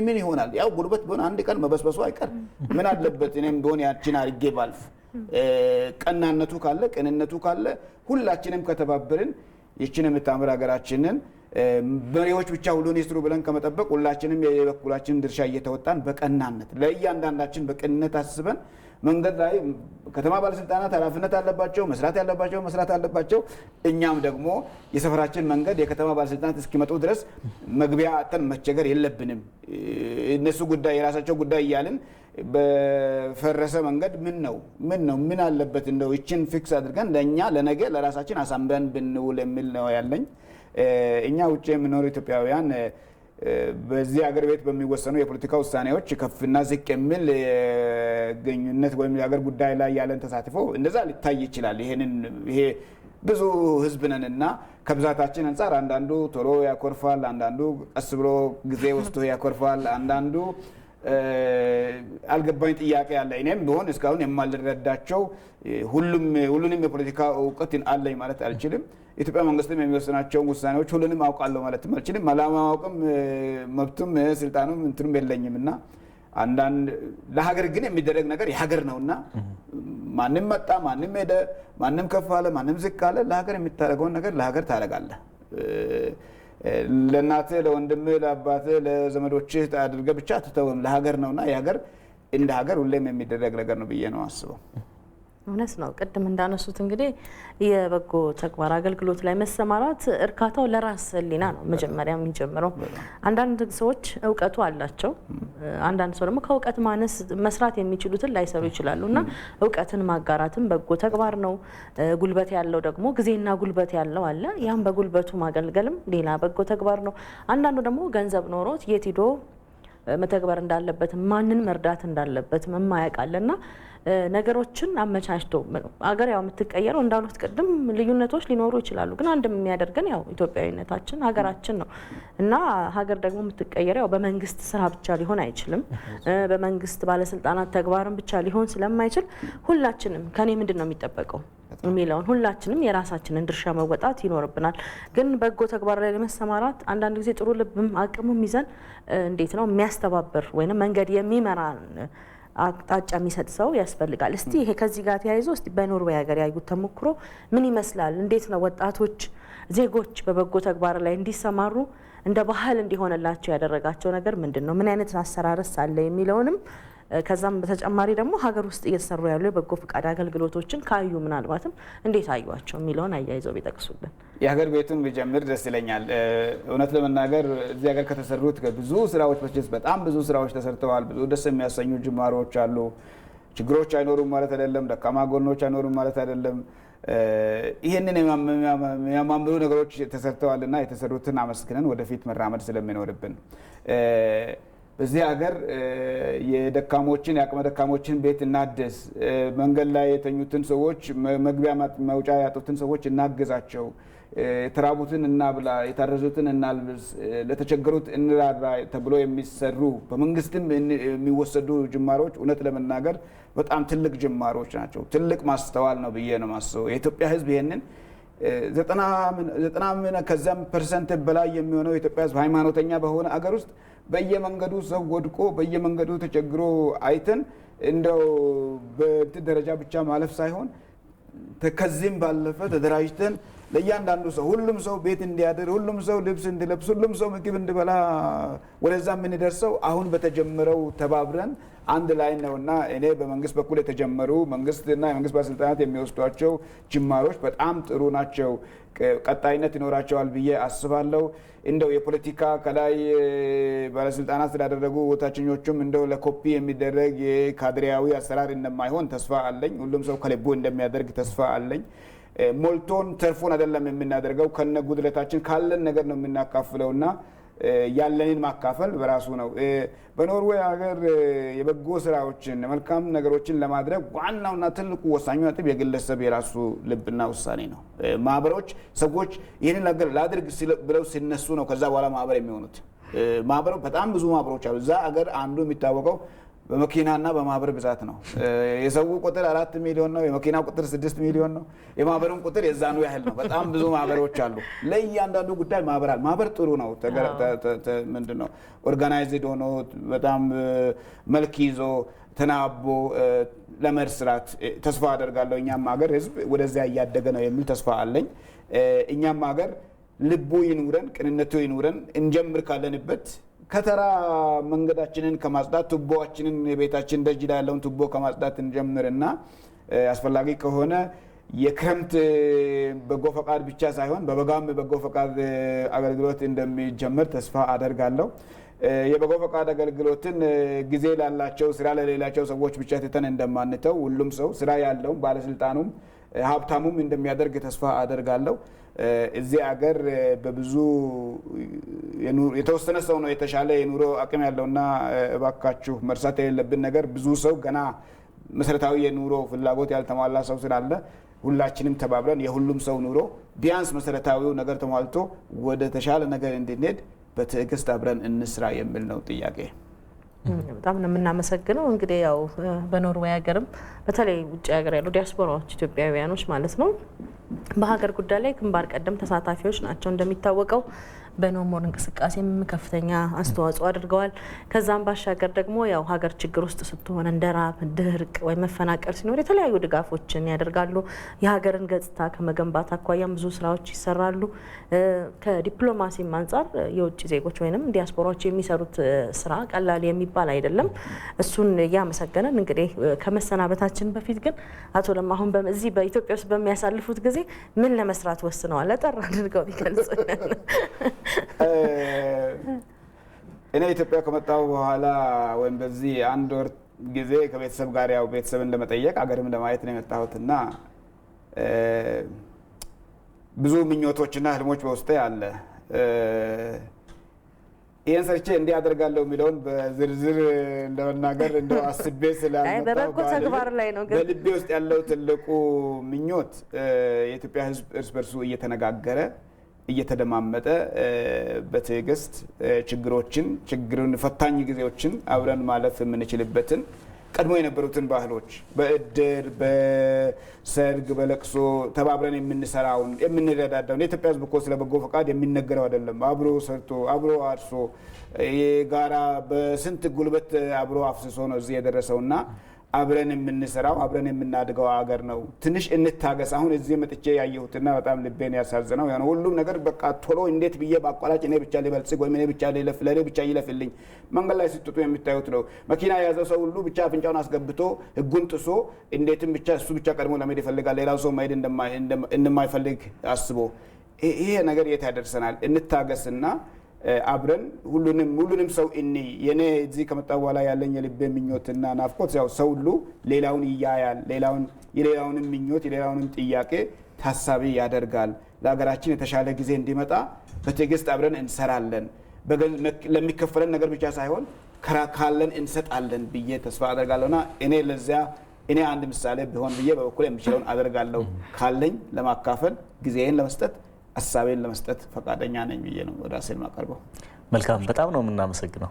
ምን ይሆናል? ያው ጉልበት ቢሆን አንድ ቀን መበስበሱ አይቀር። ምን አለበት እኔም ቢሆን ያችን አድርጌ ባልፍ? ቀናነቱ ካለ ቅንነቱ ካለ ሁላችንም ከተባበርን ይችን የምታምር ሀገራችንን መሪዎች ብቻ ሁሉን ይስሩ ብለን ከመጠበቅ ሁላችንም የበኩላችንን ድርሻ እየተወጣን በቀናነት ለእያንዳንዳችን በቅንነት አስበን መንገድ ላይ ከተማ ባለስልጣናት ኃላፊነት አለባቸው፣ መስራት ያለባቸው መስራት አለባቸው። እኛም ደግሞ የሰፈራችን መንገድ የከተማ ባለስልጣናት እስኪመጡ ድረስ መግቢያ አጠን መቸገር የለብንም። እነሱ ጉዳይ የራሳቸው ጉዳይ እያልን በፈረሰ መንገድ ምን አለበት እንደው እችን ፊክስ አድርገን ለእኛ ለነገ ለራሳችን አሳምረን ብንውል የሚል ነው ያለኝ። እኛ ውጭ የምኖሩ ኢትዮጵያውያን በዚህ ሀገር ቤት በሚወሰኑ የፖለቲካ ውሳኔዎች ከፍና ዝቅ የሚል ግንኙነት ወይም የሀገር ጉዳይ ላይ ያለን ተሳትፎ እንደዛ ሊታይ ይችላል። ይሄ ብዙ ህዝብ ነንና ከብዛታችን አንጻር አንዳንዱ ቶሎ ያኮርፋል፣ አንዳንዱ ቀስ ብሎ ጊዜ ወስዶ ያኮርፋል፣ አንዳንዱ አልገባኝ ጥያቄ ያለ እኔም ቢሆን እስካሁን የማልረዳቸው ሁሉንም የፖለቲካ እውቀት አለኝ ማለት አልችልም። ኢትዮጵያ መንግስትም የሚወስናቸውን ውሳኔዎች ሁሉንም አውቃለሁ ማለትም አልችልም። አለማወቅም መብቱም ስልጣኑም እንትንም የለኝምና አንዳንድ ለሀገር ግን የሚደረግ ነገር የሀገር ነውና ማንም መጣ ማንም ሄደ ማንም ከፍ አለ ማንም ዝቅ አለ ለሀገር የሚታረገውን ነገር ለሀገር ታረጋለህ። ለእናትህ ለወንድምህ ለአባትህ ለዘመዶችህ አድርገህ ብቻ አትተውም። ለሀገር ነውና የሀገር እንደ ሀገር ሁሌም የሚደረግ ነገር ነው ብዬ ነው አስበው። እውነት ነው። ቅድም እንዳነሱት እንግዲህ የበጎ ተግባር አገልግሎት ላይ መሰማራት እርካታው ለራስ ሕሊና ነው መጀመሪያ የሚጀምረው። አንዳንድ ሰዎች እውቀቱ አላቸው፣ አንዳንድ ሰው ደግሞ ከእውቀት ማነስ መስራት የሚችሉትን ላይሰሩ ይችላሉ እና እውቀትን ማጋራትም በጎ ተግባር ነው። ጉልበት ያለው ደግሞ ጊዜና ጉልበት ያለው አለ፣ ያም በጉልበቱ ማገልገልም ሌላ በጎ ተግባር ነው። አንዳንዱ ደግሞ ገንዘብ ኖሮት የት ሄዶ መተግበር እንዳለበት ማንን መርዳት እንዳለበት መማያቃለና ነገሮችን አመቻችቶ አገር ያው የምትቀየረው እንዳሉት ቅድም ልዩነቶች ሊኖሩ ይችላሉ፣ ግን አንድ የሚያደርገን ያው ኢትዮጵያዊነታችን ሀገራችን ነው እና ሀገር ደግሞ የምትቀየረው ያው በመንግስት ስራ ብቻ ሊሆን አይችልም። በመንግስት ባለስልጣናት ተግባርን ብቻ ሊሆን ስለማይችል ሁላችንም ከኔ ምንድነው የሚጠበቀው የሚለውን ሁላችንም የራሳችንን ድርሻ መወጣት ይኖርብናል። ግን በጎ ተግባር ላይ ለመሰማራት አንዳንድ ጊዜ ጥሩ ልብም አቅምም ይዘን እንዴት ነው የሚያስተባብር ወይንም መንገድ የሚመራን አቅጣጫ የሚሰጥ ሰው ያስፈልጋል። እስቲ ይሄ ከዚህ ጋር ተያይዞ እስቲ በኖርዌይ ሀገር ያዩት ተሞክሮ ምን ይመስላል? እንዴት ነው ወጣቶች ዜጎች በበጎ ተግባር ላይ እንዲሰማሩ እንደ ባህል እንዲሆንላቸው ያደረጋቸው ነገር ምንድን ነው? ምን አይነት አሰራርስ አለ የሚለውንም ከዛም በተጨማሪ ደግሞ ሀገር ውስጥ እየተሰሩ ያሉ የበጎ ፈቃድ አገልግሎቶችን ካዩ ምናልባትም እንዴት አዩዋቸው የሚለውን አያይዘው ቢጠቅሱልን። የሀገር ቤቱን ቢጀምር ደስ ይለኛል። እውነት ለመናገር እዚህ ሀገር ከተሰሩት ብዙ ስራዎች በጣም ብዙ ስራዎች ተሰርተዋል። ብዙ ደስ የሚያሰኙ ጅማሮች አሉ። ችግሮች አይኖሩም ማለት አይደለም፣ ደካማ ጎኖች አይኖሩም ማለት አይደለም። ይህንን የሚያማምሩ ነገሮች ተሰርተዋልና የተሰሩትን አመስግነን ወደፊት መራመድ ስለሚኖርብን በዚህ ሀገር የደካሞችን የአቅመ ደካሞችን ቤት እናድስ፣ መንገድ ላይ የተኙትን ሰዎች መግቢያ መውጫ ያጡትን ሰዎች እናግዛቸው፣ የተራቡትን እናብላ፣ የታረዙትን እናልብስ፣ ለተቸገሩት እንራራ ተብሎ የሚሰሩ በመንግስትም የሚወሰዱ ጅማሮች እውነት ለመናገር በጣም ትልቅ ጅማሮች ናቸው። ትልቅ ማስተዋል ነው ብዬ ነው ማስበው። የኢትዮጵያ ሕዝብ ይሄንን 90 ከዛም ፐርሰንት በላይ የሚሆነው የኢትዮጵያ ሕዝብ ሃይማኖተኛ በሆነ አገር ውስጥ በየመንገዱ ሰው ወድቆ በየመንገዱ ተቸግሮ አይተን እንደው በእንትን ደረጃ ብቻ ማለፍ ሳይሆን ከዚህም ባለፈ ተደራጅተን ለእያንዳንዱ ሰው ሁሉም ሰው ቤት እንዲያድር፣ ሁሉም ሰው ልብስ እንዲለብስ፣ ሁሉም ሰው ምግብ እንዲበላ ወደዛ የምንደርሰው አሁን በተጀመረው ተባብረን አንድ ላይ ነውና እኔ በመንግስት በኩል የተጀመሩ መንግስትና የመንግስት ባለስልጣናት የሚወስዷቸው ጅማሮች በጣም ጥሩ ናቸው። ቀጣይነት ይኖራቸዋል ብዬ አስባለሁ። እንደው የፖለቲካ ከላይ ባለስልጣናት ስላደረጉ ታችኞቹም እንደው ለኮፒ የሚደረግ የካድሬያዊ አሰራር እንደማይሆን ተስፋ አለኝ። ሁሉም ሰው ከልቡ እንደሚያደርግ ተስፋ አለኝ። ሞልቶን ተርፎን አይደለም የምናደርገው፣ ከነ ጉድለታችን ካለን ነገር ነው የምናካፍለውና ያለንን ማካፈል በራሱ ነው። በኖርዌይ ሀገር የበጎ ስራዎችን መልካም ነገሮችን ለማድረግ ዋናውና ትልቁ ወሳኙ ነጥብ የግለሰብ የራሱ ልብና ውሳኔ ነው። ማህበሮች ሰዎች ይህንን ነገር ላድርግ ብለው ሲነሱ ነው ከዛ በኋላ ማህበር የሚሆኑት። ማህበር በጣም ብዙ ማህበሮች አሉ። እዛ ሀገር አንዱ የሚታወቀው በመኪናና በማህበር ብዛት ነው። የሰው ቁጥር 4 ሚሊዮን ነው። የመኪና ቁጥር 6 ሚሊዮን ነው። የማህበሩን ቁጥር የዛኑ ያህል ነው። በጣም ብዙ ማህበሮች አሉ። ለእያንዳንዱ ጉዳይ ማህበር አለ። ማህበር ጥሩ ነው። ምንድን ነው ኦርጋናይዝድ ሆኖ በጣም መልክ ይዞ ተናቦ ለመስራት ተስፋ አደርጋለሁ። እኛም ሀገር ህዝብ ወደዚያ እያደገ ነው የሚል ተስፋ አለኝ። እኛም ሀገር ልቡ ይኑረን፣ ቅንነቱ ይኑረን። እንጀምር ካለንበት ከተራ መንገዳችንን ከማጽዳት ቱቦአችንን የቤታችን ደጅ ላይ ያለውን ቱቦ ከማጽዳት እንጀምርና አስፈላጊ ከሆነ የክረምት በጎ ፈቃድ ብቻ ሳይሆን በበጋም በጎ ፈቃድ አገልግሎት እንደሚጀምር ተስፋ አደርጋለሁ። የበጎ ፈቃድ አገልግሎትን ጊዜ ላላቸው ስራ ለሌላቸው ሰዎች ብቻ ትተን እንደማንተው ሁሉም ሰው ስራ ያለውም ባለስልጣኑም ሀብታሙም እንደሚያደርግ ተስፋ አደርጋለሁ። እዚህ አገር በብዙ የተወሰነ ሰው ነው የተሻለ የኑሮ አቅም ያለውና እባካችሁ መርሳት የሌለብን ነገር ብዙ ሰው ገና መሰረታዊ የኑሮ ፍላጎት ያልተሟላ ሰው ስላለ ሁላችንም ተባብረን የሁሉም ሰው ኑሮ ቢያንስ መሰረታዊው ነገር ተሟልቶ ወደ ተሻለ ነገር እንድንሄድ በትዕግስት አብረን እንስራ የሚል ነው ጥያቄ። በጣም ነው የምናመሰግነው። እንግዲህ ያው በኖርዌይ ሀገርም በተለይ ውጭ ሀገር ያሉ ዲያስፖራዎች ኢትዮጵያውያኖች ማለት ነው በሀገር ጉዳይ ላይ ግንባር ቀደም ተሳታፊዎች ናቸው። እንደሚታወቀው በኖሞር እንቅስቃሴም ከፍተኛ አስተዋጽኦ አድርገዋል። ከዛም ባሻገር ደግሞ ያው ሀገር ችግር ውስጥ ስትሆን እንደ ራብ፣ ድርቅ ወይ መፈናቀል ሲኖር የተለያዩ ድጋፎችን ያደርጋሉ። የሀገርን ገጽታ ከመገንባት አኳያም ብዙ ስራዎች ይሰራሉ። ከዲፕሎማሲም አንጻር የውጭ ዜጎች ወይንም ዲያስፖራዎች የሚሰሩት ስራ ቀላል የሚባል አይደለም። እሱን እያመሰገነን እንግዲህ ከመሰናበታችን በፊት ግን አቶ ለማ አሁን በዚህ በኢትዮጵያ ውስጥ በሚያሳልፉት ጊዜ ምን ለመስራት ወስነዋል? አጠር አድርገው ቢገልጹልን። እኔ ኢትዮጵያ ከመጣሁ በኋላ ወይም በዚህ አንድ ወር ጊዜ ከቤተሰብ ጋር ያው ቤተሰብን ለመጠየቅ አገርም ለማየት ነው የመጣሁትና ብዙ ምኞቶችና ህልሞች በውስጤ አለ። ይህን ሰርቼ እንዲህ አደርጋለሁ የሚለውን በዝርዝር ለመናገር እንደው አስቤ ስላልመጣሁ በበጎ ተግባር ላይ ነው። ግን በልቤ ውስጥ ያለው ትልቁ ምኞት የኢትዮጵያ ህዝብ እርስ በርሱ እየተነጋገረ እየተደማመጠ በትዕግስት ችግሩን ፈታኝ ጊዜዎችን አብረን ማለፍ የምንችልበትን ቀድሞ የነበሩትን ባህሎች በእድር፣ በሰርግ፣ በለቅሶ ተባብረን የምንሰራውን የምንረዳዳውን የኢትዮጵያ ህዝብ እኮ ስለ በጎ ፈቃድ የሚነገረው አይደለም። አብሮ ሰርቶ አብሮ አርሶ የጋራ በስንት ጉልበት አብሮ አፍስሶ ነው እዚህ የደረሰውና አብረን የምንሰራው አብረን የምናድገው አገር ነው። ትንሽ እንታገስ። አሁን እዚህ መጥቼ ያየሁትና በጣም ልቤን ያሳዝነው ያን ሁሉም ነገር በቃ ቶሎ እንዴት ብዬ በአቋራጭ እኔ ብቻ ልበልጽግ ወይም እኔ ብቻ ልለፍ ለኔ ብቻ ይለፍልኝ መንገድ ላይ ስትጡ የሚታዩት ነው። መኪና የያዘው ሰው ሁሉ ብቻ አፍንጫውን አስገብቶ ህጉን ጥሶ እንዴትም ብቻ እሱ ብቻ ቀድሞ ለመሄድ ይፈልጋል፣ ሌላው ሰው መሄድ እንደማይፈልግ አስቦ ይሄ ነገር የት ያደርሰናል? እንታገስና አብረን ሁሉንም ሰው የኔ እዚህ ከመጣ በኋላ ያለኝ የልቤ ምኞትና ናፍቆት ያው ሰው ሁሉ ሌላውን ይያያል፣ የሌላውንም ምኞት የሌላውንም ጥያቄ ታሳቢ ያደርጋል። ለሀገራችን የተሻለ ጊዜ እንዲመጣ በትዕግስት አብረን እንሰራለን። ለሚከፈለን ነገር ብቻ ሳይሆን ካለን እንሰጣለን ብዬ ተስፋ አደርጋለሁና እኔ አንድ ምሳሌ ቢሆን ብዬ በበኩል የምችለውን አደርጋለሁ። ካለኝ ለማካፈል ጊዜን ለመስጠት ሀሳቤን ለመስጠት ፈቃደኛ ነኝ ብዬ ነው ወደ ራሴን ማቀርበው። መልካም፣ በጣም ነው የምናመሰግነው።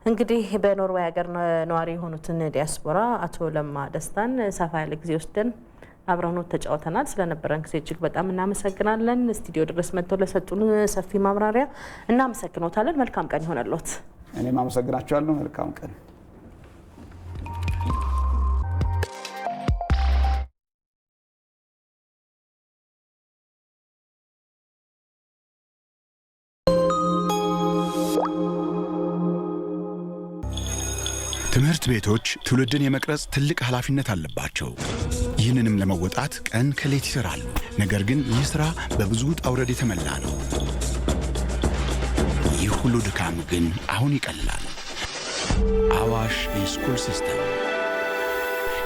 እንግዲህ በኖርዌይ ሀገር ነዋሪ የሆኑትን ዲያስፖራ አቶ ለማ ደስታን ሰፋ ያለ ጊዜ ወስደን አብረን ተጫውተናል። ስለነበረን ጊዜ እጅግ በጣም እናመሰግናለን። ስቱዲዮ ድረስ መጥተው ለሰጡን ሰፊ ማብራሪያ እናመሰግኖታለን። መልካም ቀን ይሆነልዎት። እኔም አመሰግናቸዋለሁ። መልካም ቀን። ትምህርት ቤቶች ትውልድን የመቅረጽ ትልቅ ኃላፊነት አለባቸው። ይህንንም ለመወጣት ቀን ከሌት ይሰራሉ። ነገር ግን ይህ ሥራ በብዙ ውጣ ውረድ የተሞላ ነው። ይህ ሁሉ ድካም ግን አሁን ይቀላል። አዋሽ ኢስኩል ሲስተም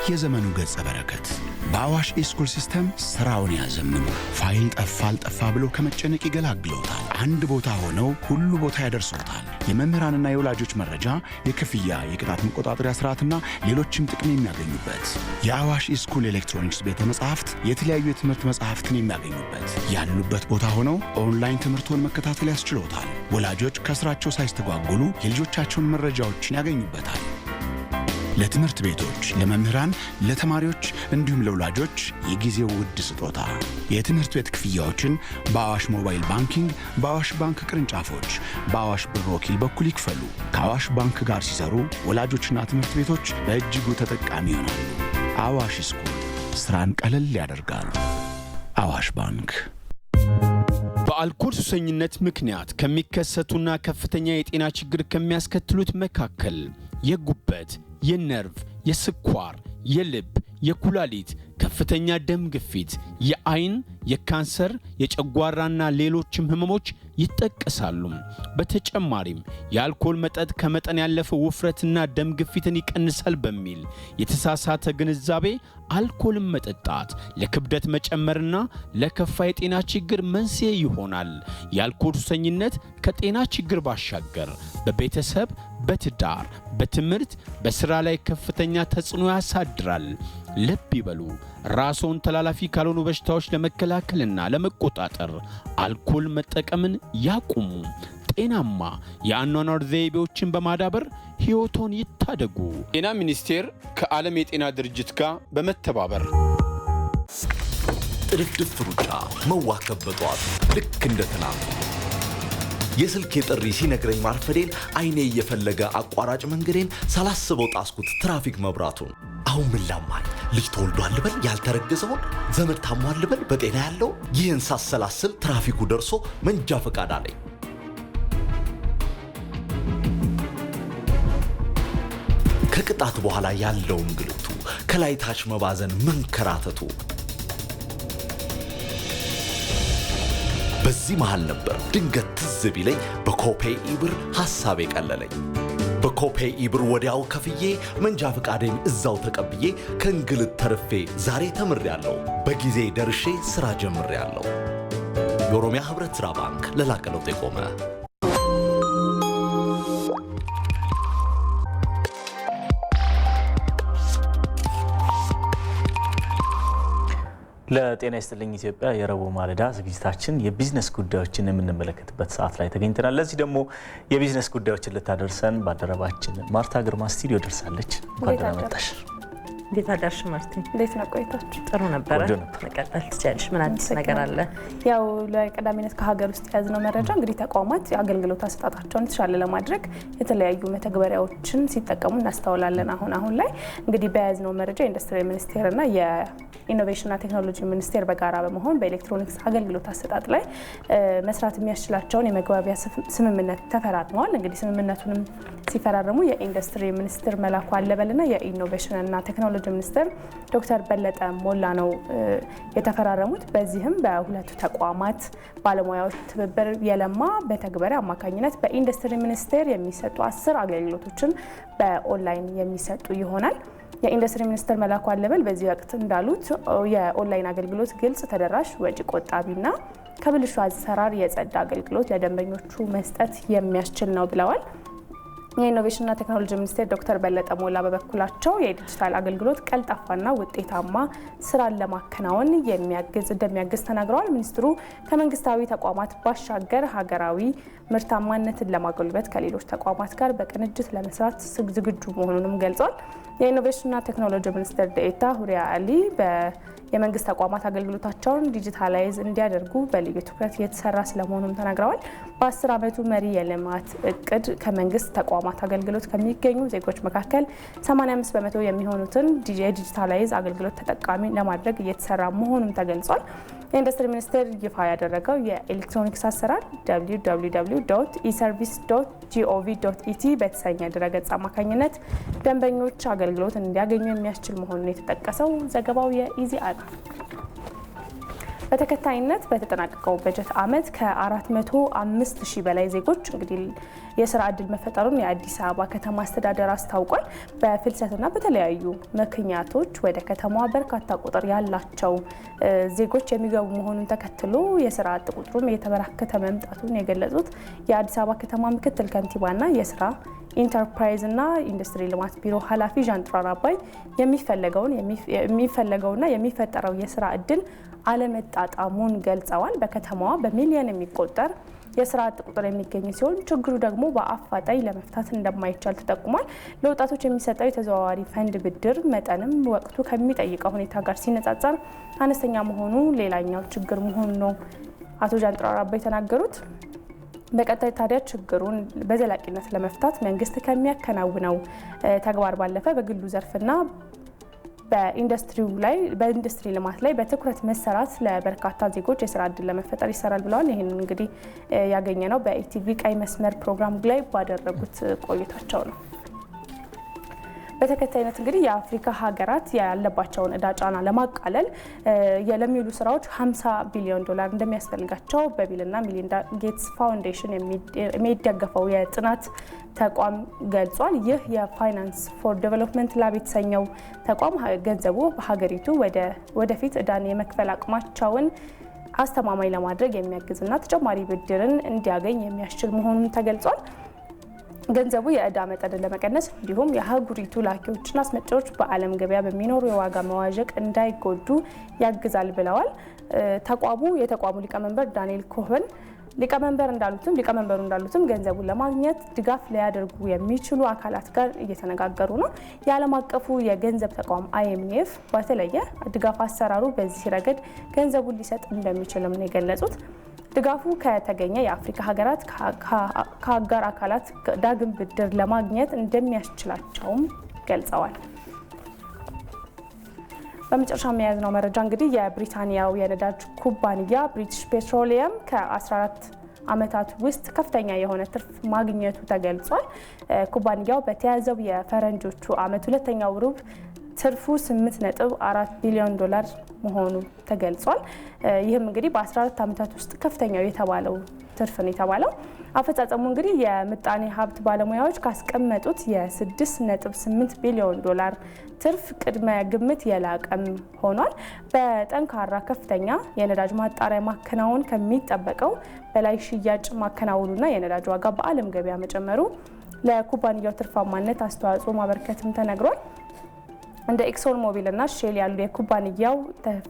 የዘመኑ ገጸ በረከት። በአዋሽ ኢስኩል ሲስተም ስራውን ያዘምኑ። ፋይል ጠፋ አልጠፋ ብሎ ከመጨነቅ ይገላግሎታል። አንድ ቦታ ሆነው ሁሉ ቦታ ያደርሶታል። የመምህራንና የወላጆች መረጃ፣ የክፍያ፣ የቅጣት መቆጣጠሪያ ስርዓትና ሌሎችም ጥቅም የሚያገኙበት። የአዋሽ ኢስኩል ኤሌክትሮኒክስ ቤተ መጻሕፍት የተለያዩ የትምህርት መጻሕፍትን የሚያገኙበት። ያሉበት ቦታ ሆነው ኦንላይን ትምህርቶን መከታተል ያስችሎታል። ወላጆች ከስራቸው ሳይስተጓጉሉ የልጆቻቸውን መረጃዎችን ያገኙበታል። ለትምህርት ቤቶች፣ ለመምህራን፣ ለተማሪዎች እንዲሁም ለወላጆች የጊዜው ውድ ስጦታ የትምህርት ቤት ክፍያዎችን በአዋሽ ሞባይል ባንኪንግ፣ በአዋሽ ባንክ ቅርንጫፎች፣ በአዋሽ ብር ወኪል በኩል ይክፈሉ። ከአዋሽ ባንክ ጋር ሲሰሩ ወላጆችና ትምህርት ቤቶች በእጅጉ ተጠቃሚ ይሆናሉ። አዋሽ ኢስኩል ስራን ቀለል ያደርጋል። አዋሽ ባንክ በአልኮል ሱሰኝነት ምክንያት ከሚከሰቱና ከፍተኛ የጤና ችግር ከሚያስከትሉት መካከል የጉበት፣ የነርቭ፣ የስኳር፣ የልብ፣ የኩላሊት፣ ከፍተኛ ደም ግፊት፣ የአይን፣ የካንሰር፣ የጨጓራና ሌሎችም ህመሞች ይጠቀሳሉ። በተጨማሪም የአልኮል መጠጥ ከመጠን ያለፈ ውፍረትና ደም ግፊትን ይቀንሳል በሚል የተሳሳተ ግንዛቤ አልኮልን መጠጣት ለክብደት መጨመርና ለከፋ የጤና ችግር መንስኤ ይሆናል። የአልኮል ሱሰኝነት ከጤና ችግር ባሻገር በቤተሰብ፣ በትዳር፣ በትምህርት፣ በስራ ላይ ከፍተኛ ተጽዕኖ ያሳድራል። ልብ ይበሉ፣ ራስዎን ተላላፊ ካልሆኑ በሽታዎች ለመከላከልና ለመቆጣጠር አልኮል መጠቀምን ያቁሙ። ጤናማ የአኗኗር ዘይቤዎችን በማዳበር ሕይወቶን ይታደጉ። ጤና ሚኒስቴር ከዓለም የጤና ድርጅት ጋር በመተባበር ጥድፍድፍ ሩጫ መዋከብ በጠዋቱ ልክ እንደ ትናንቱ የስልክ ጥሪ ሲነግረኝ ማርፈዴን አይኔ እየፈለገ አቋራጭ መንገዴን ሳላስበው ጣስኩት ትራፊክ መብራቱን። አሁን ምን ላማኝ ልጅ ተወልዷል ልበል ያልተረገዘውን ዘመድ ታሟል ልበል በጤና ያለው ይህን ሳሰላስል ትራፊኩ ደርሶ መንጃ ፈቃድ አለኝ። ከቅጣት በኋላ ያለው እንግልቱ ከላይ ታች መባዘን መንከራተቱ በዚህ መሃል ነበር ድንገት ትዝ ቢለኝ በኮፔ ኢብር ሐሳቤ ቀለለኝ። በኮፔ ኢብር ወዲያው ከፍዬ መንጃ ፈቃዴን እዛው ተቀብዬ ከእንግልት ተርፌ ዛሬ ተምሬያለሁ። በጊዜ ደርሼ ስራ ጀምሬያለሁ። የኦሮሚያ ህብረት ሥራ ባንክ ለላቀ ለውጥ የቆመ። ለጤና ይስጥልኝ ኢትዮጵያ የረቡዕ ማለዳ ዝግጅታችን የቢዝነስ ጉዳዮችን የምንመለከትበት ሰዓት ላይ ተገኝተናል። ለዚህ ደግሞ የቢዝነስ ጉዳዮችን ልታደርሰን ባልደረባችን ማርታ ግርማ ስቱዲዮ ደርሳለች። እንኳን ደህና መጣሽ። እንዴት አዳርሽ ማርቲ? እንዴት ነው ቆይታችሁ? ጥሩ ነበረ። መቀጠል ትችያለሽ። ምን አዲስ ነገር አለ? ያው ለቀዳሚነት ከሀገር ውስጥ የያዝነው መረጃ እንግዲህ ተቋማት የአገልግሎት አሰጣጣቸውን የተሻለ ለማድረግ የተለያዩ መተግበሪያዎችን ሲጠቀሙ እናስተውላለን። አሁን ላይ እንግዲህ በያዝነው መረጃ የኢንዱስትሪ ሚኒስቴርና የኢኖቬሽንና ቴክኖሎጂ ሚኒስቴር በጋራ በመሆን በኤሌክትሮኒክስ አገልግሎት አሰጣጥ ላይ መስራት የሚያስችላቸውን የመግባቢያ ስምምነት ተፈራርመዋል። እንግዲህ ስምምነቱንም ሲፈራረሙ የኢንዱስትሪ ሚኒስትር መላኩ አለበልና የኢኖቬሽንና ቴክኖሎጂ ሚኒስትር ዶክተር በለጠ ሞላ ነው የተፈራረሙት። በዚህም በሁለቱ ተቋማት ባለሙያዎች ትብብር የለማ በተግባር አማካኝነት በኢንዱስትሪ ሚኒስቴር የሚሰጡ 10 አገልግሎቶችን በኦንላይን የሚሰጡ ይሆናል። የኢንዱስትሪ ሚኒስትር መላኩ አለበል በዚህ ወቅት እንዳሉት የኦንላይን አገልግሎት ግልጽ፣ ተደራሽ፣ ወጪ ቆጣቢና ከብልሹ አሰራር የጸዳ አገልግሎት ለደንበኞቹ መስጠት የሚያስችል ነው ብለዋል። የኢኖቬሽንና ቴክኖሎጂ ሚኒስቴር ዶክተር በለጠ ሞላ በበኩላቸው የዲጂታል አገልግሎት ቀልጣፋና ውጤታማ ስራን ለማከናወን እንደሚያግዝ ተናግረዋል። ሚኒስትሩ ከመንግስታዊ ተቋማት ባሻገር ሀገራዊ ምርታማነትን ለማጎልበት ከሌሎች ተቋማት ጋር በቅንጅት ለመስራት ዝግጁ መሆኑንም ገልጿል። የኢኖቬሽንና ቴክኖሎጂ ሚኒስትር ዴኤታ ሁሪያ አሊ የመንግስት ተቋማት አገልግሎታቸውን ዲጂታላይዝ እንዲያደርጉ በልዩ ትኩረት እየተሰራ ስለመሆኑም ተናግረዋል። በ10 ዓመቱ መሪ የልማት እቅድ ከመንግስት ተቋማት አገልግሎት ከሚገኙ ዜጎች መካከል 85 በመቶ የሚሆኑትን የዲጂታላይዝ አገልግሎት ተጠቃሚ ለማድረግ እየተሰራ መሆኑም ተገልጿል። የኢንዱስትሪ ሚኒስቴር ይፋ ያደረገው የኤሌክትሮኒክስ አሰራር www.eservice.gov.et በተሰኘ ድረገጽ አማካኝነት ደንበኞች አገልግሎት እንዲያገኙ የሚያስችል መሆኑን የተጠቀሰው ዘገባው የኢዜአ ነው። በተከታይነት በተጠናቀቀው በጀት ዓመት ከ405,000 በላይ ዜጎች እንግዲህ የስራ ዕድል መፈጠሩን የአዲስ አበባ ከተማ አስተዳደር አስታውቋል። በፍልሰትና በተለያዩ ምክንያቶች ወደ ከተማዋ በርካታ ቁጥር ያላቸው ዜጎች የሚገቡ መሆኑን ተከትሎ የስራ አጥ ቁጥሩም እየተበራከተ መምጣቱን የገለጹት የአዲስ አበባ ከተማ ምክትል ከንቲባና የስራ ኢንተርፕራይዝና ኢንዱስትሪ ልማት ቢሮ ኃላፊ ዣንጥራር አባይ የሚፈለገውና የሚፈጠረው የስራ ዕድል አለመጣጣሙን ገልጸዋል። በከተማዋ በሚሊዮን የሚቆጠር የስራ አጥ ቁጥር የሚገኝ ሲሆን ችግሩ ደግሞ በአፋጣኝ ለመፍታት እንደማይቻል ተጠቁሟል። ለወጣቶች የሚሰጠው የተዘዋዋሪ ፈንድ ብድር መጠንም ወቅቱ ከሚጠይቀው ሁኔታ ጋር ሲነጻጸር አነስተኛ መሆኑ ሌላኛው ችግር መሆኑ ነው አቶ ዣንጥራር አባይ የተናገሩት። በቀጣይ ታዲያ ችግሩን በዘላቂነት ለመፍታት መንግስት ከሚያከናውነው ተግባር ባለፈ በግሉ ዘርፍና በኢንዱስትሪ ልማት ላይ በትኩረት መሰራት ለበርካታ ዜጎች የስራ እድል ለመፍጠር ይሰራል ብለዋል። ይህን እንግዲህ ያገኘ ነው በኢቲቪ ቀይ መስመር ፕሮግራም ላይ ባደረጉት ቆይታቸው ነው። በተከታይነት እንግዲህ የአፍሪካ ሀገራት ያለባቸውን እዳ ጫና ለማቃለል ለሚውሉ ስራዎች 50 ቢሊዮን ዶላር እንደሚያስፈልጋቸው በቢልና ሚሊንዳ ጌትስ ፋውንዴሽን የሚደገፈው የጥናት ተቋም ገልጿል። ይህ የፋይናንስ ፎር ዴቨሎፕመንት ላብ የተሰኘው ተቋም ገንዘቡ በሀገሪቱ ወደፊት እዳን የመክፈል አቅማቸውን አስተማማኝ ለማድረግ የሚያግዝና ተጨማሪ ብድርን እንዲያገኝ የሚያስችል መሆኑን ተገልጿል። ገንዘቡ የእዳ መጠንን ለመቀነስ እንዲሁም የአህጉሪቱ ላኪዎችና አስመጪዎች በዓለም ገበያ በሚኖሩ የዋጋ መዋዠቅ እንዳይጎዱ ያግዛል ብለዋል። የተቋሙ ሊቀመንበር ዳንኤል ኮሆን ሊቀመንበሩ እንዳሉትም ገንዘቡን ለማግኘት ድጋፍ ሊያደርጉ የሚችሉ አካላት ጋር እየተነጋገሩ ነው። የዓለም አቀፉ የገንዘብ ተቋም IMF በተለየ ድጋፍ አሰራሩ በዚህ ረገድ ገንዘቡን ሊሰጥ እንደሚችልም ነው የገለጹት። ድጋፉ ከተገኘ የአፍሪካ ሀገራት ከአጋር አካላት ዳግም ብድር ለማግኘት እንደሚያስችላቸውም ገልጸዋል። በመጨረሻ የያዝነው መረጃ እንግዲህ የብሪታንያው የነዳጅ ኩባንያ ብሪቲሽ ፔትሮሊየም ከ14 ዓመታት ውስጥ ከፍተኛ የሆነ ትርፍ ማግኘቱ ተገልጿል። ኩባንያው በተያዘው የፈረንጆቹ ዓመት ሁለተኛው ሩብ ትርፉ 8.4 ቢሊዮን ዶላር መሆኑ ተገልጿል። ይህም እንግዲህ በ14 ዓመታት ውስጥ ከፍተኛው የተባለው ትርፍ ነው የተባለው። አፈጻጸሙ እንግዲህ የምጣኔ ሀብት ባለሙያዎች ካስቀመጡት የ6.8 ቢሊዮን ዶላር ትርፍ ቅድመ ግምት የላቀም ሆኗል። በጠንካራ ከፍተኛ የነዳጅ ማጣሪያ ማከናወን ከሚጠበቀው በላይ ሽያጭ ማከናወኑና የነዳጅ ዋጋ በዓለም ገበያ መጨመሩ ለኩባንያው ትርፋማነት አስተዋጽኦ ማበርከትም ተነግሯል። እንደ ኤክሶን ሞቢል እና ሼል ያሉ የኩባንያው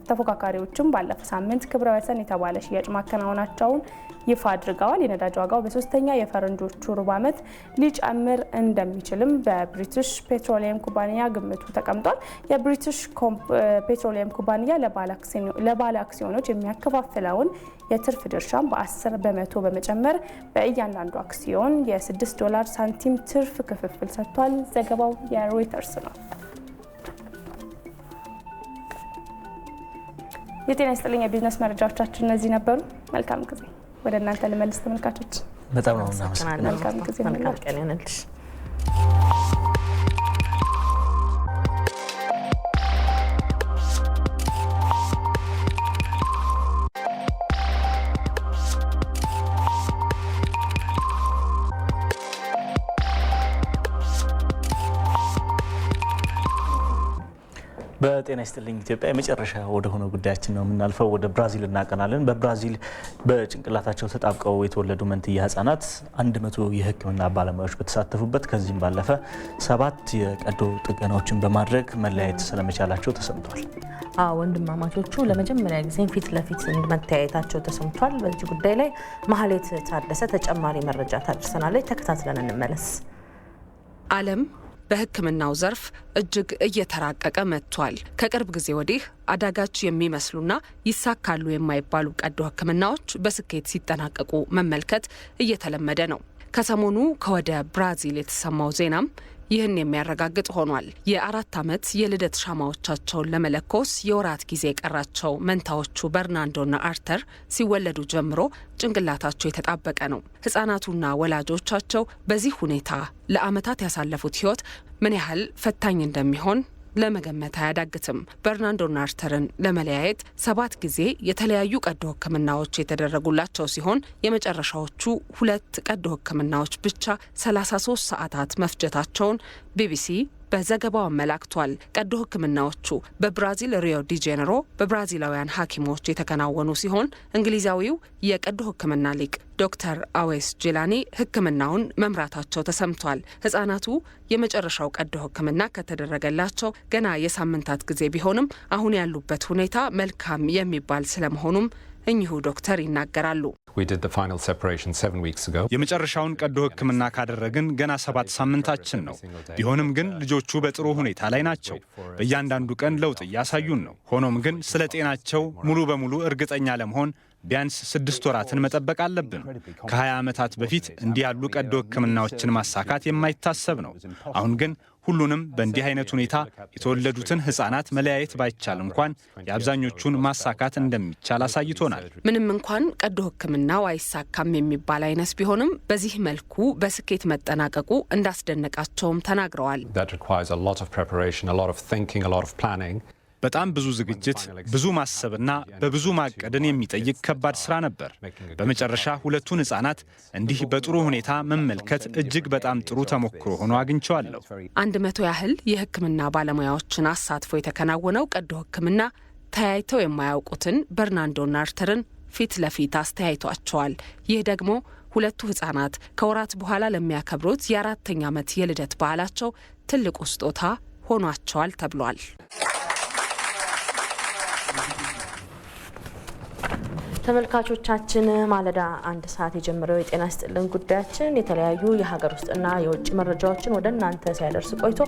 ተፎካካሪዎችም ባለፈው ሳምንት ክብረ ወሰን የተባለ ሽያጭ ማከናወናቸውን ይፋ አድርገዋል። የነዳጅ ዋጋው በሶስተኛ የፈረንጆቹ ሩብ ዓመት ሊጨምር እንደሚችልም በብሪቲሽ ፔትሮሊየም ኩባንያ ግምቱ ተቀምጧል። የብሪቲሽ ፔትሮሊየም ኩባንያ ለባለ አክሲዮኖች የሚያከፋፍለውን የትርፍ ድርሻም በ10 በመቶ በመጨመር በእያንዳንዱ አክሲዮን የ$6 ሳንቲም ትርፍ ክፍፍል ሰጥቷል። ዘገባው የሮይተርስ ነው። የጤና ይስጥልኝ የቢዝነስ መረጃዎቻችን እነዚህ ነበሩ። መልካም ጊዜ። ወደ እናንተ ልመልስ ተመልካቾች። በጣም ነው እናመሰግናለን። መልካም ጊዜ። መልካም ቀን ይሁንልሽ። በጤና ይስጥልኝ ኢትዮጵያ የመጨረሻ ወደ ሆነ ጉዳያችን ነው የምናልፈው። ወደ ብራዚል እናቀናለን። በብራዚል በጭንቅላታቸው ተጣብቀው የተወለዱ መንትያ ህጻናት 100 የሕክምና ባለሙያዎች በተሳተፉበት ከዚህም ባለፈ 7 የቀዶ ጥገናዎችን በማድረግ መለያየት ስለመቻላቸው ተሰምቷል። ወንድማማቾቹ ለመጀመሪያ ጊዜ ፊት ለፊት መተያየታቸው ተሰምቷል። በዚህ ጉዳይ ላይ ማህሌት ታደሰ ተጨማሪ መረጃ ታደርሰናለች። ተከታትለን እንመለስ። ዓለም በሕክምናው ዘርፍ እጅግ እየተራቀቀ መጥቷል። ከቅርብ ጊዜ ወዲህ አዳጋች የሚመስሉና ይሳካሉ የማይባሉ ቀዶ ሕክምናዎች በስኬት ሲጠናቀቁ መመልከት እየተለመደ ነው። ከሰሞኑ ከወደ ብራዚል የተሰማው ዜናም ይህን የሚያረጋግጥ ሆኗል። የ4 ዓመት የልደት ሻማዎቻቸውን ለመለኮስ የወራት ጊዜ የቀራቸው መንታዎቹ በርናንዶና አርተር ሲወለዱ ጀምሮ ጭንቅላታቸው የተጣበቀ ነው። ህጻናቱና ወላጆቻቸው በዚህ ሁኔታ ለዓመታት ያሳለፉት ህይወት ምን ያህል ፈታኝ እንደሚሆን ለመገመት አያዳግትም። በርናንዶና አርተርን ለመለያየት 7 ጊዜ የተለያዩ ቀዶ ህክምናዎች የተደረጉላቸው ሲሆን የመጨረሻዎቹ 2 ቀዶ ህክምናዎች ብቻ 33 ሰዓታት መፍጀታቸውን ቢቢሲ በዘገባው አመላክቷል። ቀዶ ህክምናዎቹ በብራዚል ሪዮ ዲ ጄኔሮ በብራዚላውያን ሐኪሞች የተከናወኑ ሲሆን እንግሊዛዊው የቀዶ ህክምና ሊቅ ዶክተር አዌስ ጄላኒ ህክምናውን መምራታቸው ተሰምቷል። ህጻናቱ የመጨረሻው ቀዶ ህክምና ከተደረገላቸው ገና የሳምንታት ጊዜ ቢሆንም አሁን ያሉበት ሁኔታ መልካም የሚባል ስለመሆኑም እኚሁ ዶክተር ይናገራሉ። የመጨረሻውን ቀዶ ህክምና ካደረግን ገና 7 ሳምንታችን ነው። ቢሆንም ግን ልጆቹ በጥሩ ሁኔታ ላይ ናቸው። በእያንዳንዱ ቀን ለውጥ እያሳዩን ነው። ሆኖም ግን ስለ ጤናቸው ሙሉ በሙሉ እርግጠኛ ለመሆን ቢያንስ 6 ወራትን መጠበቅ አለብን። ከ20 ዓመታት በፊት እንዲህ ያሉ ቀዶ ሕክምናዎችን ማሳካት የማይታሰብ ነው። አሁን ግን ሁሉንም በእንዲህ አይነት ሁኔታ የተወለዱትን ሕፃናት መለያየት ባይቻል እንኳን የአብዛኞቹን ማሳካት እንደሚቻል አሳይቶናል። ምንም እንኳን ቀዶ ሕክምናው አይሳካም የሚባል አይነት ቢሆንም በዚህ መልኩ በስኬት መጠናቀቁ እንዳስደነቃቸውም ተናግረዋል። በጣም ብዙ ዝግጅት፣ ብዙ ማሰብና በብዙ ማቀድን የሚጠይቅ ከባድ ስራ ነበር። በመጨረሻ ሁለቱን ሕፃናት እንዲህ በጥሩ ሁኔታ መመልከት እጅግ በጣም ጥሩ ተሞክሮ ሆኖ አግኝቼዋለሁ። 100 ያህል የሕክምና ባለሙያዎችን አሳትፎ የተከናወነው ቀዶ ሕክምና ተያይተው የማያውቁትን በርናንዶና አርተርን ፊት ለፊት አስተያይቷቸዋል። ይህ ደግሞ ሁለቱ ሕፃናት ከወራት በኋላ ለሚያከብሩት የ4ኛ ዓመት የልደት በዓላቸው ትልቁ ስጦታ ሆኗቸዋል ተብሏል። ተመልካቾቻችን ማለዳ 1 ሰዓት የጀመረው የጤና ይስጥልን ጉዳያችን የተለያዩ የሀገር ውስጥና የውጭ መረጃዎችን ወደ እናንተ ሲያደርስ ቆይቶ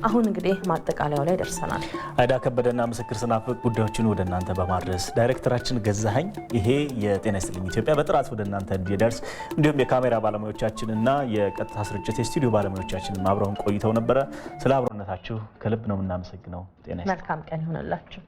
አሁን እንግዲህ ማጠቃለያው ላይ ደርሰናል። አይዳ ከበደና ምስክር ስናፍቅ ጉዳዮችን ወደ እናንተ በማድረስ ዳይሬክተራችን ገዛኸኝ ይሄ የጤና ይስጥልኝ ኢትዮጵያ በጥራት ወደ እናንተ እንዲደርስ እንዲሁም የካሜራ ባለሙያዎቻችንና የቀጥታ ስርጭት የስቱዲዮ ባለሙያዎቻችን አብረውን ቆይተው ነበረ። ስለ አብሮነታችሁ ከልብ ነው የምናመሰግነው። ጤና ይስጥልኝ። መልካም ቀን ይሁንላችሁ።